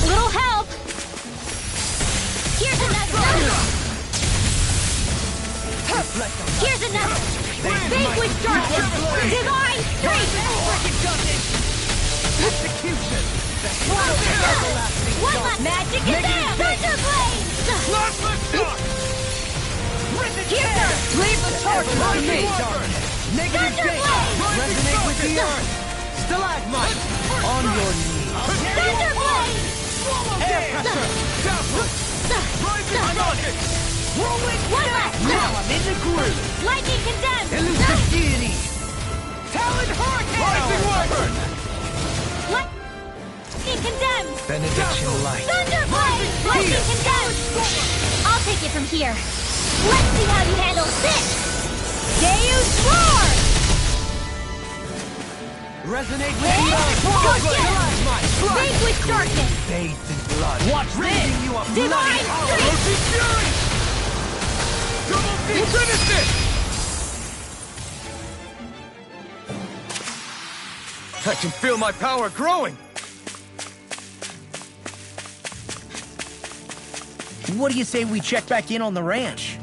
[SPEAKER 3] Little help! Here's another! Here's another! Vanquish darkness! Divine strength!
[SPEAKER 6] Execution.
[SPEAKER 3] One last magic is there! Thunder blade!
[SPEAKER 2] Last shot!
[SPEAKER 3] Here goes!
[SPEAKER 4] Leave the torch on me.
[SPEAKER 6] Negative
[SPEAKER 3] Thunder
[SPEAKER 6] gate.
[SPEAKER 3] blade!
[SPEAKER 6] Resonate with the earth. Stalagmite. On your knees.
[SPEAKER 3] Thunder blade!
[SPEAKER 6] Air pressure.
[SPEAKER 2] Rising Rocket!
[SPEAKER 3] One last
[SPEAKER 6] Now I'm in the groove.
[SPEAKER 3] lightning condemned!
[SPEAKER 6] Elusive deity. Talon Hurricane.
[SPEAKER 2] Rising Wyvern!
[SPEAKER 3] Lightning condemned!
[SPEAKER 6] Benediction light.
[SPEAKER 3] Thunder blade! Lightning condemned! I'll take it from here. Let's see how you handle this! Deus Roar!
[SPEAKER 6] Resonate with the earth. Stalagmite.
[SPEAKER 3] Vanquish darkness!
[SPEAKER 6] Bathed in blood. Watch this. You a
[SPEAKER 3] Divine
[SPEAKER 6] bloody
[SPEAKER 3] strength!
[SPEAKER 2] Roach's Fury! Double D! Finish it! I can feel my power growing!
[SPEAKER 7] What do you say we check back in on the ranch?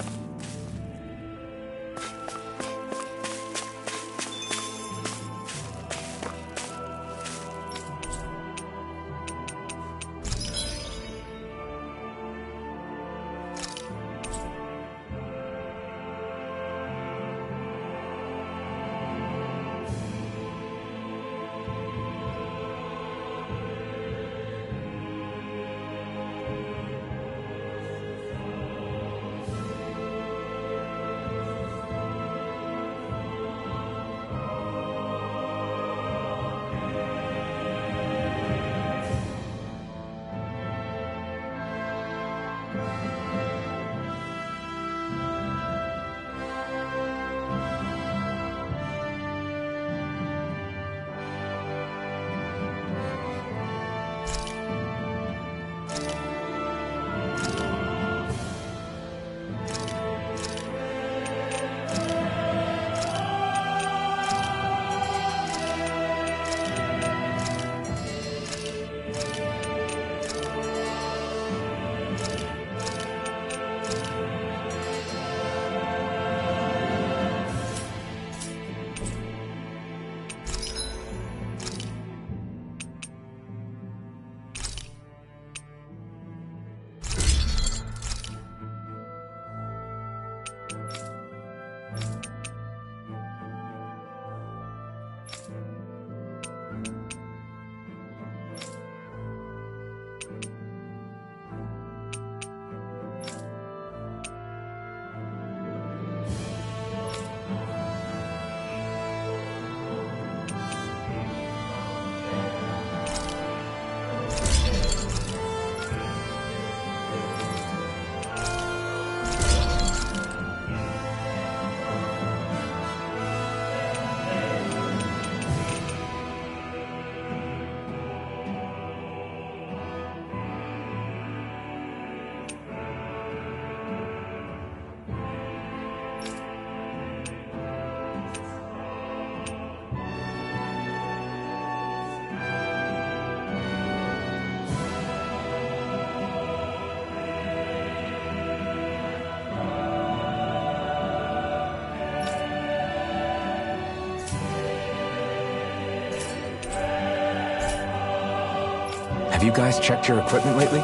[SPEAKER 8] Have you guys checked your equipment lately?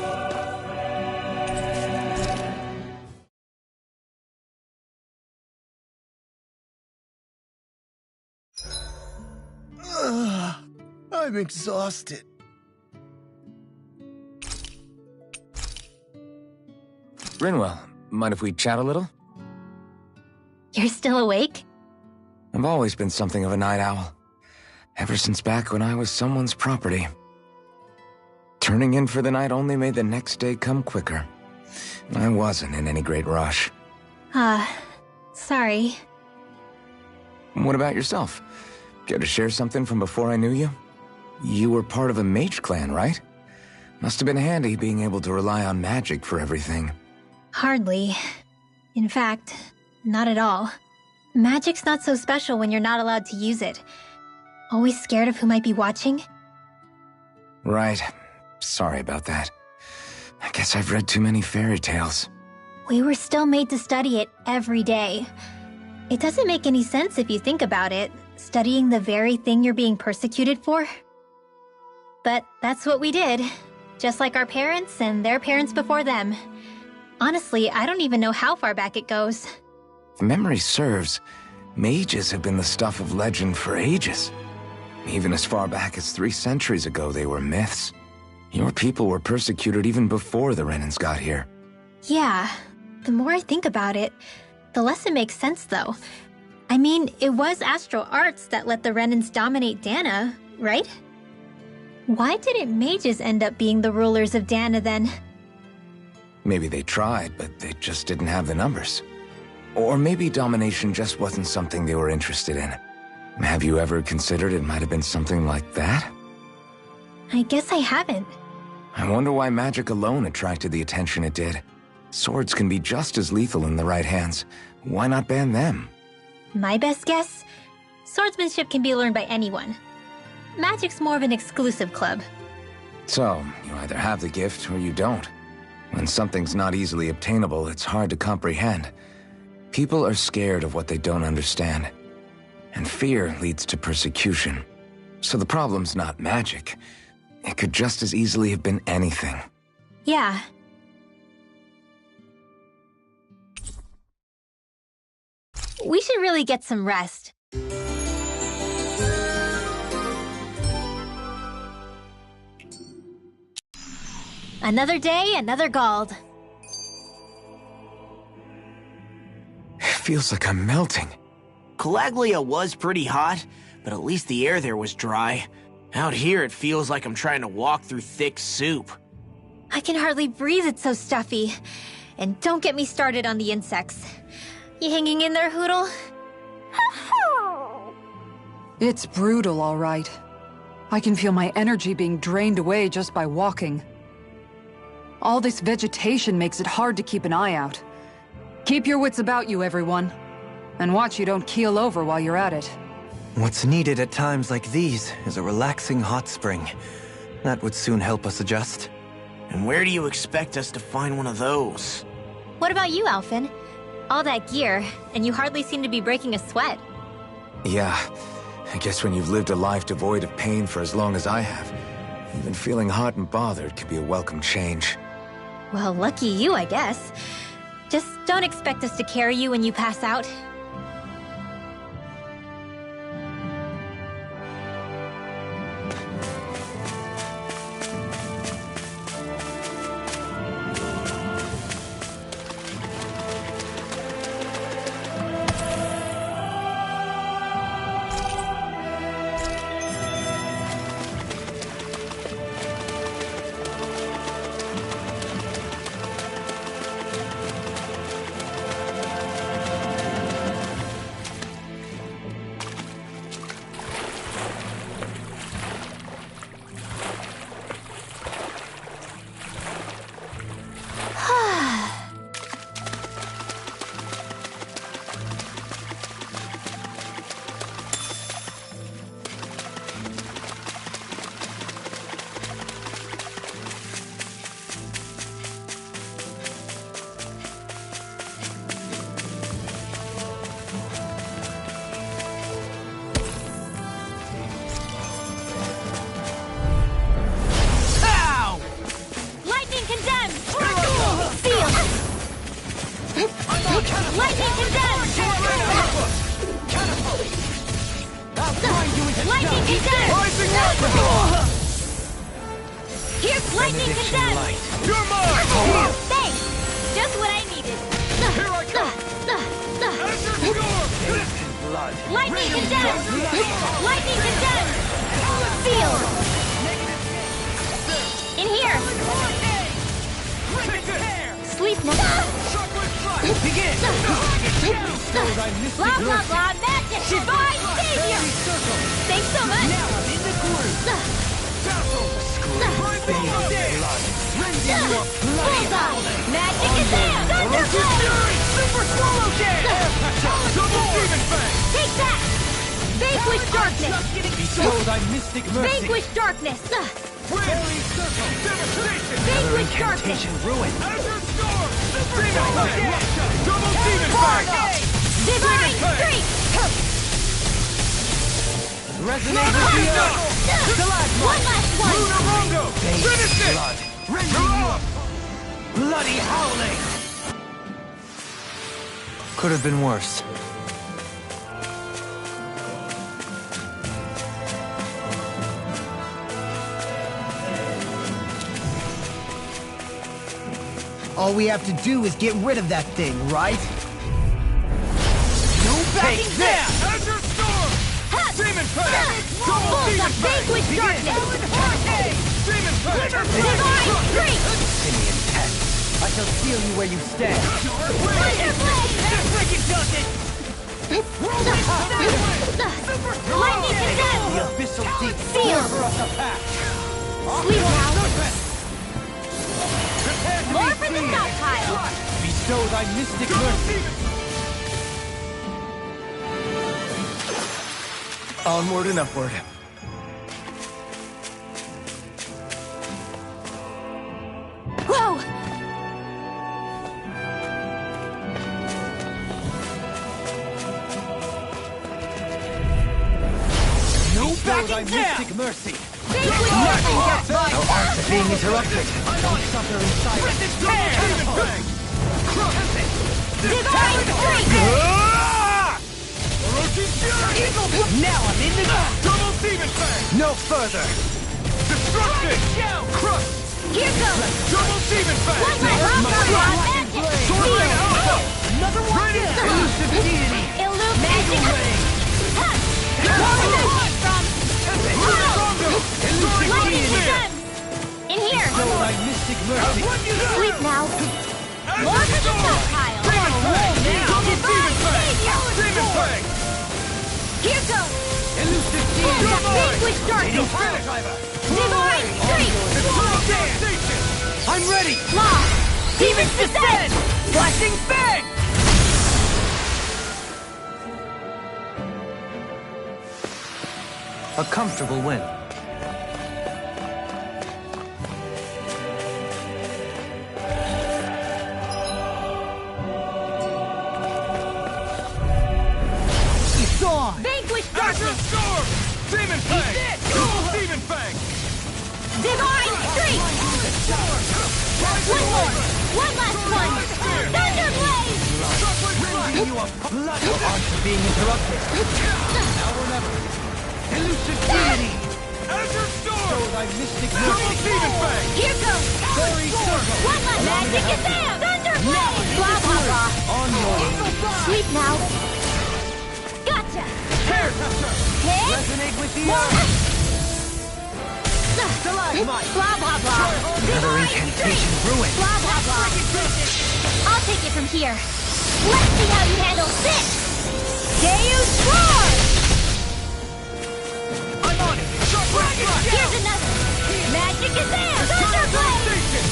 [SPEAKER 2] I'm exhausted.
[SPEAKER 8] Rinwell, mind if we chat a little?
[SPEAKER 3] You're still awake?
[SPEAKER 8] I've always been something of a night owl. Ever since back when I was someone's property. Turning in for the night only made the next day come quicker. I wasn't in any great rush.
[SPEAKER 3] Sorry.
[SPEAKER 8] What about yourself? Care to share something from before I knew you? You were part of a mage clan, right? Must have been handy being able to rely on magic for everything.
[SPEAKER 3] Hardly. In fact, not at all. Magic's not so special when you're not allowed to use it. Always scared of who might be watching?
[SPEAKER 8] Right. Sorry about that. I guess I've read too many fairy tales.
[SPEAKER 3] We were still made to study it every day. It doesn't make any sense if you think about it, studying the very thing you're being persecuted for. But that's what we did, just like our parents and their parents before them. Honestly, I don't even know how far back it goes.
[SPEAKER 8] If memory serves, mages have been the stuff of legend for ages. Even as far back as 3 centuries ago, they were myths. Your people were persecuted even before the Renans got here.
[SPEAKER 3] Yeah, the more I think about it, the less it makes sense though. I mean, it was astral arts that let the Renans dominate Dana, right? Why didn't mages end up being the rulers of Dana then?
[SPEAKER 8] Maybe they tried, but they just didn't have the numbers. Or maybe domination just wasn't something they were interested in. Have you ever considered it might have been something like that?
[SPEAKER 3] I guess I haven't.
[SPEAKER 8] I wonder why magic alone attracted the attention it did. Swords can be just as lethal in the right hands. Why not ban them?
[SPEAKER 3] My best guess? Swordsmanship can be learned by anyone. Magic's more of an exclusive club.
[SPEAKER 8] So, you either have the gift or you don't. When something's not easily obtainable, it's hard to comprehend. People are scared of what they don't understand. And fear leads to persecution. So the problem's not magic. It could just as easily have been anything.
[SPEAKER 3] Yeah. We should really get some rest. Another day, another Gald.
[SPEAKER 8] It feels like I'm melting.
[SPEAKER 7] Calaglia was pretty hot, but at least the air there was dry. Out here, it feels like I'm trying to walk through thick soup.
[SPEAKER 3] I can hardly breathe, it's so stuffy. And don't get me started on the insects. You hanging in there, Hoodle?
[SPEAKER 4] It's brutal, all right. I can feel my energy being drained away just by walking. All this vegetation makes it hard to keep an eye out. Keep your wits about you, everyone. And watch you don't keel over while you're at it.
[SPEAKER 6] What's needed at times like these is a relaxing hot spring. That would soon help us adjust.
[SPEAKER 7] And where do you expect us to find one of those?
[SPEAKER 3] What about you, Alphen? All that gear, and you hardly seem to be breaking a sweat.
[SPEAKER 8] Yeah, I guess when you've lived a life devoid of pain for as long as I have, even feeling hot and bothered could be a welcome change.
[SPEAKER 3] Well, lucky you, I guess. Just don't expect us to carry you when you pass out.
[SPEAKER 5] Here's lightning condemned!
[SPEAKER 2] You're mine!
[SPEAKER 5] Thanks! Just what I needed.
[SPEAKER 2] Here I come! Azure Storm!
[SPEAKER 6] Blood.
[SPEAKER 5] Lightning condemned! Lightning condemned! Sealed! In here!
[SPEAKER 2] Take this!
[SPEAKER 5] Sleep now!
[SPEAKER 2] Chocolate fire! Begin!
[SPEAKER 5] Blah blah blah! Magic! Divine savior! Thanks so much!
[SPEAKER 1] Now I'm in the groove.
[SPEAKER 5] Bullseye! Magic is there! Thunderblade!
[SPEAKER 2] Super Swallow Jet! Double Demon Fang!
[SPEAKER 5] Take that! Vanquish darkness!
[SPEAKER 1] Bestowed thy mystic mercy.
[SPEAKER 5] Vanquish darkness!
[SPEAKER 2] Fairy Circle! Devastation!
[SPEAKER 5] Vanquish darkness!
[SPEAKER 6] Ruin.
[SPEAKER 2] Azure Storm! Demon Fang! Double Demon Fang!
[SPEAKER 5] Divine streak!
[SPEAKER 1] Resonate with the earth.
[SPEAKER 5] One last one!
[SPEAKER 2] Lunarongo! Finish it! You're up!
[SPEAKER 1] Bloody howling.
[SPEAKER 6] Could have been worse.
[SPEAKER 1] All we have to do is get rid of that thing, right? No backing down!
[SPEAKER 2] Azure Storm! Demon Fang! Double
[SPEAKER 5] Bullseye!
[SPEAKER 2] Demon Fang!
[SPEAKER 5] Vanquish darkness!
[SPEAKER 2] Demon Fang!
[SPEAKER 5] Divine streak!
[SPEAKER 6] Simian test.
[SPEAKER 1] I shall seal you where you stand.
[SPEAKER 5] Thunderblade!
[SPEAKER 1] Freaking does it!
[SPEAKER 5] Lightning condemned!
[SPEAKER 1] The abyssal deep
[SPEAKER 5] Seal!
[SPEAKER 1] for us a pack.
[SPEAKER 5] Sleep now! More for the stockpile!
[SPEAKER 1] Bestow thy mystic mercy.
[SPEAKER 7] Onward and upward.
[SPEAKER 5] Whoa!
[SPEAKER 1] No backing down! Mercy.
[SPEAKER 5] Vanquish darkness!
[SPEAKER 1] Our arts are being interrupted. Don't suffer in silence.
[SPEAKER 5] Divine streak!
[SPEAKER 1] Now I'm in the
[SPEAKER 2] Double Demon Fang!
[SPEAKER 1] No further.
[SPEAKER 2] Destruction! Crush!
[SPEAKER 5] Here goes!
[SPEAKER 2] Double Demon Fang!
[SPEAKER 5] One last magic!
[SPEAKER 2] Sword Alpha!
[SPEAKER 1] Another one.
[SPEAKER 2] Radiant
[SPEAKER 1] Elusive deity.
[SPEAKER 5] Magic! Lightning condemned! In here!
[SPEAKER 1] Bestow thy mystic mercy.
[SPEAKER 5] Sleep now! More for the stockpile! Divine savior!
[SPEAKER 2] Demon Fang!
[SPEAKER 5] Here goes!
[SPEAKER 1] Elusive deity.
[SPEAKER 5] Vanquish darkness! Divine streak!
[SPEAKER 1] I'm ready.
[SPEAKER 5] Law! Demons descend!
[SPEAKER 1] Flashing fang.
[SPEAKER 6] A comfortable win.
[SPEAKER 1] It's on.
[SPEAKER 5] Vanquish
[SPEAKER 2] Azure
[SPEAKER 5] darkness!
[SPEAKER 2] Storm! Demon Fang! Double Demon Fang!
[SPEAKER 5] Divine streak! One more! One last one! Thunderblade!
[SPEAKER 1] Blood. Our arts are being interrupted. Now or never. Elusive deity.
[SPEAKER 2] Azure Storm!
[SPEAKER 1] Bestow thy mystic
[SPEAKER 2] Double
[SPEAKER 1] mercy.
[SPEAKER 2] Demon Fang!
[SPEAKER 5] Here goes!
[SPEAKER 1] Fairy circle.
[SPEAKER 5] One last magic is there! Thunderblade! Blah blah blah!
[SPEAKER 1] On your
[SPEAKER 5] Sleep now! Gotcha!
[SPEAKER 2] Hair Toucher!
[SPEAKER 5] Hit!
[SPEAKER 1] resonate with the
[SPEAKER 5] More!
[SPEAKER 1] earth. Stalagmite.
[SPEAKER 5] Blah blah blah!
[SPEAKER 6] Another incantation ruin.
[SPEAKER 5] Blah blah blah! I'll take it from here. Let's see how you handle this! Deus Roar!
[SPEAKER 2] I'm on it!
[SPEAKER 5] Here's another! Magic is there! Thunderblade!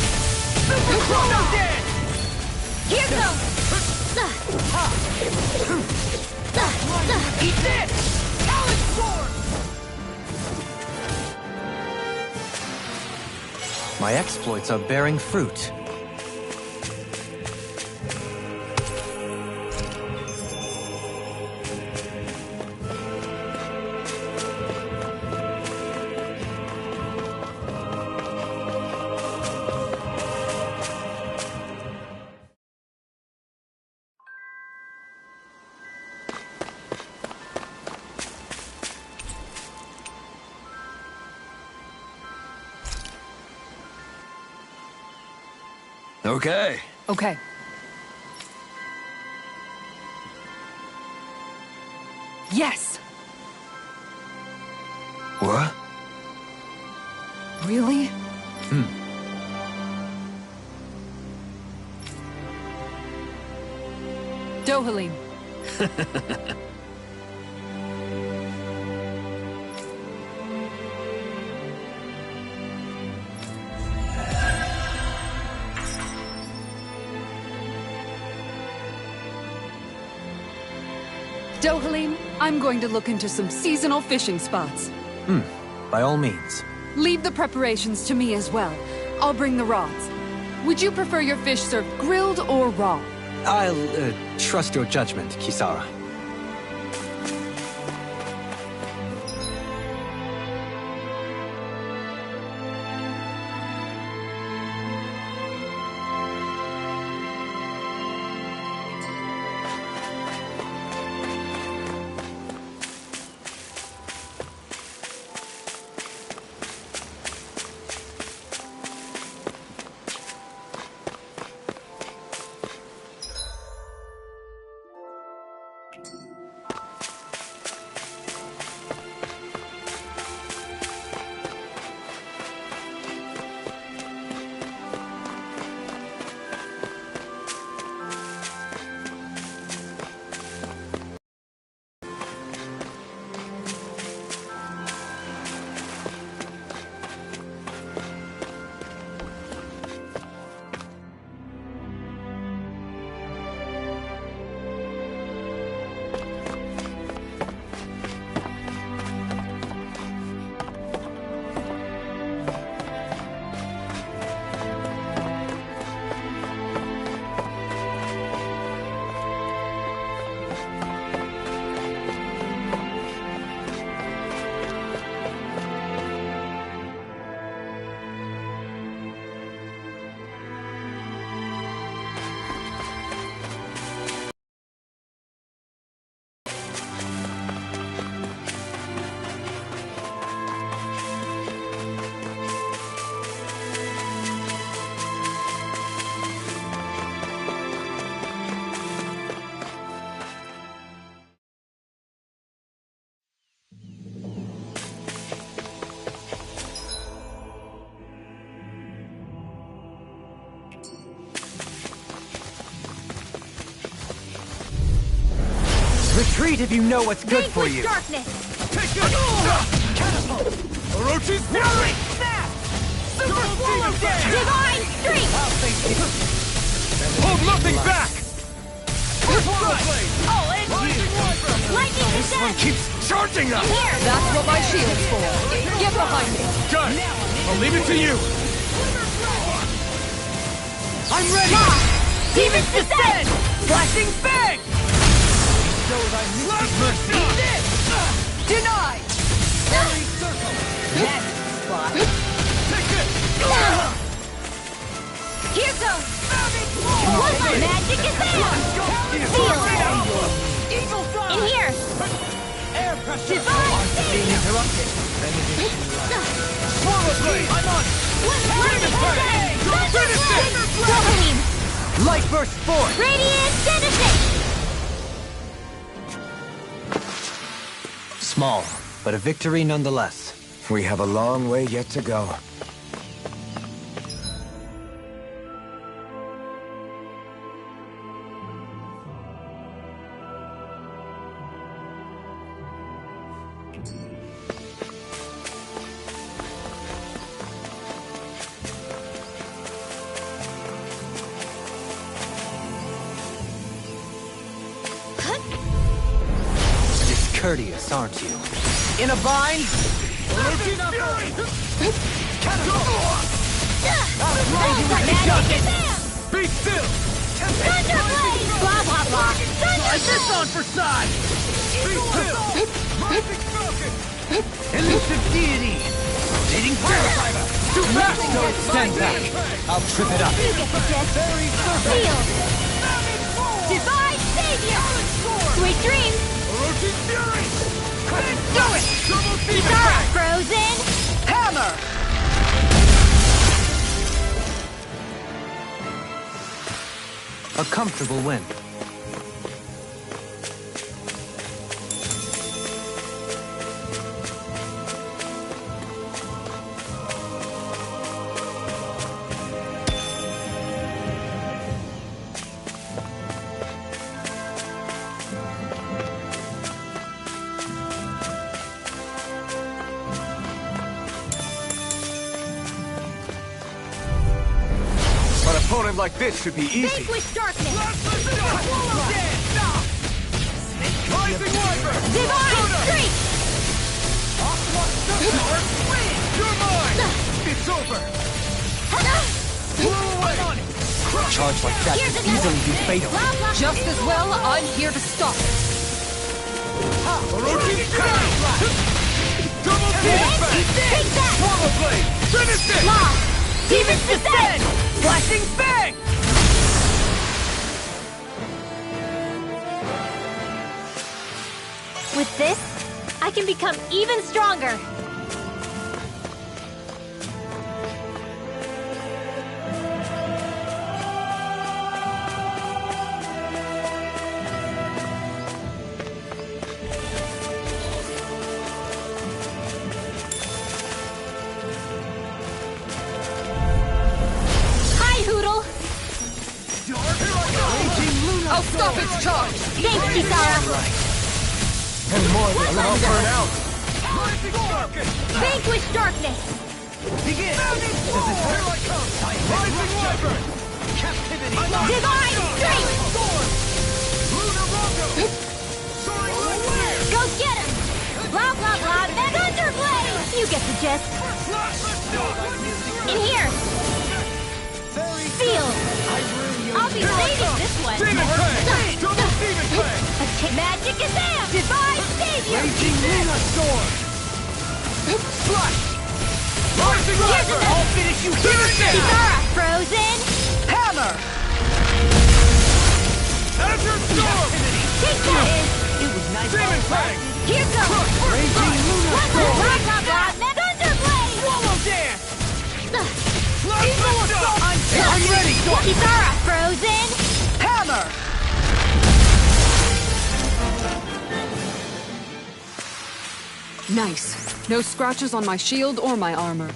[SPEAKER 2] Super Chrono Dead!
[SPEAKER 5] Here goes!
[SPEAKER 2] Eat this! Talon Sword!
[SPEAKER 6] My exploits are bearing fruit.
[SPEAKER 2] Okay.
[SPEAKER 4] Okay. Yes!
[SPEAKER 2] What?
[SPEAKER 4] Really? Dohalim. Dohalim, I'm going to look into some seasonal fishing spots.
[SPEAKER 6] By all means.
[SPEAKER 4] Leave the preparations to me as well. I'll bring the rods. Would you prefer your fish served grilled or raw?
[SPEAKER 6] I'll, trust your judgment, Kisara. Retreat if you know what's good for you.
[SPEAKER 3] Darkness!
[SPEAKER 2] Take it! Catapult! Orochi's fury!
[SPEAKER 3] Snap! Super swallow dance! Divine streak!
[SPEAKER 2] Hold nothing back!
[SPEAKER 3] All engines! Lightning
[SPEAKER 2] This one
[SPEAKER 3] descent!
[SPEAKER 2] keeps charging us!
[SPEAKER 3] Here!
[SPEAKER 4] That's what my shield's for. Get behind me.
[SPEAKER 2] Got it! I'll leave it to you!
[SPEAKER 1] I'm ready!
[SPEAKER 3] Demon's descent!
[SPEAKER 1] Flashing fang!
[SPEAKER 4] Denied!
[SPEAKER 1] That's the spot.
[SPEAKER 3] Here goes! Magic is there! In here!
[SPEAKER 1] Air pressure!
[SPEAKER 3] Divine
[SPEAKER 1] Being interrupted. Forward blade! I'm on!
[SPEAKER 3] Dohalim!
[SPEAKER 1] Light burst forth!
[SPEAKER 3] Radiant Genesis!
[SPEAKER 6] Small, but a victory nonetheless.
[SPEAKER 8] We have a long way yet to go.
[SPEAKER 6] Discourteous, aren't you? In a bind?
[SPEAKER 2] Be still!
[SPEAKER 3] Thunderblade! Blah, blah, blah!
[SPEAKER 1] Try this on for size!
[SPEAKER 2] Be still! Rising Falcon!
[SPEAKER 1] Elusive deity! Rotating fire fiber! Too fast! No, stand back! I'll trip it up!
[SPEAKER 3] You get the gist! Shield! Divine Savior! Sweet dreams!
[SPEAKER 2] Orochi's fury!
[SPEAKER 3] Do it! Kisara! Frozen!
[SPEAKER 1] Hammer!
[SPEAKER 6] A comfortable win.
[SPEAKER 2] An opponent like this should be easy.
[SPEAKER 9] Vanquish darkness!
[SPEAKER 2] Rising Wyvern!
[SPEAKER 9] Divine streak!
[SPEAKER 2] You're mine! It's over! Blow away!
[SPEAKER 6] A charge like that
[SPEAKER 9] Here's
[SPEAKER 6] could
[SPEAKER 9] another.
[SPEAKER 6] easily be fatal.
[SPEAKER 9] Blah, blah,
[SPEAKER 4] Just as well, I'm here to stop it.
[SPEAKER 2] Orochi's counter! Double demon fang!
[SPEAKER 9] Take that!
[SPEAKER 2] Swallow blade! Finish it!
[SPEAKER 9] Law! Demon's descent!
[SPEAKER 2] Flashing fang!
[SPEAKER 9] With this, I can become even stronger. Hi, Hoodle!
[SPEAKER 4] I'll stop its charge!
[SPEAKER 9] Thanks, Kisara!
[SPEAKER 2] And more than I'll burn out! Rising Falcon!
[SPEAKER 9] Vanquish darkness!
[SPEAKER 2] Begin! Here I come! Rising Wyvern! Captivity!
[SPEAKER 9] Divine strength!
[SPEAKER 2] Lunar Rondo! Soaring Lightyear!
[SPEAKER 9] Go get him! Blah, blah, blah, Mega Underblade! You get the gist. In here! Feel! I'll be saving this one!
[SPEAKER 2] Demon Fang! Double Demon Fang!
[SPEAKER 9] Magic is there! Divine Savior!
[SPEAKER 2] Raging Luna Sword! Slash! Rising Wyvern! I'll finish you here and now!
[SPEAKER 9] Kisara, frozen!
[SPEAKER 2] Hammer! Azure Storm!
[SPEAKER 9] Take that!
[SPEAKER 2] It was nice. Demon Fang!
[SPEAKER 9] Here goes!
[SPEAKER 2] Raging Luna
[SPEAKER 9] Blah,
[SPEAKER 2] Sword!
[SPEAKER 9] blah, blah, blah, Mega Underblade!
[SPEAKER 2] Swallow Dance! Evil Assault! I'm ready!
[SPEAKER 9] Kisara, frozen!
[SPEAKER 2] Hammer!
[SPEAKER 4] Nice. No scratches on my shield or my armor.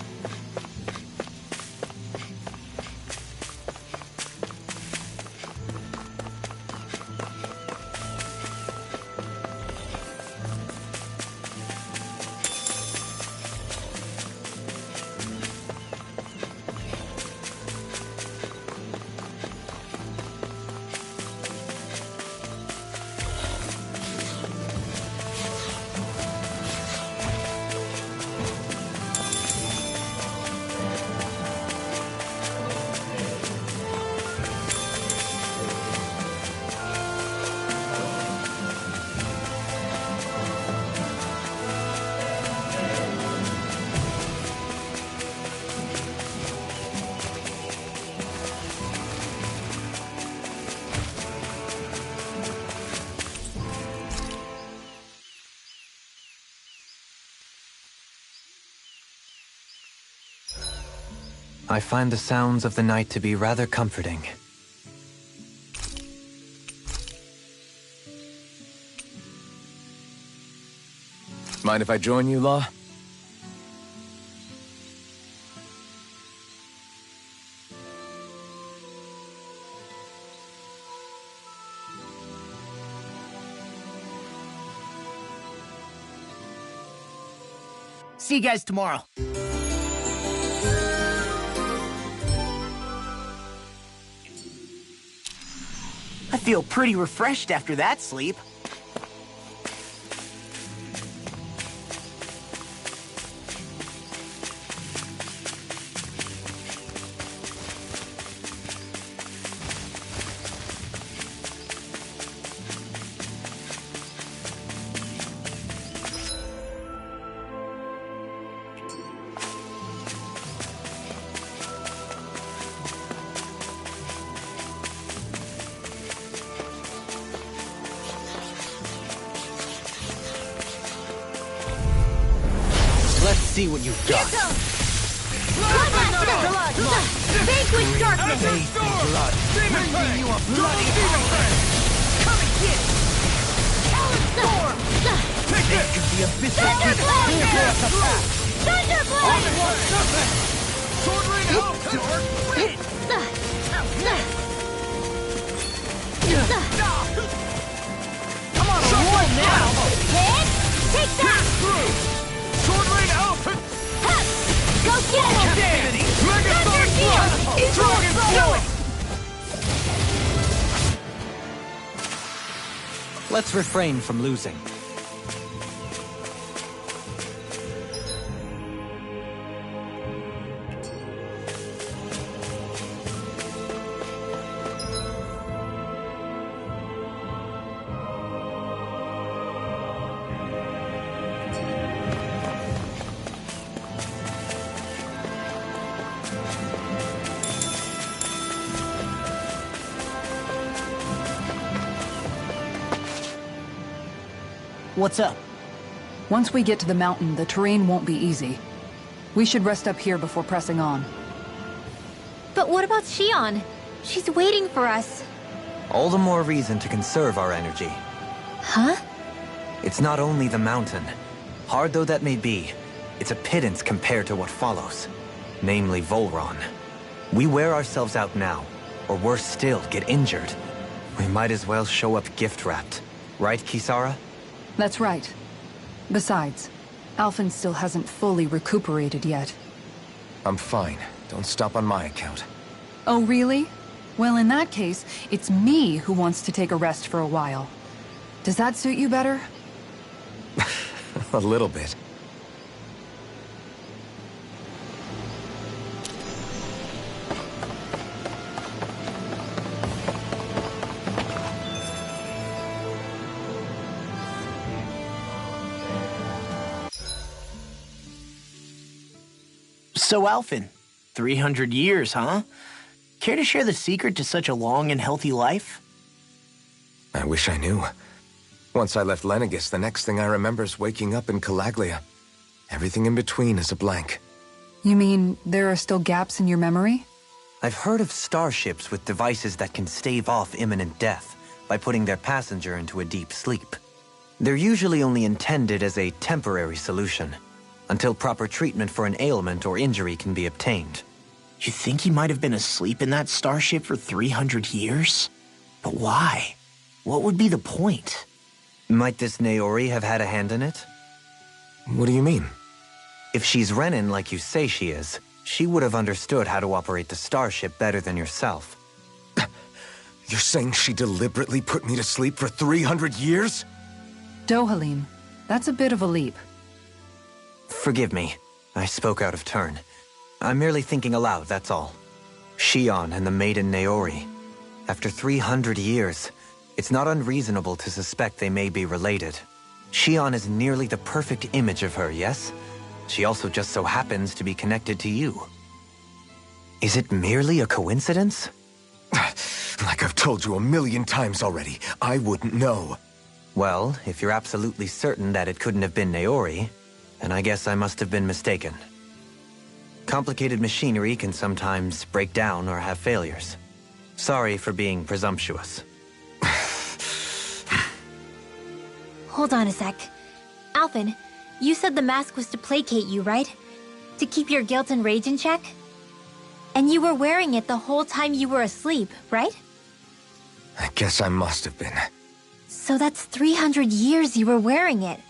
[SPEAKER 6] I find the sounds of the night to be rather comforting.
[SPEAKER 11] Mind if I join you, Law?
[SPEAKER 7] See you guys tomorrow. I feel pretty refreshed after that sleep.
[SPEAKER 6] Let's see what you've got.
[SPEAKER 9] Blood
[SPEAKER 3] Vanquish darkness!
[SPEAKER 2] Faith and blood. Bringing you a bloody
[SPEAKER 1] Come and get it!
[SPEAKER 2] Take this!
[SPEAKER 1] The abyssal
[SPEAKER 3] Thunderblade!
[SPEAKER 1] clear us a path!
[SPEAKER 3] Thunderblade!
[SPEAKER 2] Sword rain out!
[SPEAKER 1] Come on, roll now!
[SPEAKER 3] Hit! Take that!
[SPEAKER 2] Sword rain out!
[SPEAKER 3] Go get him!
[SPEAKER 1] Captivity!
[SPEAKER 2] Megathon
[SPEAKER 3] Shield!
[SPEAKER 2] Dragon Sword!
[SPEAKER 6] Let's refrain from losing.
[SPEAKER 7] What's up?
[SPEAKER 4] Once we get to the mountain, the terrain won't be easy. We should rest up here before pressing on.
[SPEAKER 3] But what about Shion? She's waiting for us.
[SPEAKER 6] All the more reason to conserve our energy.
[SPEAKER 3] Huh?
[SPEAKER 6] It's not only the mountain. Hard though that may be, it's a pittance compared to what follows. Namely Volron. We wear ourselves out now, or worse still, get injured. We might as well show up gift-wrapped. Right, Kisara?
[SPEAKER 4] That's right. Besides, Alphen still hasn't fully recuperated yet.
[SPEAKER 8] I'm fine. Don't stop on my account.
[SPEAKER 4] Oh, really? Well, in that case, it's me who wants to take a rest for a while. Does that suit you better?
[SPEAKER 8] A little bit.
[SPEAKER 7] So, Alphen, 300 years, huh? Care to share the secret to such a long and healthy life?
[SPEAKER 8] I wish I knew. Once I left Lenegis, the next thing I remember is waking up in Calaglia. Everything in between is a blank.
[SPEAKER 4] You mean there are still gaps in your memory?
[SPEAKER 6] I've heard of starships with devices that can stave off imminent death by putting their passenger into a deep sleep. They're usually only intended as a temporary solution, until proper treatment for an ailment or injury can be obtained.
[SPEAKER 7] You think he might have been asleep in that starship for 300 years? But why? What would be the point?
[SPEAKER 6] Might this Naori have had a hand in it?
[SPEAKER 8] What do you mean?
[SPEAKER 6] If she's Renin like you say she is, she would have understood how to operate the starship better than yourself.
[SPEAKER 8] You're saying she deliberately put me to sleep for 300 years?
[SPEAKER 4] Dohalim, that's a bit of a leap.
[SPEAKER 6] Forgive me. I spoke out of turn. I'm merely thinking aloud, that's all. Shion and the maiden Naori. After 300 years, it's not unreasonable to suspect they may be related. Shion is nearly the perfect image of her, yes? She also just so happens to be connected to you. Is it merely a coincidence?
[SPEAKER 8] Like I've told you 1,000,000 times already, I wouldn't know.
[SPEAKER 6] Well, if you're absolutely certain that it couldn't have been Naori, then I guess I must have been mistaken. Complicated machinery can sometimes break down or have failures. Sorry for being presumptuous.
[SPEAKER 3] Hold on a sec. Alphen, you said the mask was to placate you, right? To keep your guilt and rage in check? And you were wearing it the whole time you were asleep, right?
[SPEAKER 8] I guess I must have been.
[SPEAKER 3] So that's 300 years you were wearing it.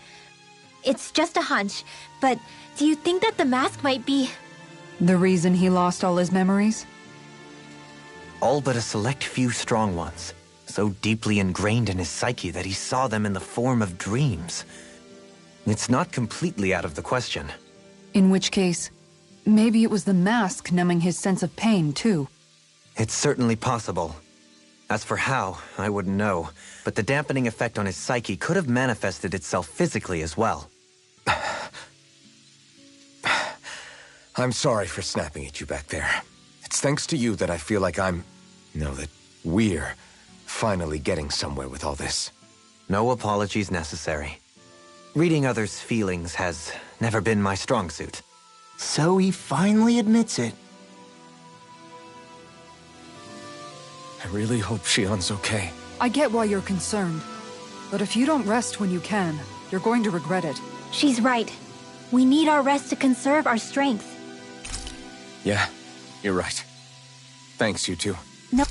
[SPEAKER 3] It's just a hunch, but do you think that the mask might be...
[SPEAKER 4] The reason he lost all his memories?
[SPEAKER 6] All but a select few strong ones, so deeply ingrained in his psyche that he saw them in the form of dreams. It's not completely out of the question.
[SPEAKER 4] In which case, maybe it was the mask numbing his sense of pain, too.
[SPEAKER 6] It's certainly possible. As for how, I wouldn't know, but the dampening effect on his psyche could have manifested itself physically as well.
[SPEAKER 8] I'm sorry for snapping at you back there. It's thanks to you that I feel like that we're finally getting somewhere with all this.
[SPEAKER 6] No apologies necessary. Reading others' feelings has never been my strong suit.
[SPEAKER 7] So he finally admits it.
[SPEAKER 11] really hope Shion's okay.
[SPEAKER 4] I get why you're concerned. But if you don't rest when you can, you're going to regret it.
[SPEAKER 9] She's right. We need our rest to conserve our strength.
[SPEAKER 11] Yeah, you're right. Thanks, you two.
[SPEAKER 9] No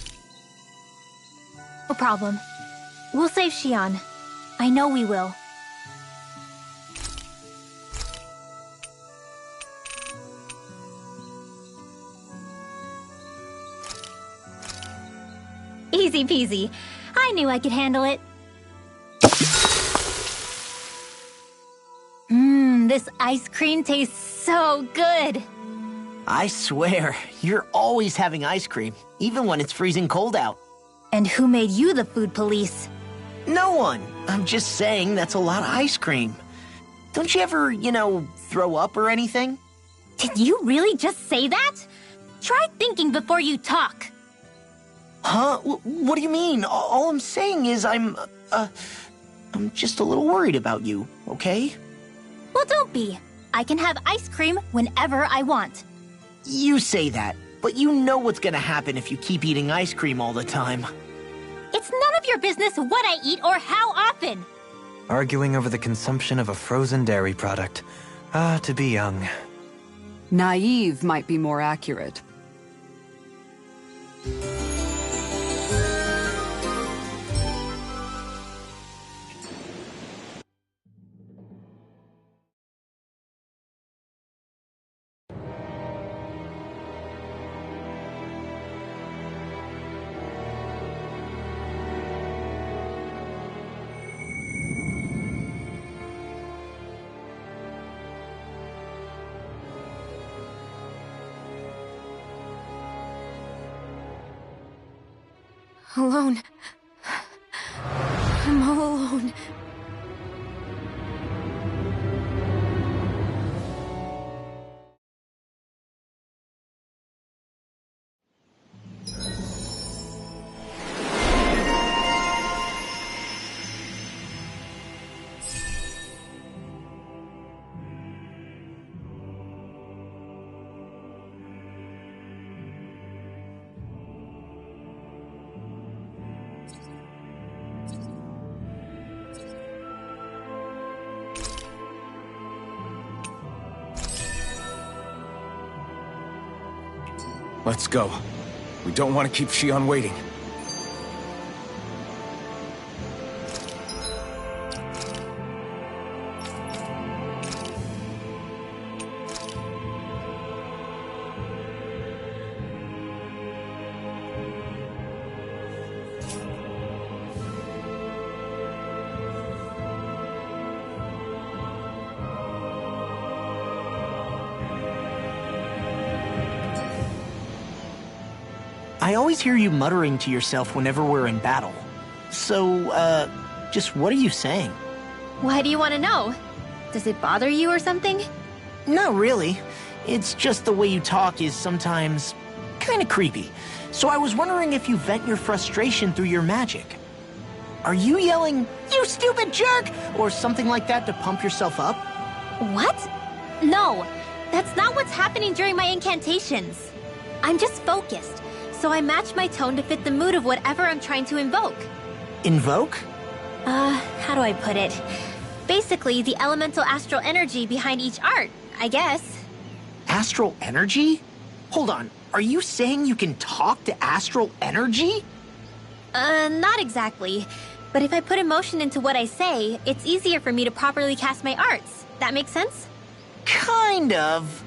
[SPEAKER 9] problem. We'll save Shion. I know we will. Easy peasy. I knew I could handle it. This ice cream tastes so good.
[SPEAKER 7] I swear, you're always having ice cream, even when it's freezing cold out.
[SPEAKER 9] And who made you the food police?
[SPEAKER 7] No one. I'm just saying that's a lot of ice cream. Don't you ever, throw up or anything?
[SPEAKER 9] Did you really just say that? Try thinking before you talk.
[SPEAKER 7] Huh? What do you mean? All I'm saying is I'm just a little worried about you, okay?
[SPEAKER 9] Well, don't be. I can have ice cream whenever I want.
[SPEAKER 7] You say that, but you know what's gonna happen if you keep eating ice cream all the time.
[SPEAKER 9] It's none of your business what I eat or how often.
[SPEAKER 6] Arguing over the consumption of a frozen dairy product. Ah, to be young.
[SPEAKER 4] Naive might be more accurate.
[SPEAKER 9] Alone. I'm all alone.
[SPEAKER 11] Let's go. We don't want to keep Shion waiting.
[SPEAKER 7] I always hear you muttering to yourself whenever we're in battle. So, just what are you saying?
[SPEAKER 9] Why do you want to know? Does it bother you or something?
[SPEAKER 7] Not really. It's just the way you talk is sometimes kind of creepy. So I was wondering if you vent your frustration through your magic. Are you yelling, "You stupid jerk!" or something like that to pump yourself up?
[SPEAKER 9] What? No, that's not what's happening during my incantations. I'm just focused, so I match my tone to fit the mood of whatever I'm trying to invoke.
[SPEAKER 7] Invoke?
[SPEAKER 9] How do I put it? Basically, the elemental astral energy behind each art, I guess.
[SPEAKER 7] Astral energy? Hold on, are you saying you can talk to astral energy?
[SPEAKER 9] Not exactly. But if I put emotion into what I say, it's easier for me to properly cast my arts. That makes sense?
[SPEAKER 7] Kind of.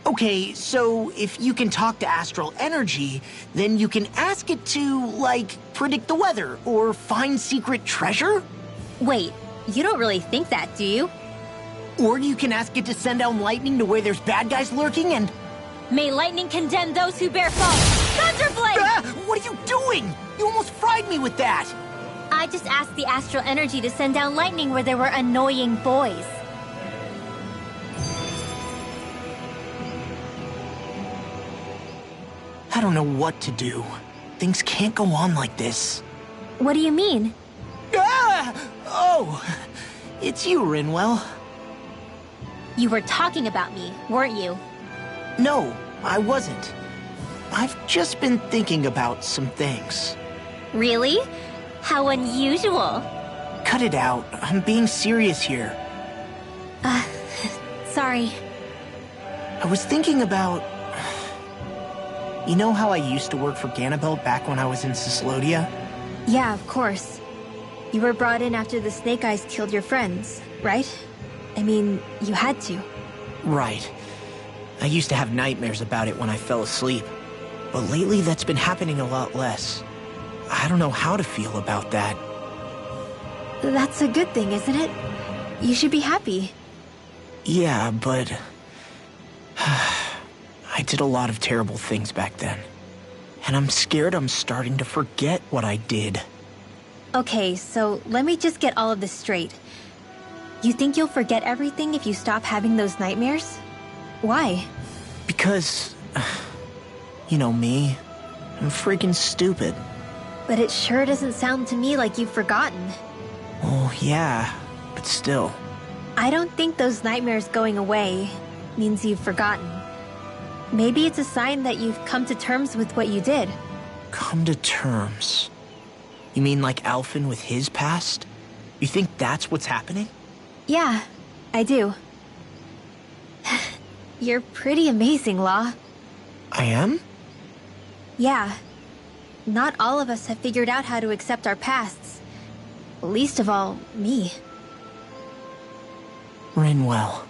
[SPEAKER 7] Okay, so if you can talk to astral energy, then you can ask it to, like, predict the weather or find secret treasure?
[SPEAKER 9] Wait, you don't really think that, do you?
[SPEAKER 7] Or you can ask it to send down lightning to where there's bad guys lurking and...
[SPEAKER 9] May lightning condemn those who bear false! Thunderblade!
[SPEAKER 7] Ah, what are you doing? You almost fried me with that!
[SPEAKER 9] I just asked the astral energy to send down lightning where there were annoying boys.
[SPEAKER 7] I don't know what to do. Things can't go on like this.
[SPEAKER 9] What do you mean?
[SPEAKER 7] Ah! Oh, it's you, Rinwell.
[SPEAKER 9] You were talking about me, weren't you?
[SPEAKER 7] No, I wasn't. I've just been thinking about some things.
[SPEAKER 3] Really? How unusual.
[SPEAKER 7] Cut it out. I'm being serious here.
[SPEAKER 3] Sorry.
[SPEAKER 7] I was thinking about... You know how I used to work for Ganabelt back when I was in Cyslodia?
[SPEAKER 3] Yeah, of course. You were brought in after the Snake Eyes killed your friends, right? I mean, you had to.
[SPEAKER 7] Right. I used to have nightmares about it when I fell asleep. But lately that's been happening a lot less. I don't know how to feel about that.
[SPEAKER 3] That's a good thing, isn't it? You should be happy.
[SPEAKER 7] Yeah, but... I did a lot of terrible things back then. And I'm scared I'm starting to forget what I did.
[SPEAKER 3] Okay, so let me just get all of this straight. You think you'll forget everything if you stop having those nightmares? Why?
[SPEAKER 7] Because... You know me. I'm freaking stupid.
[SPEAKER 3] But it sure doesn't sound to me like you've forgotten.
[SPEAKER 7] Oh, yeah. But still.
[SPEAKER 3] I don't think those nightmares going away means you've forgotten. Maybe it's a sign that you've come to terms with what you did.
[SPEAKER 7] Come to terms? You mean like Alphen with his past? You think that's what's happening?
[SPEAKER 3] Yeah, I do. You're pretty amazing, Law.
[SPEAKER 7] I am?
[SPEAKER 3] Yeah. Not all of us have figured out how to accept our pasts. Least of all, me.
[SPEAKER 7] Rinwell.